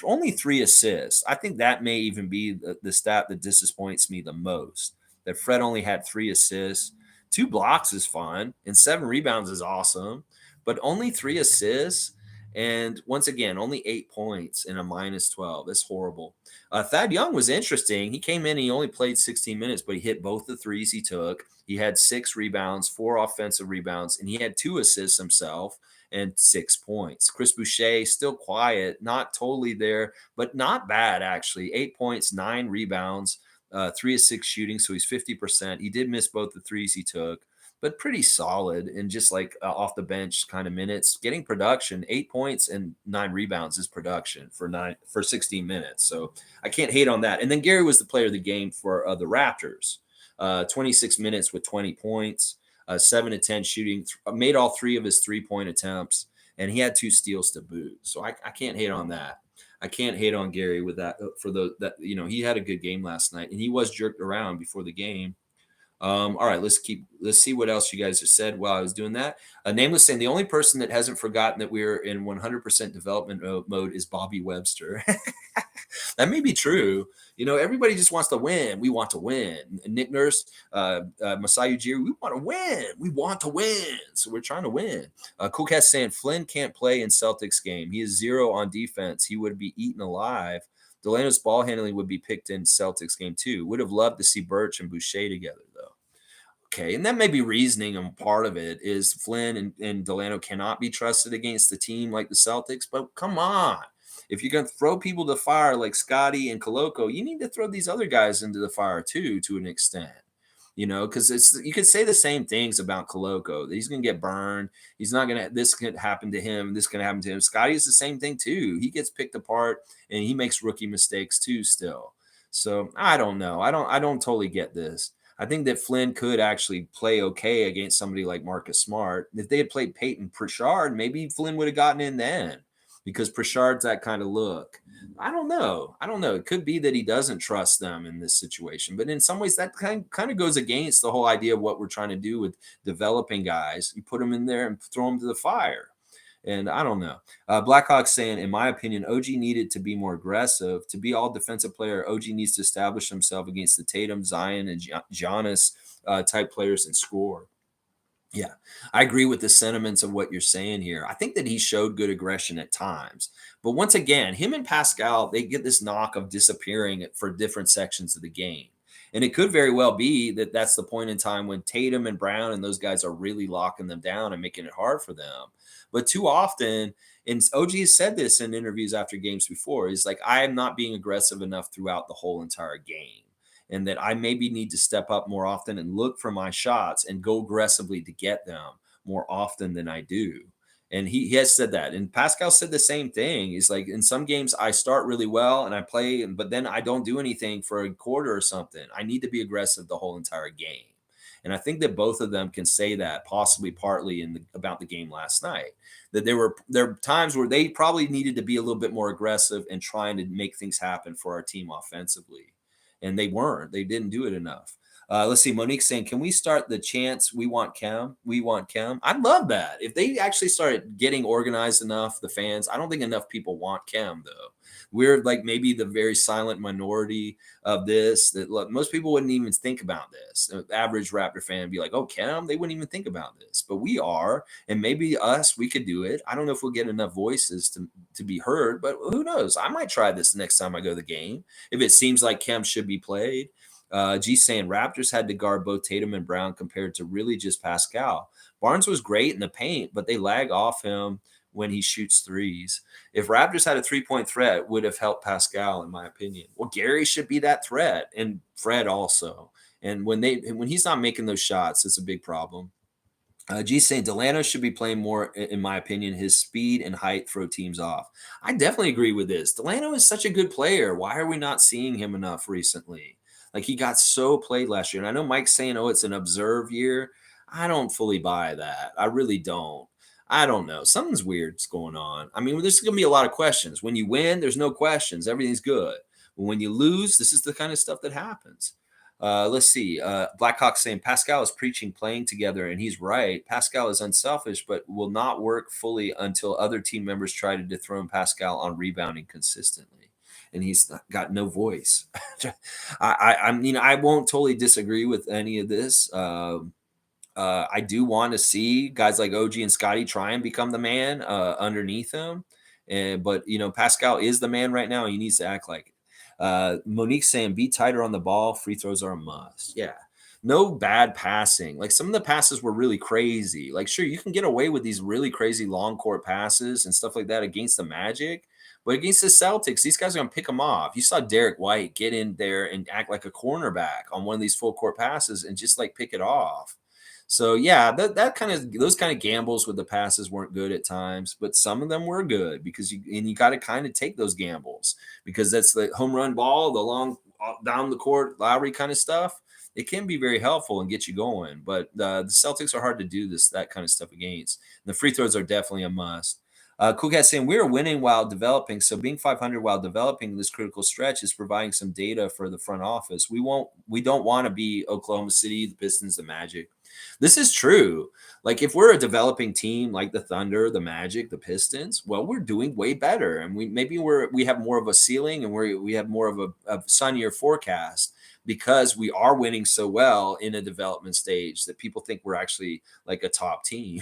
only 3 assists. I think that may even be the stat that disappoints me the most, that Fred only had 3 assists. 2 blocks is fun, and 7 rebounds is awesome, but only 3 assists. And once again, only 8 points in a -12. That's horrible. Thad Young was interesting. He came in and he only played 16 minutes, but he hit both the threes he took. He had 6 rebounds, 4 offensive rebounds, and he had 2 assists himself and 6 points. Chris Boucher, still quiet, not totally there, but not bad, actually. 8 points, 9 rebounds, 3 of 6 shooting, so he's 50%. He did miss both the threes he took, but pretty solid and just like off the bench kind of minutes, getting production. 8 points and 9 rebounds is production for 16 minutes. So I can't hate on that. And then Gary was the player of the game for the Raptors. 26 minutes with 20 points, 7 of 10 shooting, made all 3 of his 3-point attempts, and he had 2 steals to boot. So I can't hate on that. I can't hate on Gary with that that he had a good game last night, and he was jerked around before the game. All right, let's see what else you guys have said while I was doing that. Nameless saying the only person that hasn't forgotten that we're in 100% development mode is Bobby Webster. That may be true. Everybody just wants to win. We want to win. Nick Nurse, Masai Ujiri, we want to win. We want to win. So we're trying to win. Cool Cat saying Flynn can't play in Celtics game. He is 0 on defense. He would be eaten alive. Delano's ball handling would be picked in Celtics game too. Would have loved to see Birch and Boucher together though. Okay, and that may be reasoning, and part of it is Flynn and Delano cannot be trusted against the team like the Celtics. But come on, if you're going to throw people to fire like Scotty and Koloko, you need to throw these other guys into the fire too, to an extent. Because you could say the same things about Koloko. He's going to get burned. He's not going to. This could happen to him. This can happen to him. Scotty is the same thing too. He gets picked apart and he makes rookie mistakes too. Still, so I don't know. I don't totally get this. I think that Flynn could actually play okay against somebody like Marcus Smart. If they had played Peyton Pritchard, maybe Flynn would have gotten in then, because Pritchard's that kind of look. I don't know. It could be that he doesn't trust them in this situation, but in some ways that kind of goes against the whole idea of what we're trying to do with developing guys. You put them in there and throw them to the fire. And I don't know. Blackhawk saying, in my opinion, OG needed to be more aggressive. To be all defensive player, OG needs to establish himself against the Tatum, Zion, and Giannis type players and score. Yeah, I agree with the sentiments of what you're saying here. I think that he showed good aggression at times. But once again, him and Pascal, they get this knock of disappearing for different sections of the game. And it could very well be that that's the point in time when Tatum and Brown and those guys are really locking them down and making it hard for them. But too often, and OG has said this in interviews after games before, he's like, I am not being aggressive enough throughout the whole entire game. And that I maybe need to step up more often and look for my shots and go aggressively to get them more often than I do. And he has said that. And Pascal said the same thing. He's like, in some games, I start really well and I play, but then I don't do anything for a quarter or something. I need to be aggressive the whole entire game. And I think that both of them can say that, possibly partly about the game last night, that there were times where they probably needed to be a little bit more aggressive and trying to make things happen for our team offensively. And they weren't. They didn't do it enough. Let's see. Monique saying, can we start the chants, we want Chem? We want Chem. I'd love that. If they actually started getting organized enough, the fans, I don't think enough people want Chem, though. We're like maybe the very silent minority of this, that most people wouldn't even think about this. The average Raptor fan would be like, oh, Chem? They wouldn't even think about this. But we are. And maybe us, we could do it. I don't know if we'll get enough voices to be heard, but who knows? I might try this next time I go to the game if it seems like Chem should be played. G saying Raptors had to guard both Tatum and Brown compared to really just Pascal. Barnes was great in the paint, but they lag off him when he shoots threes. If Raptors had a 3-point threat, it would have helped Pascal, in my opinion. Well, Gary should be that threat, and Fred also. And when he's not making those shots, it's a big problem. G saying Delano should be playing more, in my opinion. His speed and height throw teams off. I definitely agree with this. Delano is such a good player. Why are we not seeing him enough recently? Like, he got so played last year. And I know Mike's saying, oh, it's an observe year. I don't fully buy that. I really don't. I don't know. Something's weird's going on. I mean, there's going to be a lot of questions. When you win, there's no questions. Everything's good. But when you lose, this is the kind of stuff that happens. Let's see. Blackhawk saying Pascal is preaching playing together, and he's right. Pascal is unselfish, but will not work fully until other team members try to dethrone Pascal on rebounding consistently. And he's got no voice. I mean, I won't totally disagree with any of this. I do want to see guys like OG and Scotty try and become the man underneath him. But Pascal is the man right now. He needs to act like it. Monique's saying be tighter on the ball. Free throws are a must. Yeah. No bad passing. Like some of the passes were really crazy. Like, sure, you can get away with these really crazy long court passes and stuff like that against the Magic. But against the Celtics, these guys are going to pick them off. You saw Derek White get in there and act like a cornerback on one of these full court passes and just like pick it off. So yeah, those kind of gambles with the passes weren't good at times, but some of them were good because you got to kind of take those gambles because that's the home run ball, the long down the court Lowry kind of stuff. It can be very helpful and get you going, but the Celtics are hard to do that kind of stuff against. And the free throws are definitely a must. Cool Cat saying we are winning while developing, so being 500 while developing this critical stretch is providing some data for the front office. We don't want to be Oklahoma City, the Pistons, the Magic. This is true. Like if we're a developing team like the Thunder, the Magic, the Pistons, well, we're doing way better, and we have more of a ceiling, and we have more of a sunnier forecast because we are winning so well in a development stage that people think we're actually like a top team.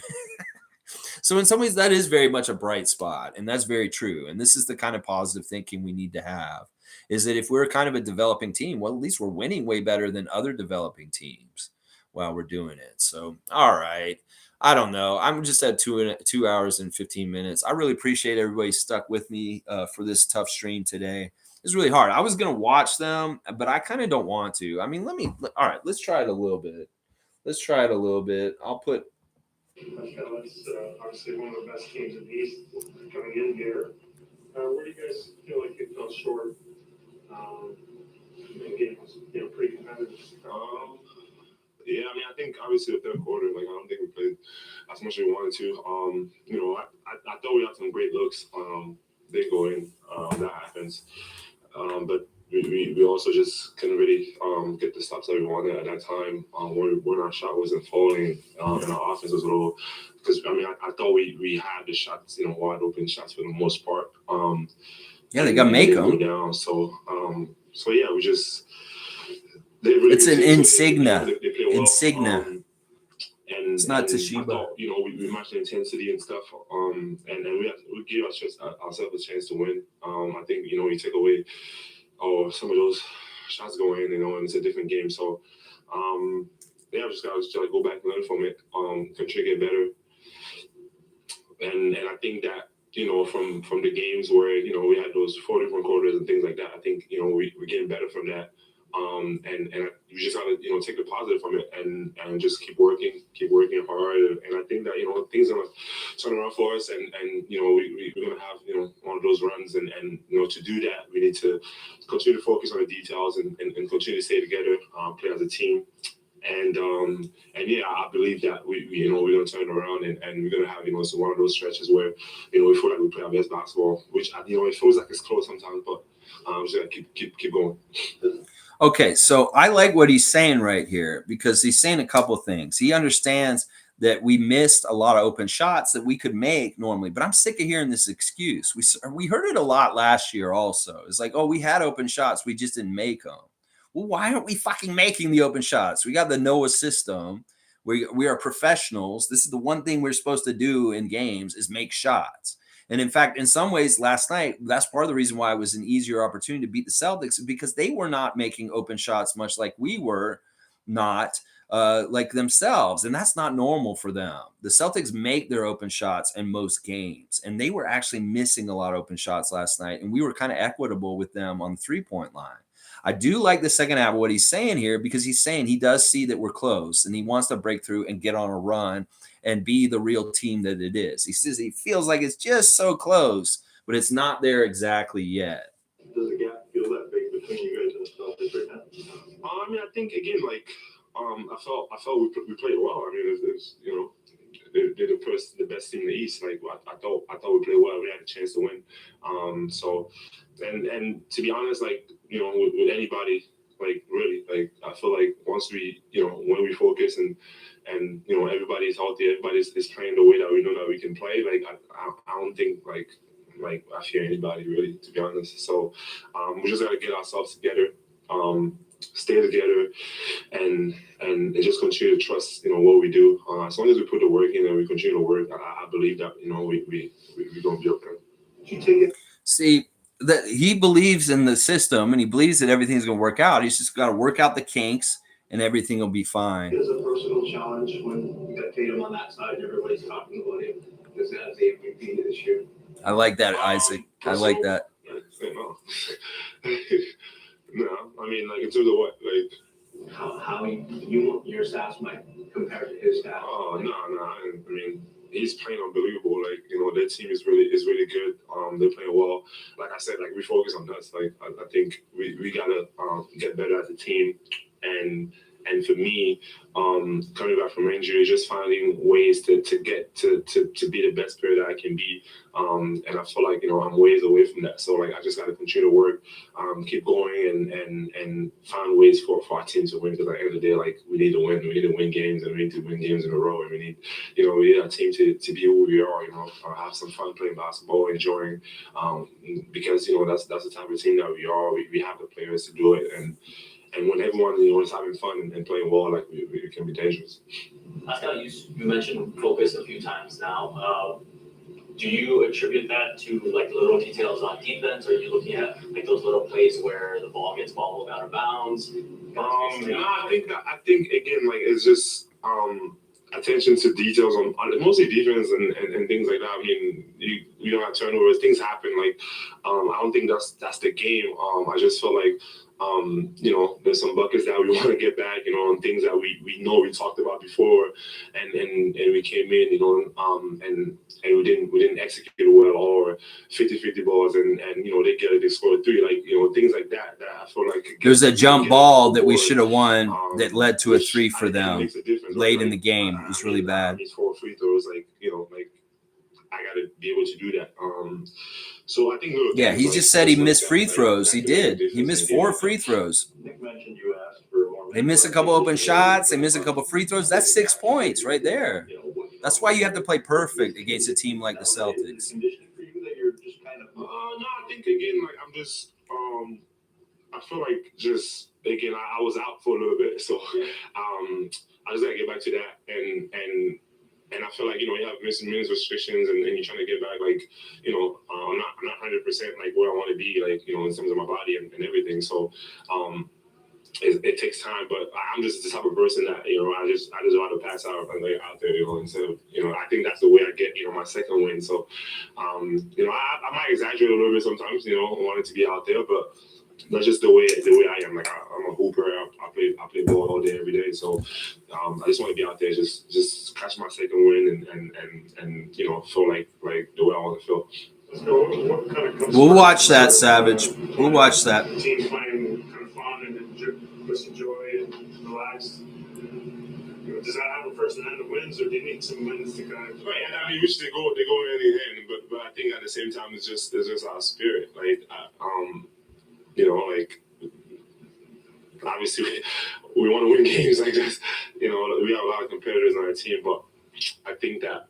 So in some ways, that is very much a bright spot, and that's very true. And this is the kind of positive thinking we need to have: is that if we're kind of a developing team, well, at least we're winning way better than other developing teams while we're doing it. So, all right. I don't know. I'm just at 2 hours and 15 minutes. I really appreciate everybody stuck with me for this tough stream today. It's really hard. I was going to watch them, but I kind of don't want to. I mean, all right, let's try it a little bit. I'll put. Pascal, it's obviously one of the best teams in the East coming in here. Where do you guys feel like you fell short? The game was, pretty competitive. Yeah, I mean, I think obviously the third quarter, like I don't think we played as much as we wanted to. I thought we had some great looks. They go in, that happens. But we also just couldn't really get the stops that we wanted at that time when our shot wasn't falling and our offense was a little. Because I mean, I thought we had the shots, wide open shots for the most part. Yeah, they got to make them down. So yeah, we just. It's an Insignia. They play well. Insignia. And it's not Toshiba. I thought, we matched the intensity and stuff. And we gave ourselves a chance to win. I think, you take away some of those shots going in, and it's a different game. So, yeah, we just got to go back and learn from it, contribute better. And I think that, from the games where, we had those 4 different quarters and things like that, I think, we're getting better from that. And we just gotta take the positive from it and just keep working hard, and I think that things are gonna turn around for us, and we're gonna have one of those runs, and to do that we need to continue to focus on the details and continue to stay together, play as a team, and yeah, I believe that we're gonna turn it around, and we're gonna have so one of those stretches where we feel like we play our best basketball, which it feels like it's close sometimes, but just gotta keep going. Okay, so I like what he's saying right here because he's saying a couple of things. He understands that we missed a lot of open shots that we could make normally, but I'm sick of hearing this excuse. We heard it a lot last year also. It's like, oh, we had open shots, we just didn't make them. Well, why aren't we fucking making the open shots? We got the NOAA system. We are professionals. This is the one thing we're supposed to do in games is make shots. And in fact, in some ways, last night, that's part of the reason why it was an easier opportunity to beat the Celtics, because they were not making open shots much like we were not like themselves. And that's not normal for them. The Celtics make their open shots in most games, and they were actually missing a lot of open shots last night. And we were kind of equitable with them on the 3-point line. I do like the second half of what he's saying here, because he's saying he does see that we're close and he wants to break through and get on a run and be the real team that it is. He says he feels like it's just so close, but it's not there exactly yet. Does the gap feel that big between you guys and the Celtics right now? I mean, I think again, like I felt we played well. I mean, it's they're the best team in the East. Like I thought we played well. We had a chance to win. So and to be honest, like with anybody, like really, like I feel like once we when we focus and everybody's healthy, everybody's playing the way that we know that we can play. Like I don't think like I fear anybody really, to be honest. So we just gotta get ourselves together. stay together, and just continue to trust, what we do. As long as we put the work in and we continue to work, I believe that, we're gonna be okay. Did you take it? See, that he believes in the system and he believes that everything's going to work out. He's just got to work out the kinks and everything will be fine. It is a personal challenge when you got Tatum on that side and everybody's talking about him as the MVP this year. I like that, Isaac. I like that. No. No, I mean, like, in terms of what, like, How your stats might compare to his stats? oh, no. I mean, he's playing unbelievable. Like, their team is really good. They're playing well. Like I said, like, we focus on us. Like, I think we gotta get better as a team. And for me, coming back from injury, just finding ways to get to be the best player that I can be. And I feel like, I'm ways away from that. So, like, I just got to continue to work, keep going and find ways for our team to win. Because at the end of the day, like, we need to win. We need to win games, and we need to win games in a row. And we need our team to be who we are, have some fun playing basketball, enjoying, because, that's the type of team that we are. We have the players to do it. And when everyone, is having fun and playing well, like, we can be dangerous. Pascal, you mentioned focus a few times now. Do you attribute that to, like, little details on defense? Or are you looking at, like, those little plays where the ball gets bobbled out of bounds? No, I think again, like, it's just attention to details on mostly defense and things like that. I mean, you don't have turnovers, things happen. Like, I don't think that's the game. I just feel like, there's some buckets that we want to get back, on things that we know we talked about before, and we came in, and we didn't execute well, or 50-50 balls, and they scored 3, like, things like that I feel like There's a jump ball that we should have won that led to a 3 for them late in the game. It was really bad. These 4 free throws, like, like, I got to be able to do that. So I think. Yeah, he just said he missed free throws. He did. He missed 4 free throws. Nick mentioned you asked for more. They missed a couple open shots. They missed a couple free throws. That's 6 points right there. That's why you have to play perfect against a team like the Celtics. Conditioning for you that you're just kind of. No, I think again, like, I'm just. I feel like just again, I was out for a little bit, so I just gotta get back to that, and I feel like, you have minutes restrictions, and you're trying to get back, like, I'm not 100% like where I want to be, like, in terms of my body and everything. So it takes time, but I'm just the type of person that, I just want to pass out and lay out there, instead of, I think that's the way I get, my second win. So, I might exaggerate a little bit sometimes, wanting to be out there, but that's just the way I am. Like, I'm a hooper. I play ball all day, every day. So I just want to be out there, just catch my second win, and feel like the way I want to feel. What kind of comes We'll watch that, Savage. We'll watch that. Team playing kind of fun and with some joy and relaxed. Does that have a first and end of wins, or do you need some wins to kind of? Right, and I mean, which they go hand in hand. But I think at the same time, it's just our spirit. Like, like, obviously we want to win games. Like, just, we have a lot of competitors on our team, but I think that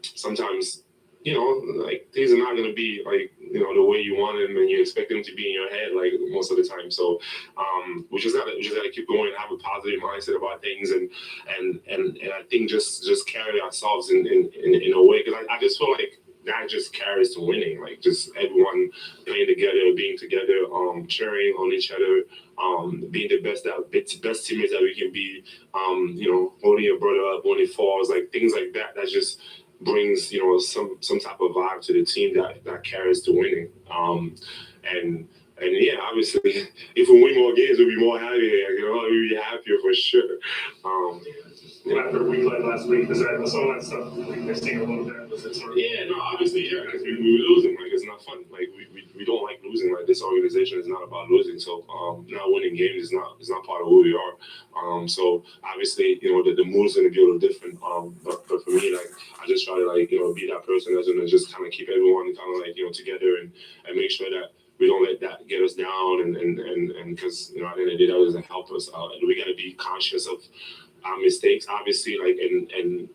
sometimes, like, things are not going to be like, the way you want them and you expect them to be in your head, like, most of the time. So we just gotta keep going and have a positive mindset about things, and I think just carry ourselves in a way, because I just feel like that just carries to winning, like, just everyone playing together, being together, cheering on each other, being the best teammates that we can be, holding your brother up when he falls, like, things like that. That just brings, some type of vibe to the team that carries to winning. And yeah, obviously, if we win more games, we'll be more happy. We'll be happier for sure. After we played last week, was all that stuff missing a little bit? Was it sort of? Yeah, no, obviously, yeah, because we were losing. Like, it's not fun. Like, we don't like losing. Like, this organization is not about losing. So, not winning games is not part of who we are. So obviously, the mood's gonna be a little different. But for me, like, I just try to, like, be that person that's gonna just kind of keep everyone kind of, like, together and make sure that we don't let that get us down, and because, at the end of the day, that doesn't help us. We got to be conscious of our mistakes, obviously, like, and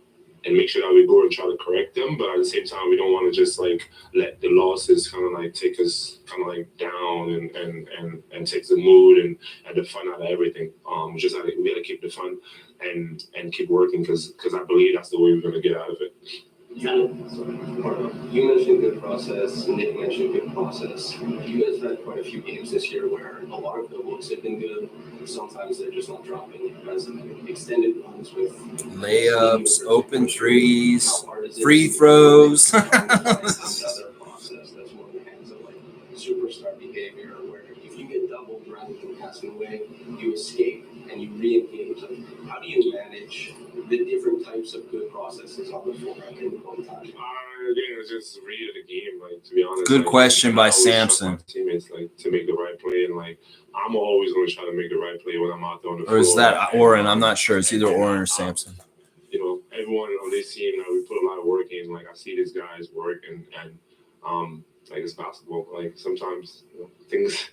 make sure that we go and try to correct them. But at the same time, we don't want to just like let the losses kind of like take us kind of like down and take the mood and the fun out of everything. We just we got to keep the fun and keep working because I believe that's the way we're going to get out of it. You mentioned good process. Nick mentioned good process. You guys have had quite a few games this year where a lot of the looks have been good. Sometimes they're just not dropping. You guys have extended runs with layups, open threes, free throws. Other process that's more in the hands of like superstar behavior, where if you get doubled rather than passing away, you escape and you re-engage. Like, how do you manage the different types of good processes on the floor at any point in time? Again, it's just read the game. Like, to be honest, Good like, question by I always trust Samson. my teammates like to make the right play, and like I'm always going to try to make the right play when I'm out there on the floor. Or is that Oren? I'm not sure. It's either Oren or Samson. You know, everyone on this team, we put a lot of work in. Like, I see these guys work, and like, it's basketball. Like, sometimes things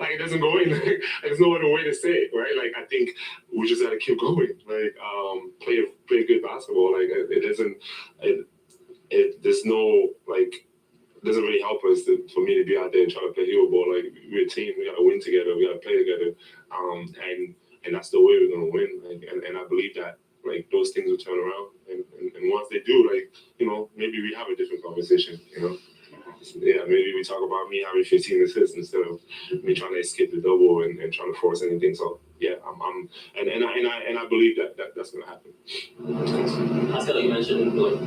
like it doesn't go in. Like, there's no other way to say it, right? Like, I think we just got to keep going. Like, play good basketball. Like, there's no like. It doesn't really help us for me to be out there and try to play hero ball. Like, we're a team, we gotta win together, we gotta play together, and that's the way we're gonna win. Like, and I believe that like those things will turn around, and once they do, like, maybe we have a different conversation. Yeah, maybe we talk about me having 15 assists instead of me trying to escape the double and trying to force anything. So yeah, I believe that's gonna happen. Pascal, you mentioned like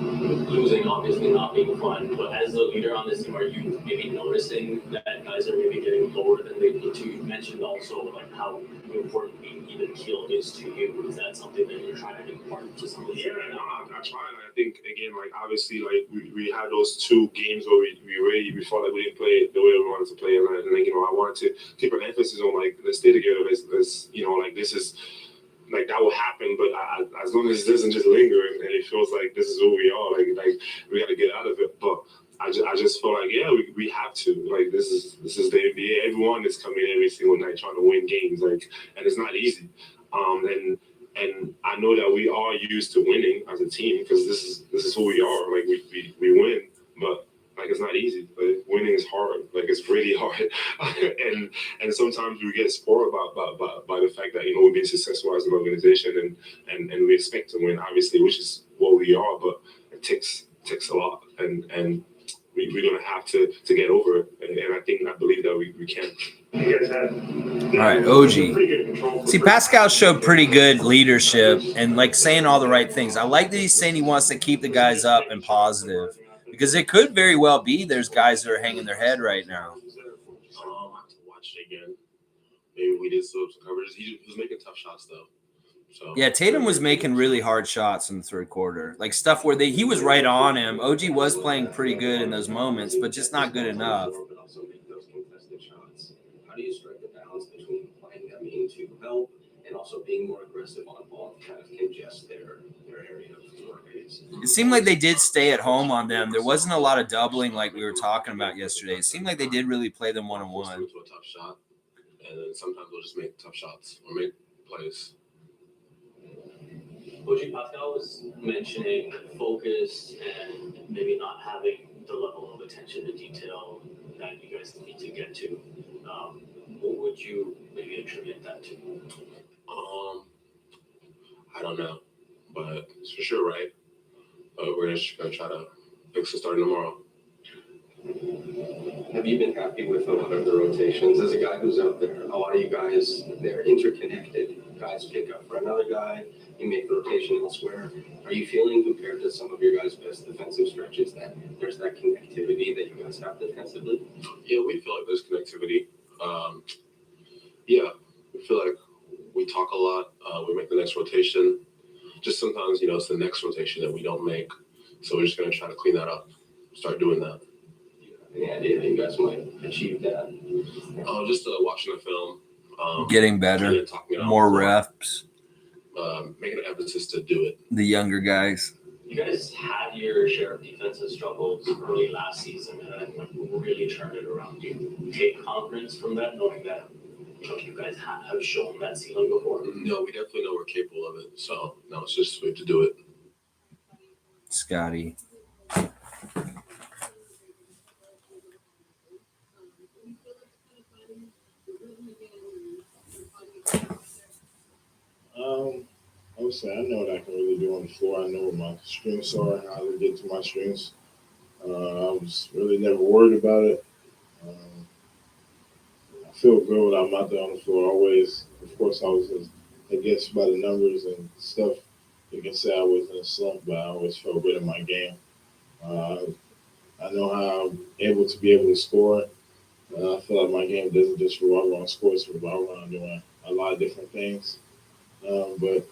losing obviously not being fun, but as the leader on this team, are you maybe noticing that guys are maybe getting lower than they need to? You mentioned also like how important being even keeled is to you. Is that something that you're trying to impart to some of the right now? I try. I think again, like obviously, like we had those 2 games where we felt like we didn't play the way we wanted to play, and like, I wanted to keep an emphasis on like, let's stay together. Let's like, this is like, that will happen, but as long as it doesn't just linger and it feels like this is who we are, like we got to get out of it. But I just feel like, yeah, we have to. Like, this is the NBA. Everyone is coming every single night trying to win games, like, and it's not easy. And I know that we are used to winning as a team because this is who we are. Like, we win, but like, it's not easy. Like, winning is hard. Like, it's really hard. and sometimes we get spoiled by the fact that we're being successful as an organization and we expect to win, obviously, which is what we are. But it takes a lot, and we're gonna have to get over it. And I believe that we can. All right, OG. See, Pascal showed pretty good leadership and like saying all the right things. I like that he's saying he wants to keep the guys up and positive, because it could very well be there's guys that are hanging their head right now. I have to watch it again. Maybe we did some coverage. He was making tough shots though. So Yeah, Tatum was making really hard shots in the third quarter, like stuff where he was right on him. OG was playing pretty good in those moments, but just not good enough. But also make those contested shots. How do you strike the balance between playing them into help and also being more aggressive on ball to kind of congest their area of work base? It seemed like they did stay at home on them. There wasn't a lot of doubling like we were talking about yesterday. It seemed like they did really play them one-on-one. To a tough shot, and then sometimes we'll just make tough shots or make plays. OG, Pascal was mentioning focus and maybe not having the level of attention to detail that you guys need to get to. What would you maybe attribute that to? I don't know, but it's for sure right. We're just gonna try to fix it starting tomorrow. Have you been happy with a lot of the rotations? As a guy who's out there, a lot of you guys, they're interconnected. Guys pick up for another guy, you make the rotation elsewhere. Are you feeling, compared to some of your guys' best defensive stretches, that there's that connectivity that you guys have defensively? Yeah, we feel like there's connectivity. Yeah, we feel like we talk a lot. We make the next rotation. Just sometimes, it's the next rotation that we don't make. So we're just going to try to clean that up, start doing that. Any idea that you guys might achieve that? Just watching the film. Getting better, more reps. Making an emphasis to do it. The younger guys. You guys had your share of defensive struggles early last season and then really turned it around. Do you take confidence from that, knowing that you guys have shown that ceiling before? No, we definitely know we're capable of it. So, no, it's just we have to do it. Scotty. I would say I know what I can really do on the floor. I know what my strengths are and how to get to my strengths. I was really never worried about it. I feel good when I'm out there on the floor always. Of course, I was against by the numbers and stuff. You can say I was in a slump, but I always felt good in my game. Uh, I know how I'm able to score. I feel like my game doesn't just revolve around scores, it revolves around doing a lot of different things. But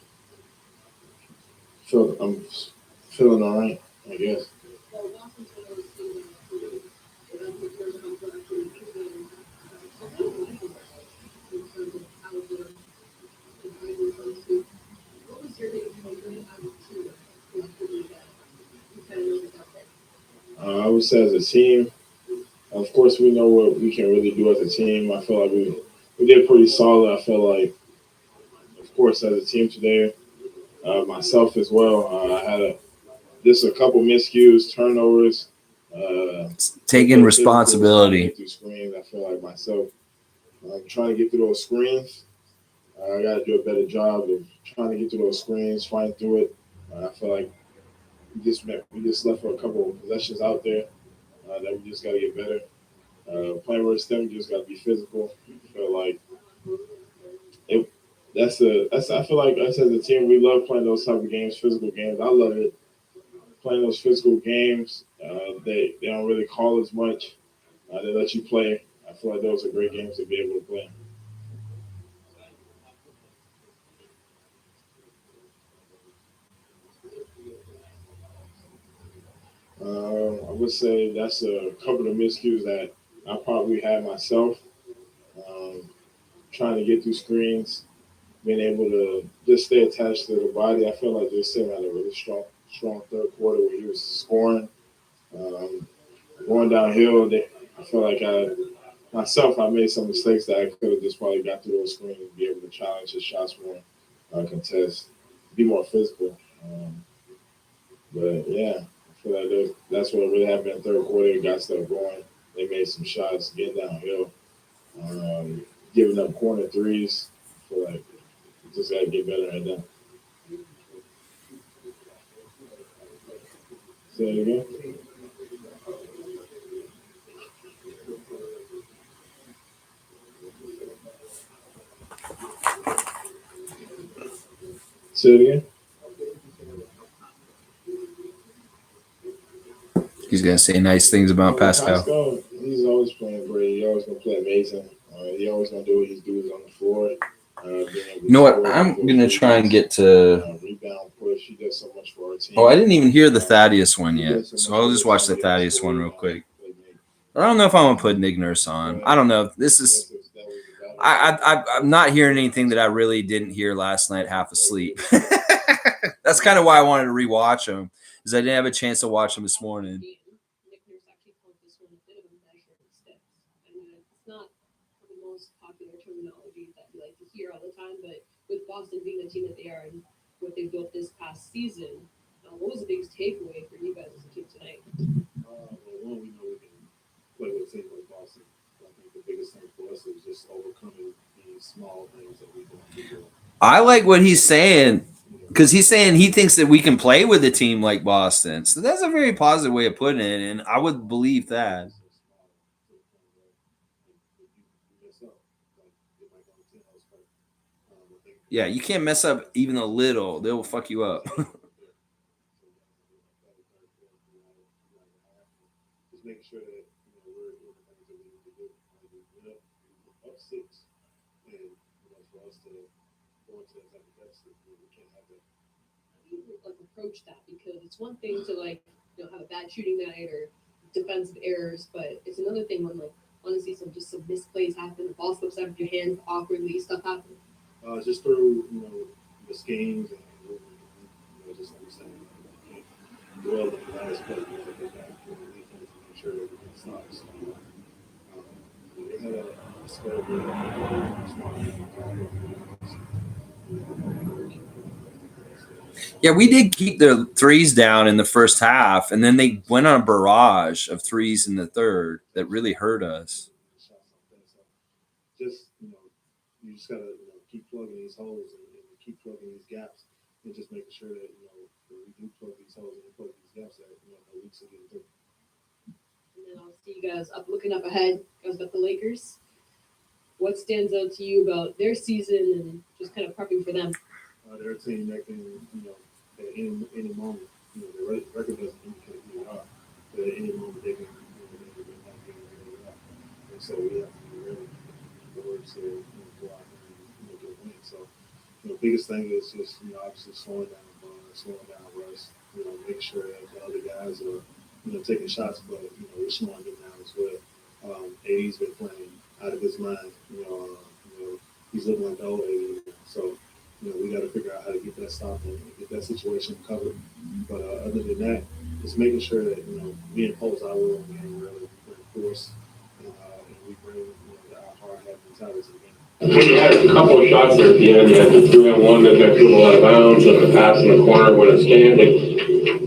I'm feeling all right, I guess. I would say as a team, of course, we know what we can really do as a team. I feel like we did pretty solid. I feel like, of course, as a team today, myself as well, I had just a couple miscues, turnovers. Taking responsibility. Through screens, I feel like myself, I'm trying to get through those screens. I got to do a better job of trying to get through those screens, find through it. I feel like we just left for a couple of possessions out there that we just got to get better. Playing versus them, you just got to be physical. I feel like I feel like us as a team, we love playing those type of games, physical games. I love it. Playing those physical games, they don't really call as much. They let you play. I feel like those are great games to be able to play. I would say that's a couple of miscues that I probably had myself. Trying to get through screens, being able to just stay attached to the body. I feel like just Sim had a really strong third quarter where he was scoring, going downhill. I feel like I made some mistakes that I could have just probably got through those screens and be able to challenge his shots more, contest, be more physical. But yeah, I feel like that's what really happened in the third quarter. Got stuff going. They made some shots, getting downhill, giving up corner threes. I feel like we just got to get better at that. Say it again. Say it again. He's gonna say nice things about Pascal, he's always playing great. He always gonna play amazing. He always gonna do what he's doing on the floor. You know what? I'm gonna try and get to rebound push. He does so much for our team. Oh, I didn't even hear the Thaddeus one yet, so I'll just watch the Thaddeus one real quick. I don't know if I'm gonna put Nick Nurse on. I don't know. This is I'm not hearing anything that I really didn't hear last night half asleep. That's kind of why I wanted to rewatch them, because I didn't have a chance to watch them this morning. Nick Nurse actually called this one a bit of a measure of sticks. I mean, it's not the most popular terminology that we like to hear all the time, but with Boston being the team that they are and what they built this past season, what was the biggest takeaway for you guys as a team tonight? Well, one, we know we can play with a team like Boston. I think the biggest thing for us is just overcoming these small things that we don't do. I like what he's saying, because he's saying he thinks that we can play with a team like Boston. So that's a very positive way of putting it, and I would believe that. Yeah, you can't mess up even a little. They'll fuck you up. Just making sure that we're doing the things that we need to do. Up six, and for us to go into that type of deficit, we can't have that. How do you approach that? Because it's one thing to have a bad shooting night or defensive errors, but it's another thing when honestly some misplays happen, the ball slips out of your hands awkwardly, stuff happens. Just through the schemes and just like we said, dwell on the last play, make sure that we can stop. So, they had a spell Yeah, we did keep their threes down in the first half, and then they went on a barrage of threes in the third that really hurt us. Just, you just gotta keep plugging these holes and keep plugging these gaps, and just making sure that when we do plug these holes and we plug these gaps, that no leaks are getting through. And then I'll see you guys looking up ahead. You guys got the Lakers. What stands out to you about their season and just kind of prepping for them? They're a team that can, at any moment, the record doesn't indicate who they are, but at any moment they can, they can have games and up. And so we have to be ready to go out there and get a win. So, biggest thing is just, obviously slowing down Russ, making sure that the other guys are, taking shots, but, we're slowing them down as well. AD's been playing out of his mind, he's looking like the old AD. So, we got to figure out how to get that stopped and get that situation covered. But other than that, just making sure that, we impose our will on the game, really. We bring force and we bring our hard hat mentality to the game. When you had a couple of shots there at the end, you had the 3-on-1 that got dribbled out of bounds and the pass in the corner when it's scanned.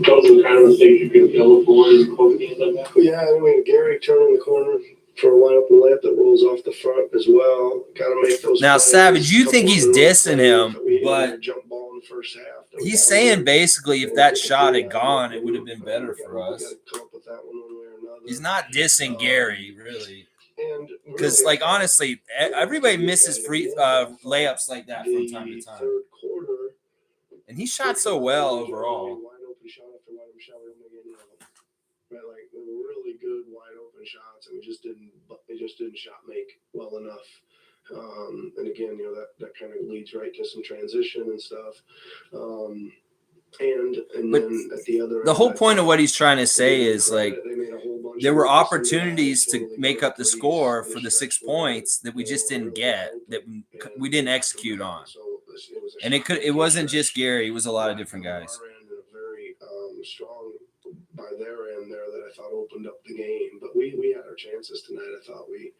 Those are the kind of mistakes you can look for in close games like that? Yeah, Gary turning the corner for a wide open layup that rolls off the front as well. Got to make those. Now, plays. Savage, you think he's dissing him, but jump ball in the first half. he's saying basbasically if that shot had gone, it would have been better for us. He's not dissing Gary, really. Because, honestly, everybody misses free layups like that from time to time. And he shot so well overall. Right, they were really good wide open shots, and they just didn't shot make well enough. And again, that kind of leads right to some transition and stuff. And then at the whole point of what he's trying to say is there were opportunities to make up the score for the 6 points that we just didn't get, that we didn't execute on. And it wasn't just Gary; it was a lot of different guys. Very strong by their end there that I thought opened up the game. But we had our chances tonight. I thought we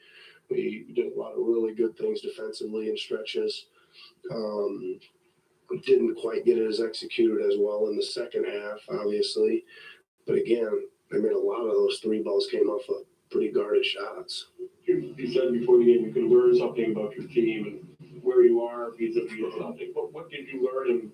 did a lot of really good things defensively in stretches. Didn't quite get it as executed as well in the second half, obviously. But again, I mean, a lot of those three balls came off of pretty guarded shots. You said before the game you could learn something about your team and where you are vis-a-vis something. What did you learn and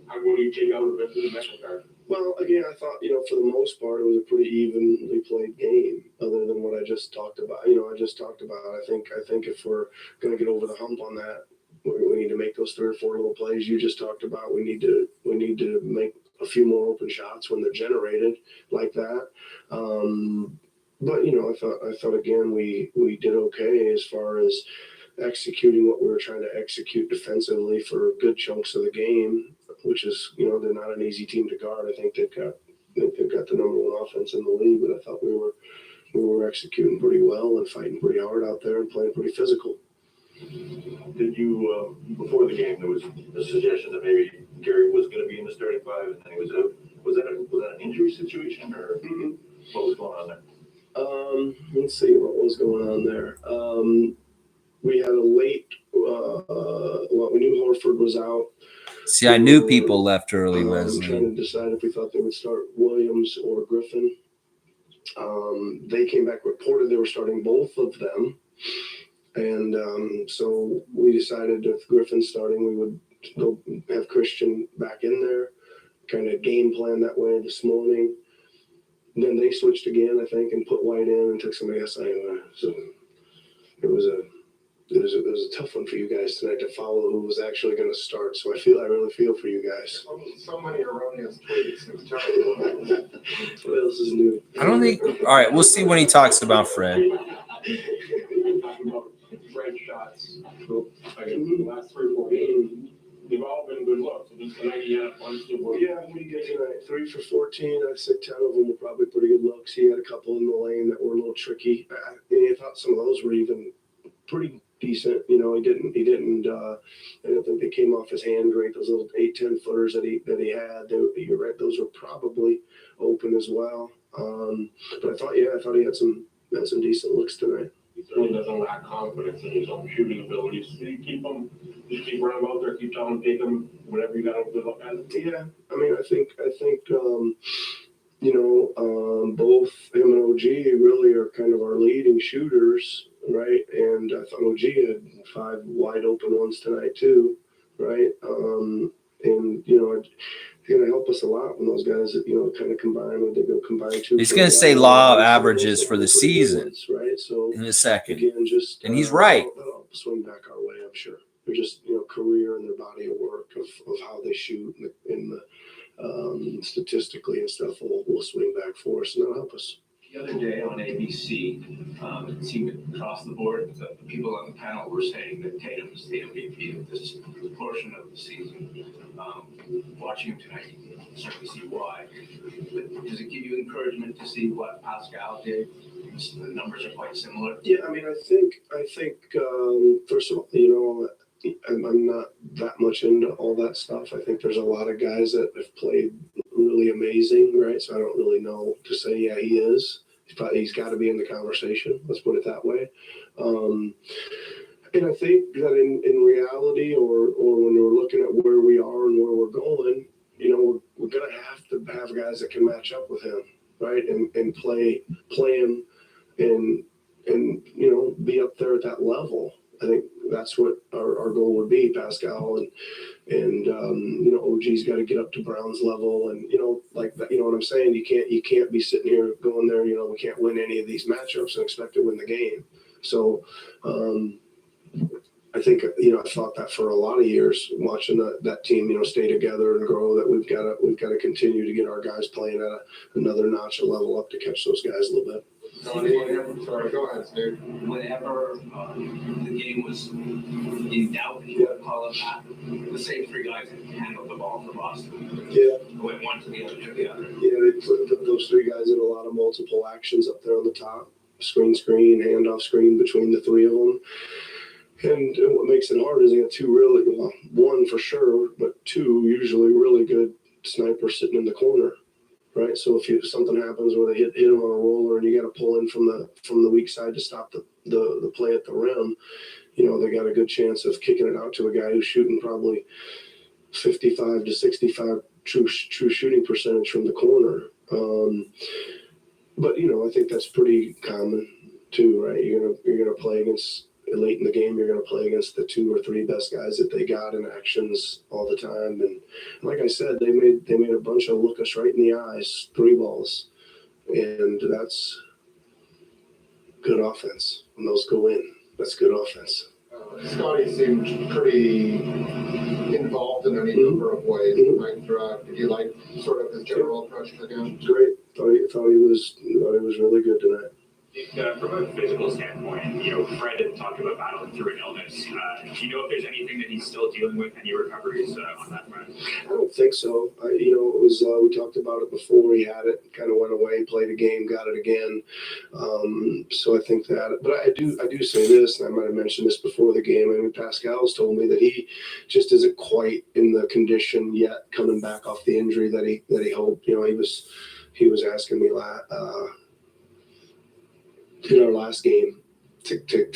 what do you take out of it in that regard? Well, again, I thought, for the most part, it was a pretty evenly played game, other than what I just talked about. I think if we're going to get over the hump on that, we need to make those 3 or 4 little plays you just talked about. We need to make a few more open shots when they're generated like that. But I thought again we did okay as far as executing what we were trying to execute defensively for good chunks of the game, which is, they're not an easy team to guard. I think they've got the number 1 offense in the league, but I thought we were executing pretty well and fighting pretty hard out there and playing pretty physical. Did you, before the game, there was a suggestion that maybe Gary was going to be in the starting 5 and then he was out. Was that an injury situation or what was going on there? Let's see what was going on there. We had a late, we knew Horford was out. See, I knew people left early, Wesley. Trying to decide if we thought they would start Williams or Griffin. They came back, reported they were starting both of them. And so we decided if Griffin's starting, we would go have Christian back in there, kind of game plan that way this morning. And then they switched again, I think, and put White in and took somebody else anyway. So it was a tough one for you guys tonight to follow who was actually going to start. So I really feel for you guys. So many erroneous tweets. It was terrible. What else is new? I don't think. All right, we'll see when he talks about Fred. Talking about Fred shots. The last 3 or 4 games, they've all been good looks. So just tonight he had a bunch of work. Yeah, what did he get tonight? 3 for 14. I'd say 10 of them were probably pretty good looks. He had a couple in the lane that were a little tricky. I thought some of those were even pretty decent. He didn't. I don't think they came off his hand great. Those little 8-10 footers that he had. You're right. Those were probably open as well. But I thought he had some decent looks tonight. He certainly doesn't lack confidence in his own shooting abilities. Do you keep him just keep running out there, keep telling them, take them, whatever you got to look at. Yeah, I mean, I think both him and OG really are kind of our leading shooters, right? And I thought OG had 5 wide open ones tonight too, right? And it's going to help us a lot when those guys, kind of combine, when they go combine 2. He's going to say law of averages for the season, right? So in a second. Again, and he's right. That'll swing back our way, I'm sure. They're just, career and their body of work of how they shoot in the statistically and stuff will swing back for us, and that'll help us. The other day on ABC, it seemed across the board that the people on the panel were saying that Tatum's the MVP of this portion of the season. Watching him tonight, you can certainly see why. But does it give you encouragement to see what Pascal did? The numbers are quite similar. Yeah, I mean, I think first of all, I'm not that much into all that stuff. I think there's a lot of guys that have played really amazing, right? So I don't really know to say, yeah, he is. He's got to be in the conversation. Let's put it that way. And I think that in reality, or when we're looking at where we are and where we're going, we're going to have guys that can match up with him, right? And play him and be up there at that level. I think that's what our goal would be, Pascal, and OG's got to get up to Brown's level, and like that. You know what I'm saying? You can't be sitting here going there. We can't win any of these matchups and expect to win the game. So I think I thought that for a lot of years, watching that team stay together and grow. That we've got to continue to get our guys playing at another notch, a level up to catch those guys a little bit. Sorry, go ahead, Steve. Whenever the game was in doubt, you would call it back. The same 3 guys handled the ball for Boston. Yeah. Went one to the other, to the other. Yeah, they put those 3 guys in a lot of multiple actions up there on the top. Screen, handoff screen between the 3 of them. And what makes it hard is they got 2 really, well, 1 for sure, but 2 usually really good snipers sitting in the corner. Right, so if something happens where they hit him on a roller and you got to pull in from the weak side to stop the play at the rim, they got a good chance of kicking it out to a guy who's shooting probably 55 to 65 true shooting percentage from the corner. But I think that's pretty common too, right? You're gonna play against. Late in the game, you're going to play against the 2 or 3 best guys that they got in actions all the time. And like I said, they made a bunch of look us right in the eyes, 3 balls. And that's good offense. When those go in, that's good offense. Scotty seemed pretty involved in any number of ways. Like, did you like sort of his general approach to the game? Great. Thought he was really good tonight. From a physical standpoint, Fred had talked about battling through an illness. Do you know if there's anything that he's still dealing with, any recoveries on that front? I don't think so. It was we talked about it before he had it, kind of went away, played a game, got it again. So I think that, but I do say this, and I might have mentioned this before the game. I mean, Pascal's told me that he just isn't quite in the condition yet, coming back off the injury that he hoped. He was asking me in our last game to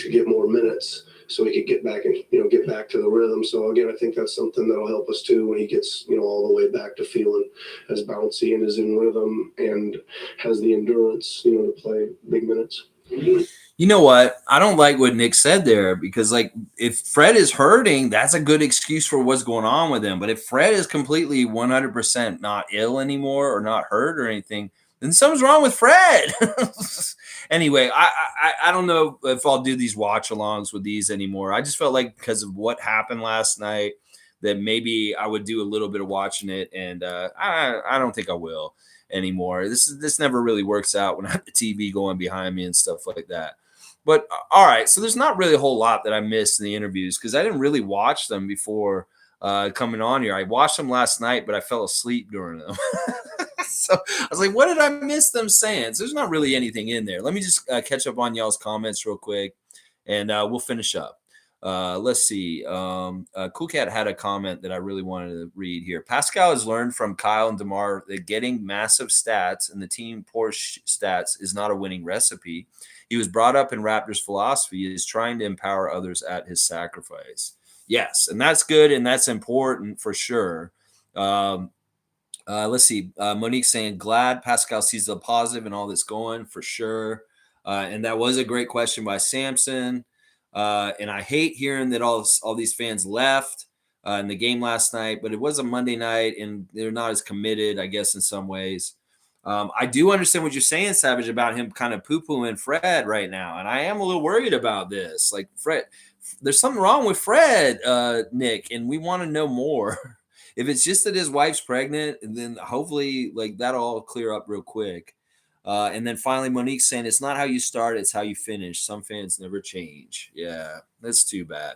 get more minutes so he could get back and get back to the rhythm. So again, I think that's something that'll help us too when he gets all the way back to feeling as bouncy and is in rhythm and has the endurance to play big minutes. You know what? I don't like what Nick said there, because if Fred is hurting, that's a good excuse for what's going on with him. But if Fred is completely 100% not ill anymore or not hurt or anything, then something's wrong with Fred. Anyway, I don't know if I'll do these watch-alongs with these anymore. I just felt like because of what happened last night that maybe I would do a little bit of watching it, and I don't think I will anymore. This never really works out when I have the TV going behind me and stuff like that. But all right, so there's not really a whole lot that I missed in the interviews because I didn't really watch them before coming on here. I watched them last night, but I fell asleep during them. So I was like, what did I miss them saying? So there's not really anything in there. Let me just catch up on y'all's comments real quick, and we'll finish up. Let's see. Cool Cat had a comment that I really wanted to read here. Pascal has learned from Kyle and DeMar that getting massive stats and the team poor stats is not a winning recipe. He was brought up in Raptors philosophy is trying to empower others at his sacrifice. Yes, and that's good, and that's important for sure. Let's see. Monique saying, glad Pascal sees the positive and all this going for sure. And that was a great question by Samson. And I hate hearing that all these fans left in the game last night, but it was a Monday night and they're not as committed, I guess, in some ways. I do understand what you're saying, Savage, about him kind of poo-pooing Fred right now. And I am a little worried about this. Like, Fred, there's something wrong with Fred, Nick, and we want to know more. If it's just that his wife's pregnant, then hopefully like that'll all clear up real quick. And then finally, Monique saying it's not how you start, it's how you finish. Some fans never change. Yeah, that's too bad.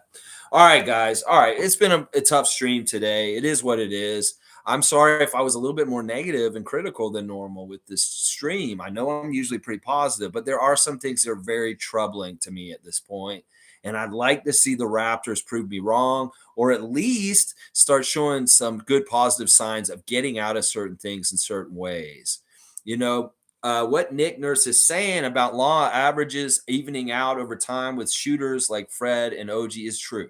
All right, guys. All right. It's been a tough stream today. It is what it is. I'm sorry if I was a little bit more negative and critical than normal with this stream. I know I'm usually pretty positive, but there are some things that are very troubling to me at this point. And I'd like to see the Raptors prove me wrong, or at least start showing some good positive signs of getting out of certain things in certain ways. You know, what Nick Nurse is saying about law averages evening out over time with shooters like Fred and OG is true.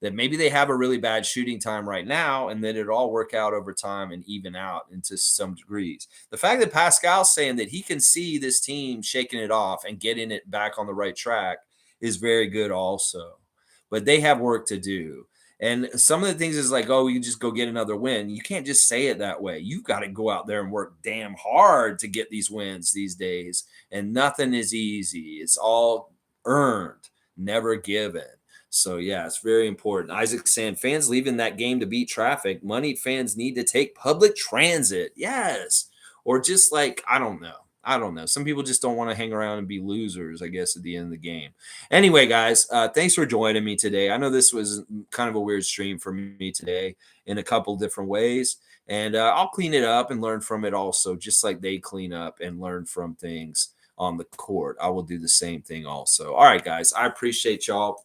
That maybe they have a really bad shooting time right now, and then it'll all work out over time and even out into some degrees. The fact that Pascal's saying that he can see this team shaking it off and getting it back on the right track is very good also. But they have work to do. And some of the things is like, oh, you just go get another win. You can't just say it that way. You've got to go out there and work damn hard to get these wins these days. And nothing is easy. It's all earned, never given. So, yeah, it's very important. Isaac saying fans leaving that game to beat traffic. Moneyed fans need to take public transit. Yes. Or just like, I don't know. Some people just don't want to hang around and be losers, I guess, at the end of the game. Anyway, guys, thanks for joining me today. I know this was kind of a weird stream for me today in a couple different ways. And I'll clean it up and learn from it also, just like they clean up and learn from things on the court. I will do the same thing also. All right, guys, I appreciate y'all.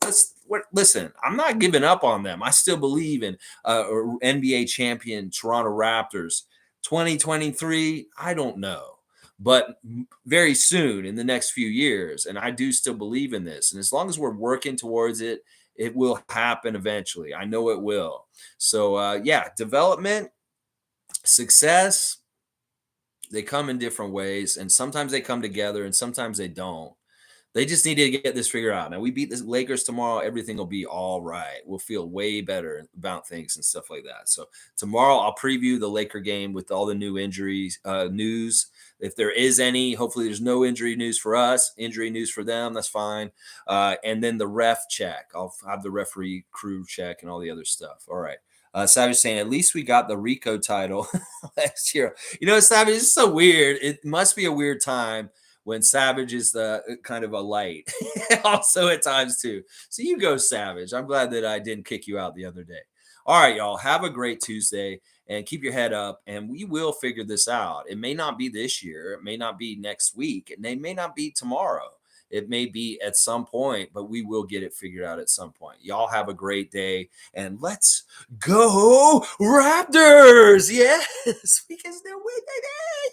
Listen, I'm not giving up on them. I still believe in NBA champion Toronto Raptors. 2023, I don't know. But very soon in the next few years. And I do still believe in this. And as long as we're working towards it, it will happen eventually. I know it will. So, yeah, development, success, they come in different ways. And sometimes they come together and sometimes they don't. They just need to get this figured out. Now, we beat the Lakers tomorrow. Everything will be all right. We'll feel way better about things and stuff like that. So tomorrow I'll preview the Laker game with all the new injuries news. If there is any, hopefully there's no injury news for us, injury news for them. That's fine. And then the ref check. I'll have the referee crew check and all the other stuff. All right. Savage saying, at least we got the Rico title last year. You know, Savage, it's so weird. It must be a weird time when Savage is the kind of a light also at times too. So you go, Savage. I'm glad that I didn't kick you out the other day. All right, y'all. Have a great Tuesday and keep your head up, and we will figure this out. It may not be this year. It may not be next week. It may not be tomorrow. It may be at some point, but we will get it figured out at some point. Y'all have a great day, and let's go Raptors. Yes, because they're winning.